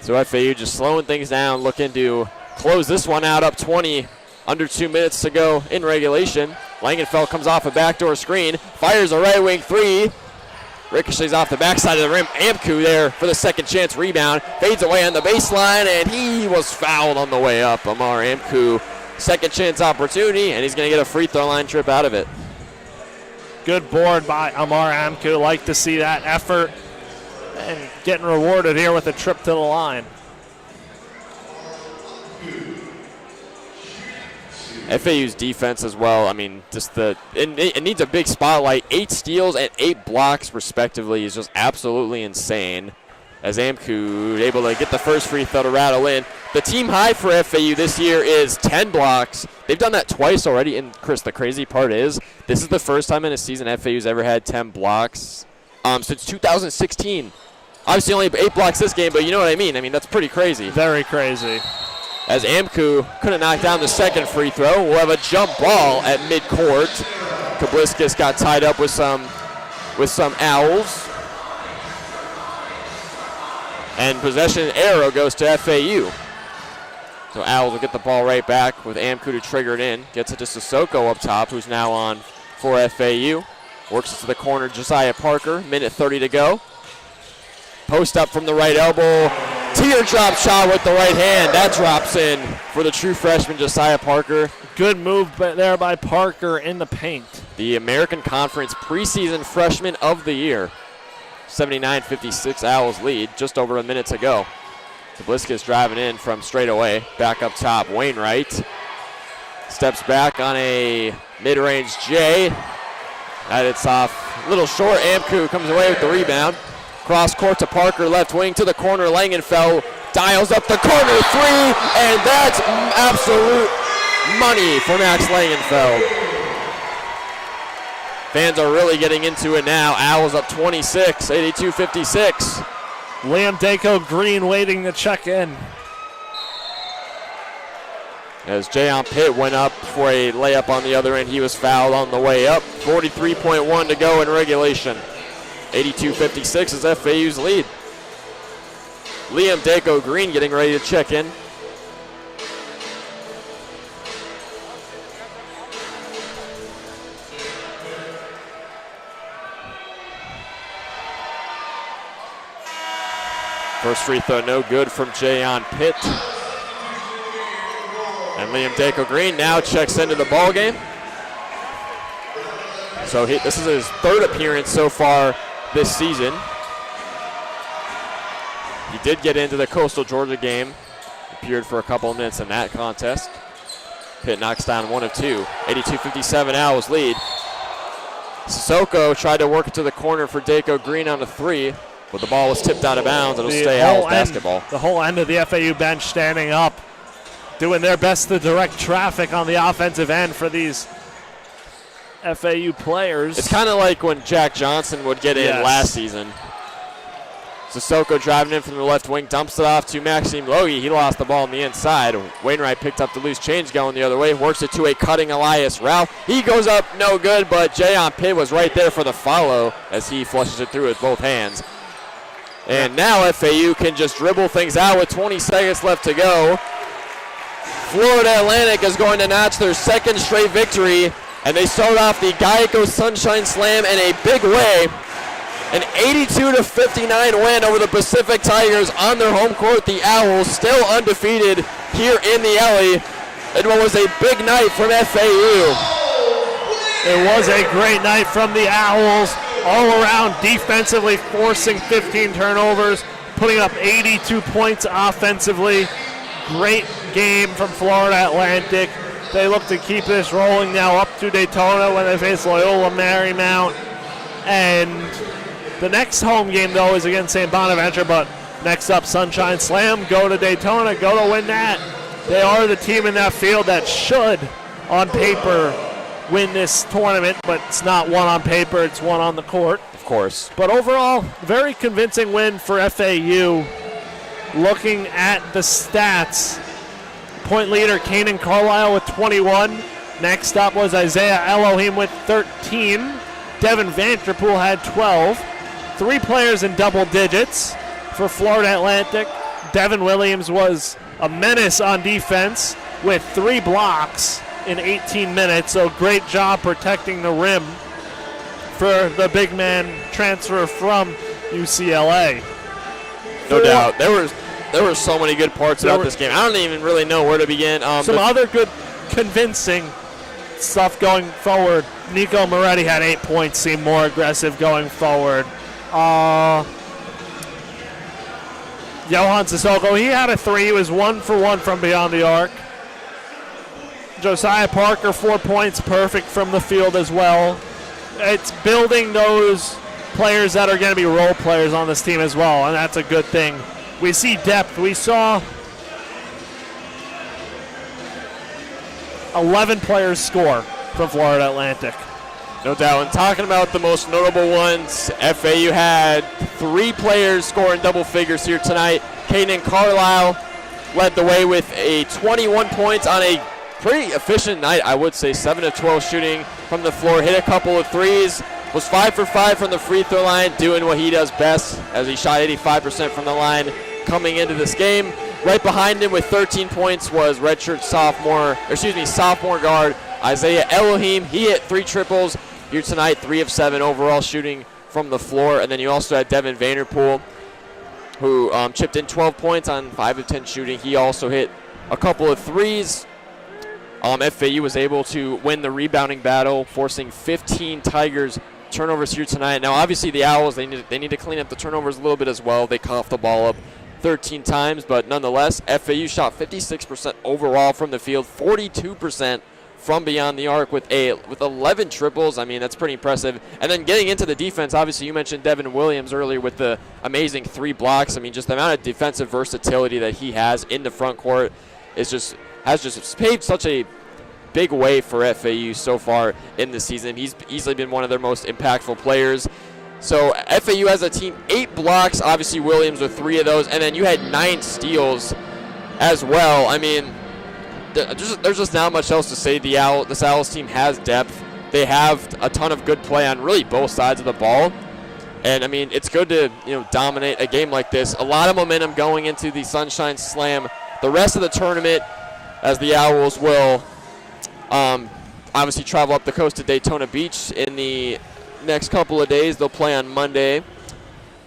So FAU just slowing things down, looking to close this one out, up 20, under 2 minutes to go in regulation. Langenfeld comes off a backdoor screen, fires a right wing 3. Ricochets off the backside of the rim. Amku there for the second chance rebound. Fades away on the baseline, and he was fouled on the way up. Amar Amku, second chance opportunity, and he's going to get a free throw line trip out of it. Good board by Amar Amku. Like to see that effort, and getting rewarded here with a trip to the line. FAU's defense as well, I mean, just it needs a big spotlight. 8 steals and 8 blocks respectively is just absolutely insane, as Amku able to get the first free throw to rattle in. The team high for FAU this year is 10 blocks. They've done that twice already, and Chris, the crazy part is this is the first time in a season FAU's ever had 10 blocks since 2016. Obviously only 8 blocks this game, but you know what I mean. I mean, that's pretty crazy. Very crazy. As Amku couldn't knock down the second free throw, we'll have a jump ball at midcourt. Kabliskas got tied up with some Owls. And possession arrow goes to FAU. So Owls will get the ball right back with Amku to trigger it in. Gets it to Sissoko up top, who's now on for FAU. Works it to the corner, Josiah Parker. Minute 30 to go. Post up from the right elbow. Teardrop shot with the right hand. That drops in for the true freshman, Josiah Parker. Good move there by Parker in the paint. The American Conference preseason freshman of the year. 79-56 Owls lead, just over a minute to go. Kabliskas driving in from straight away. Back up top, Wainwright. Steps back on a mid-range J. That it's off a little short. Amku comes away with the rebound. Cross court to Parker, left wing to the corner. Langenfeld dials up the corner 3, and that's absolute money for Max Langenfeld. Fans are really getting into it now. Owls up 26, 82-56. Liam Daco Green waiting to check in. As Jayon Pitt went up for a layup on the other end, he was fouled on the way up. 43.1 to go in regulation. 82-56 is FAU's lead. Liam Daco Green getting ready to check in. First free throw no good from Jayon Pitt. And Liam Daco Green now checks into the ball game. So this is his 3rd appearance so far this season. He did get into the Coastal Georgia game. Appeared for a couple of minutes in that contest. Pitt knocks down 1 of 2. 82-57 Owls lead. Sissoko tried to work it to the corner for Daco Green on a 3, but the ball was tipped out of bounds. It'll stay Owls basketball. The whole end of the FAU bench standing up, doing their best to direct traffic on the offensive end for these FAU players. It's kind of like when Jack Johnson would get in last season. Sissoko driving in from the left wing, dumps it off to Maxime Logie. He lost the ball on the inside. Wainwright picked up the loose change going the other way, works it to a cutting Elias Rao. He goes up, no good, but Jayon Pitt was right there for the follow as he flushes it through with both hands. And now FAU can just dribble things out with 20 seconds left to go. Florida Atlantic is going to notch their 2nd straight victory, and they start off the Geico Sunshine Slam in a big way. An 82-59 win over the Pacific Tigers on their home court. The Owls still undefeated here in the Alley. It was a big night from FAU. It was a great night from the Owls. All around defensively, forcing 15 turnovers, putting up 82 points offensively. Great game from Florida Atlantic. They look to keep this rolling now up to Daytona when they face Loyola Marymount. And the next home game, though, is against St. Bonaventure, but next up, Sunshine Slam, go to Daytona, go to win that. They are the team in that field that should, on paper, win this tournament, but it's not one on paper, it's one on the court. of course. But overall, very convincing win for FAU. Looking at the stats, point leader Kanan Carlisle with 21. Next up was Isaiah Elohim with 13. Devin Vanderpool had 12. 3 players in double digits for Florida Atlantic. Devin Williams was a menace on defense with 3 blocks in 18 minutes, so great job protecting the rim for the big man transfer from UCLA. No doubt. There were so many good parts about this game. I don't even really know where to begin. Some other good convincing stuff going forward. Nico Moretti had 8 points, seemed more aggressive going forward. Johan Sissoko, he had a 3. He was 1 for 1 from beyond the arc. Josiah Parker, 4 points, perfect from the field as well. It's building those players that are going to be role players on this team as well, and that's a good thing. We see depth. We saw 11 players score from Florida Atlantic. No doubt. And talking about the most notable ones, FAU had 3 players scoring double figures here tonight. Kanan Carlisle led the way with a 21 points on a pretty efficient night, I would say. 7 of 12 shooting from the floor, hit a couple of threes, was 5 for 5 from the free throw line, doing what he does best as he shot 85% from the line coming into this game. Right behind him with 13 points was redshirt sophomore guard Isaiah Elohim. He hit 3 triples here tonight, 3 of 7 overall shooting from the floor. And then you also had Devin Vanderpool, who chipped in 12 points on 5 of 10 shooting. He also hit a couple of threes. FAU was able to win the rebounding battle, forcing 15 Tigers turnovers here tonight. Now, obviously, the Owls, they need to clean up the turnovers a little bit as well. They coughed the ball up 13 times, but nonetheless, FAU shot 56% overall from the field, 42% from beyond the arc with 11 triples. I mean, that's pretty impressive. And then getting into the defense, obviously, you mentioned Devin Williams earlier with the amazing 3 blocks. I mean, just the amount of defensive versatility that he has in the front court has just paved such a big way for FAU so far in the season. He's easily been one of their most impactful players. So FAU as a team, 8 blocks, obviously Williams with 3 of those, and then you had 9 steals as well. I mean, there's just not much else to say. This Owls team has depth. They have a ton of good play on really both sides of the ball. And I mean, it's good to dominate a game like this. A lot of momentum going into the Sunshine Slam. The rest of the tournament, as the Owls will obviously travel up the coast to Daytona Beach in the next couple of days. They'll play on Monday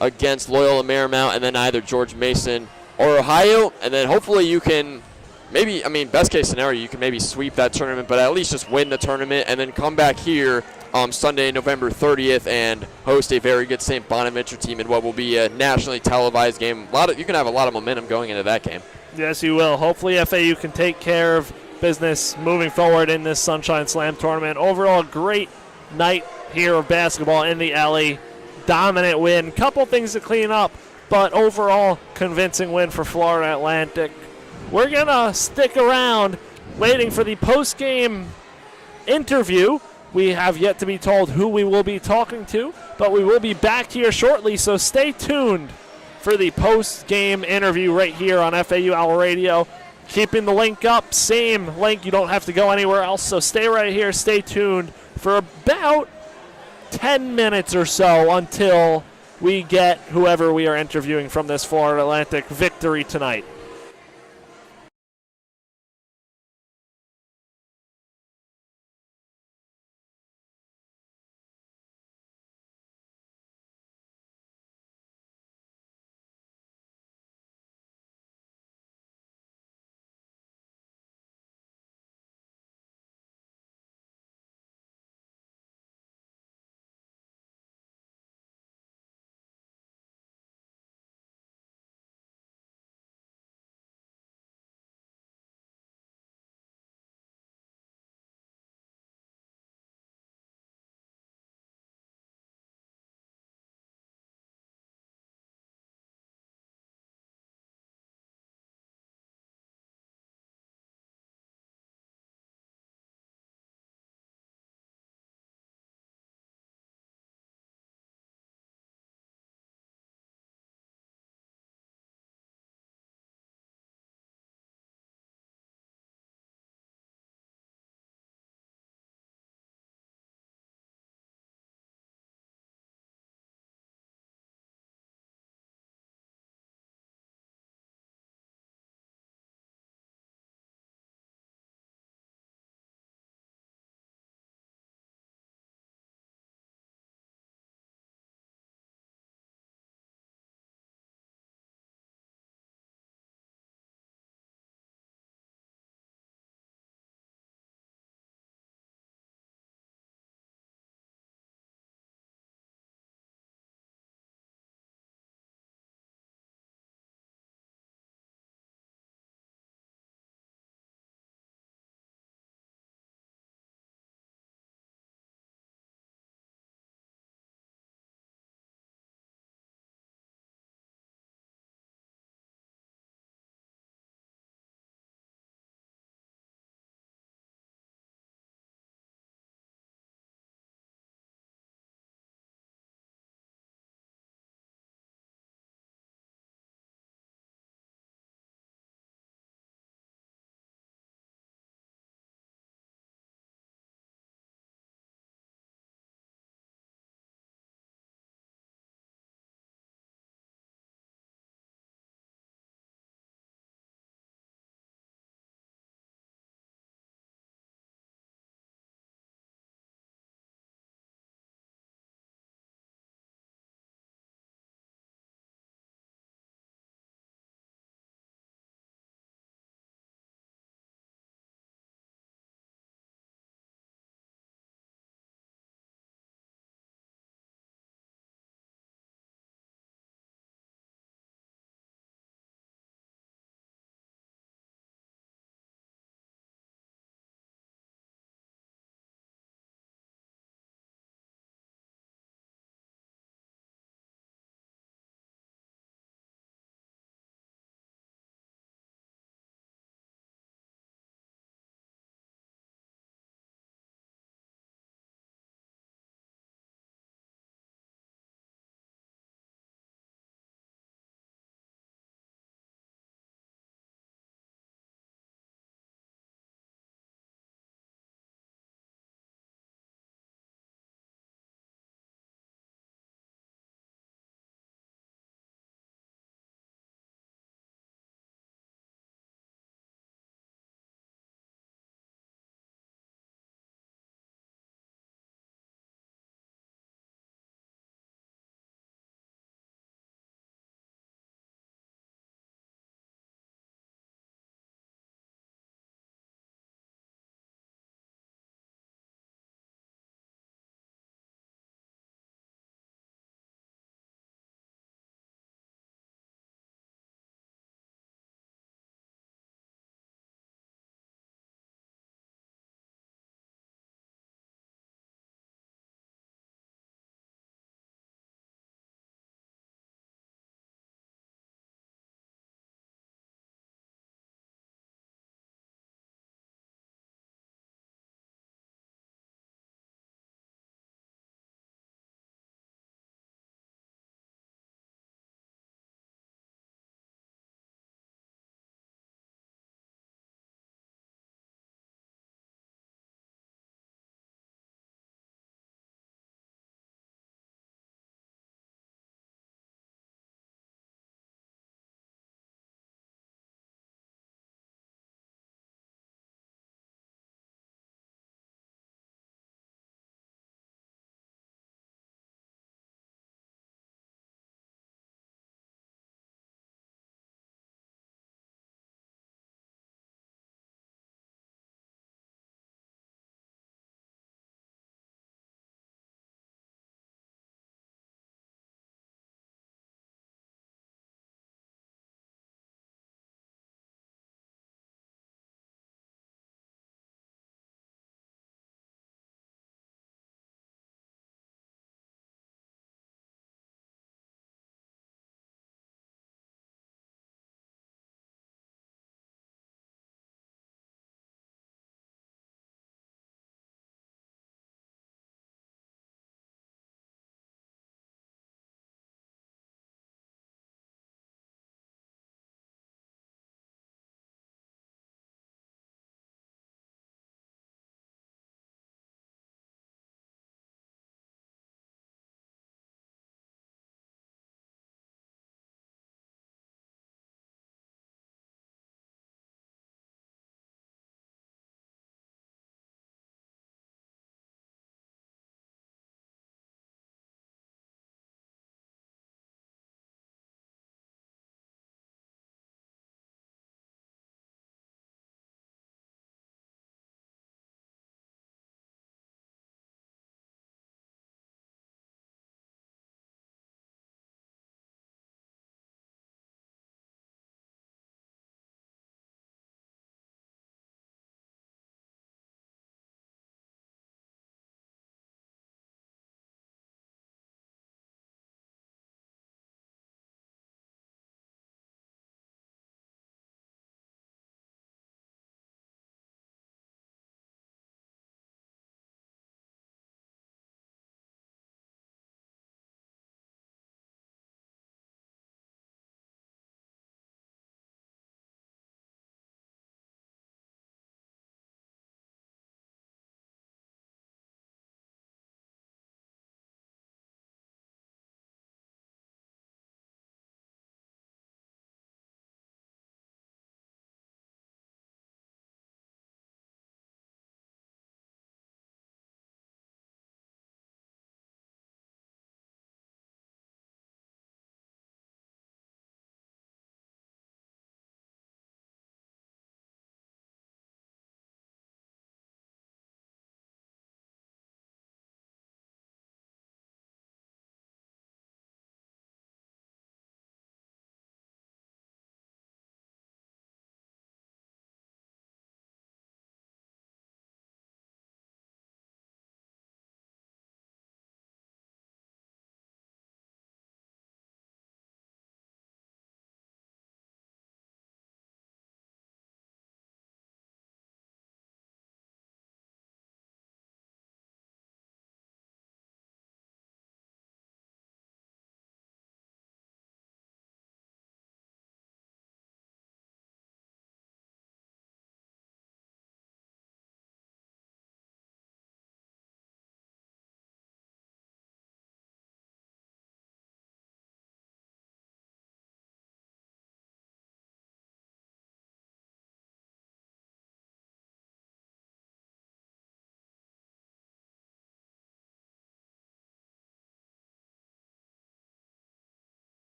against Loyola Marymount and then either George Mason or Ohio. And then hopefully you can best case scenario, you can maybe sweep that tournament, but at least just win the tournament and then come back here Sunday, November 30th and host a very good St. Bonaventure team in what will be a nationally televised game. You can have a lot of momentum going into that game. Yes, you will. Hopefully FAU can take care of business moving forward in this Sunshine Slam tournament. Overall, great night here of basketball in the alley. Dominant win. Couple things to clean up, but overall, convincing win for Florida Atlantic. We're going to stick around waiting for the post-game interview. We have yet to be told who we will be talking to, but we will be back here shortly, so stay tuned for the post-game interview right here on FAU Owl Radio. Keeping the link up, same link. You don't have to go anywhere else, so stay right here. Stay tuned for about 10 minutes or so until we get whoever we are interviewing from this Florida Atlantic victory tonight.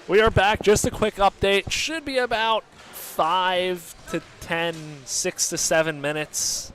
We are back. Just a quick update. Should be about 5 to 10, 6 to 7 minutes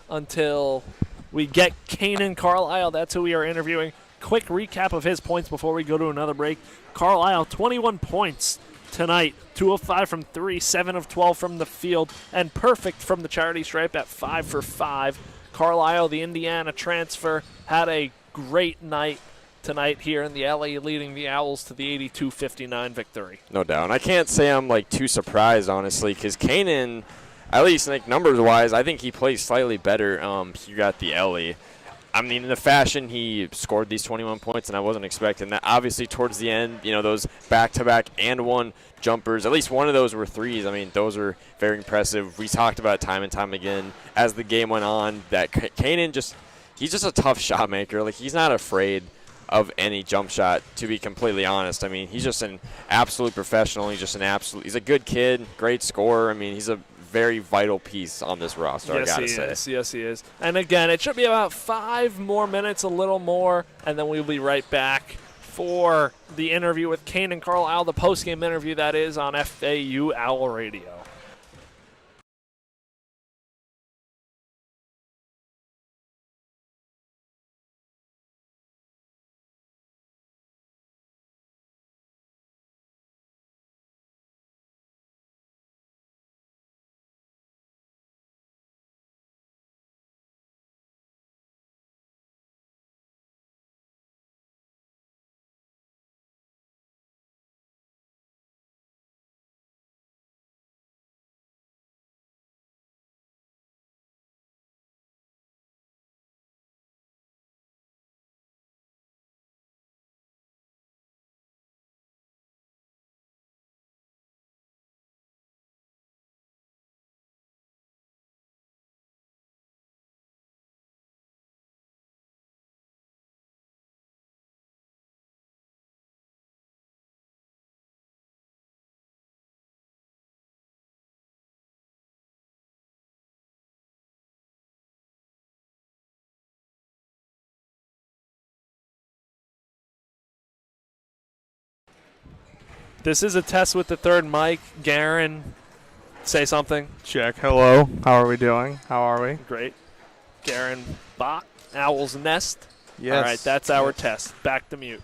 until we get Kanan Carlisle. That's who we are interviewing. Quick recap of his points before we go to another break. Carlisle, 21 points tonight. 2 of 5 from 3, 7 of 12 from the field, and perfect from the charity stripe at 5 for 5. Carlisle, the Indiana transfer, had a great night tonight here in the LA, leading the Owls to the 82-59 victory. No doubt. And I can't say I'm like too surprised, honestly, because Kanan, at least like numbers-wise, I think he plays slightly better here at the LA. I mean, in the fashion, he scored these 21 points, and I wasn't expecting that. Obviously, towards the end, you know, those back-to-back and one jumpers, at least one of those were threes. I mean, those are very impressive. We talked about it time and time again as the game went on that Kanan he's just a tough shot maker. Like, he's not afraid of any jump shot, to be completely honest. I mean, he's just an absolute professional. He's a good kid, great scorer. I mean, he's a very vital piece on this roster, I gotta say. Yes, he is. And again, it should be about 5 more minutes, a little more, and then we'll be right back for the interview with Kanan Carlisle, the post-game interview that is on FAU Owl Radio. This is a test with the third mic. Garen, say something. Check. Hello. How are we doing? How are we? Great. Garen Bach, Owl's Nest. Yes. All right, that's our test. Back to mute.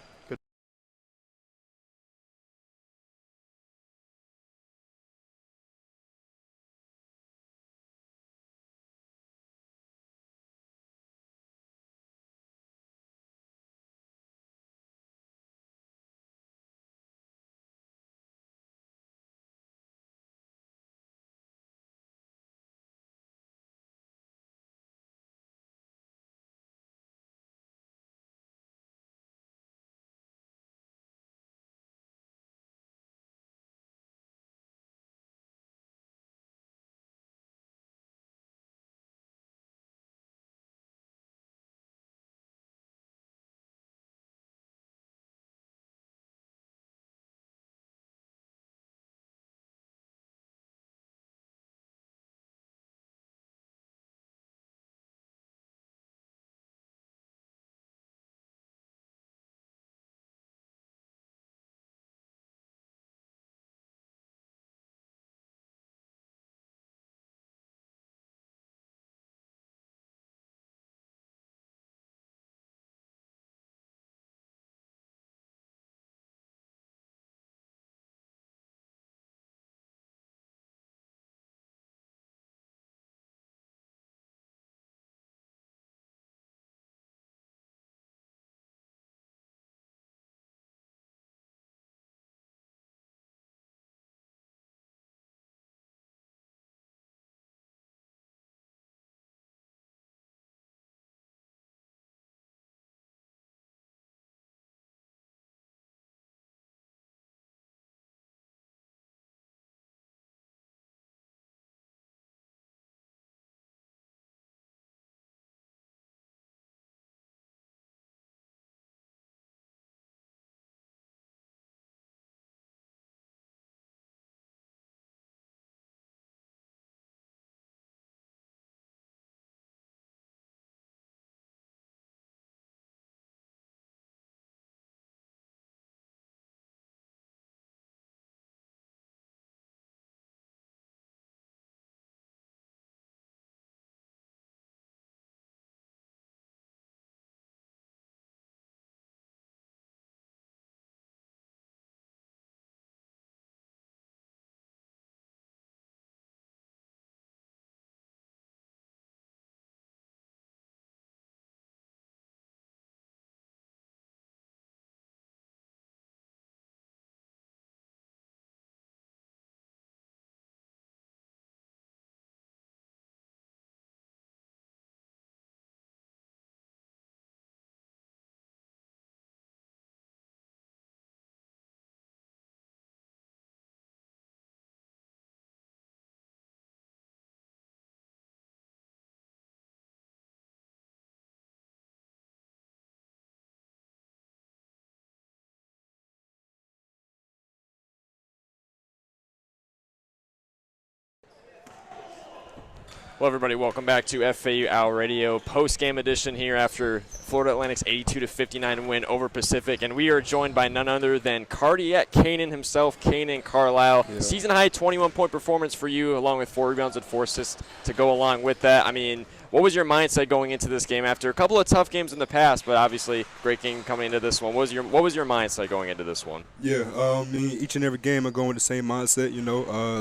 Well, everybody, welcome back to FAU Owl Radio post-game edition here after Florida Atlantic's 82-59 win over Pacific. And we are joined by none other than Cardiac Kanan himself, Kanan Carlisle. Yeah. Season-high 21-point performance for you, along with 4 rebounds and 4 assists to go along with that. I mean, what was your mindset going into this game after a couple of tough games in the past, but obviously great game coming into this one? What was your mindset going into this one? Yeah, I mean, each and every game I go with the same mindset,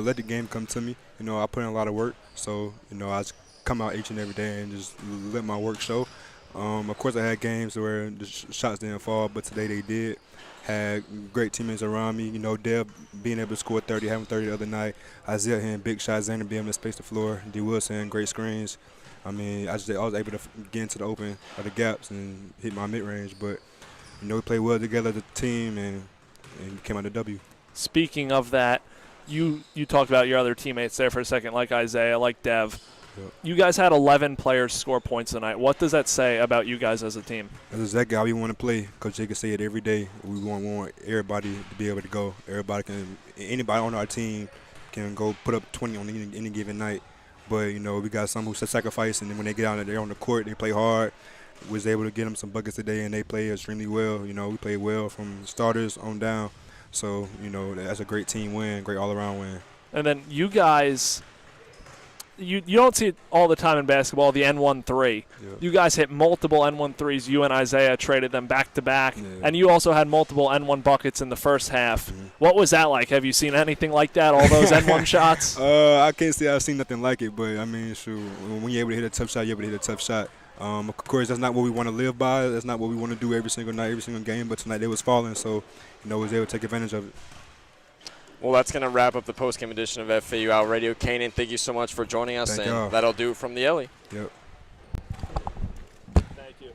let the game come to me. I put in a lot of work, so, I just come out each and every day and just let my work show. Of course, I had games where the shots didn't fall, but today they did. Had great teammates around me. Deb being able to score 30, having 30 the other night. Isaiah hitting big shots, Xander being able to space the floor. D. Wilson, great screens. I mean, I was able to get into the open of the gaps and hit my mid-range. But, we played well together as a team and came out a W. Speaking of that, you talked about your other teammates there for a second, like Isaiah, like Dev. Yep. You guys had 11 players score points tonight. What does that say about you guys as a team? That's exactly how we want to play. Coach Jake can say it every day. We want everybody to be able to go. Anybody on our team can go put up 20 on any given night. But, we got some who sacrifice, and then when they get out there on the court, they play hard. We was able to get them some buckets today, and they play extremely well. We played well from starters on down. So, that's a great team win, great all-around win. And then you guys, you don't see it all the time in basketball, the N1-3. Yeah. You guys hit multiple N1-3s. You and Isaiah traded them back-to-back. Yeah. And you also had multiple N1 buckets in the first half. Mm-hmm. What was that like? Have you seen anything like that, all those N1 shots? I can't say I've seen nothing like it, but, I mean, shoot, when you're able to hit a tough shot, you're able to hit a tough shot. Of course, that's not what we want to live by. That's not what we want to do every single night, every single game. But tonight they was falling, so, we was able to take advantage of it. Well, that's going to wrap up the post-game edition of FAU Owl Radio. Kanan, thank you so much for joining us, Thank and y'all. that'll do it from the Ellie. Yep. Thank you.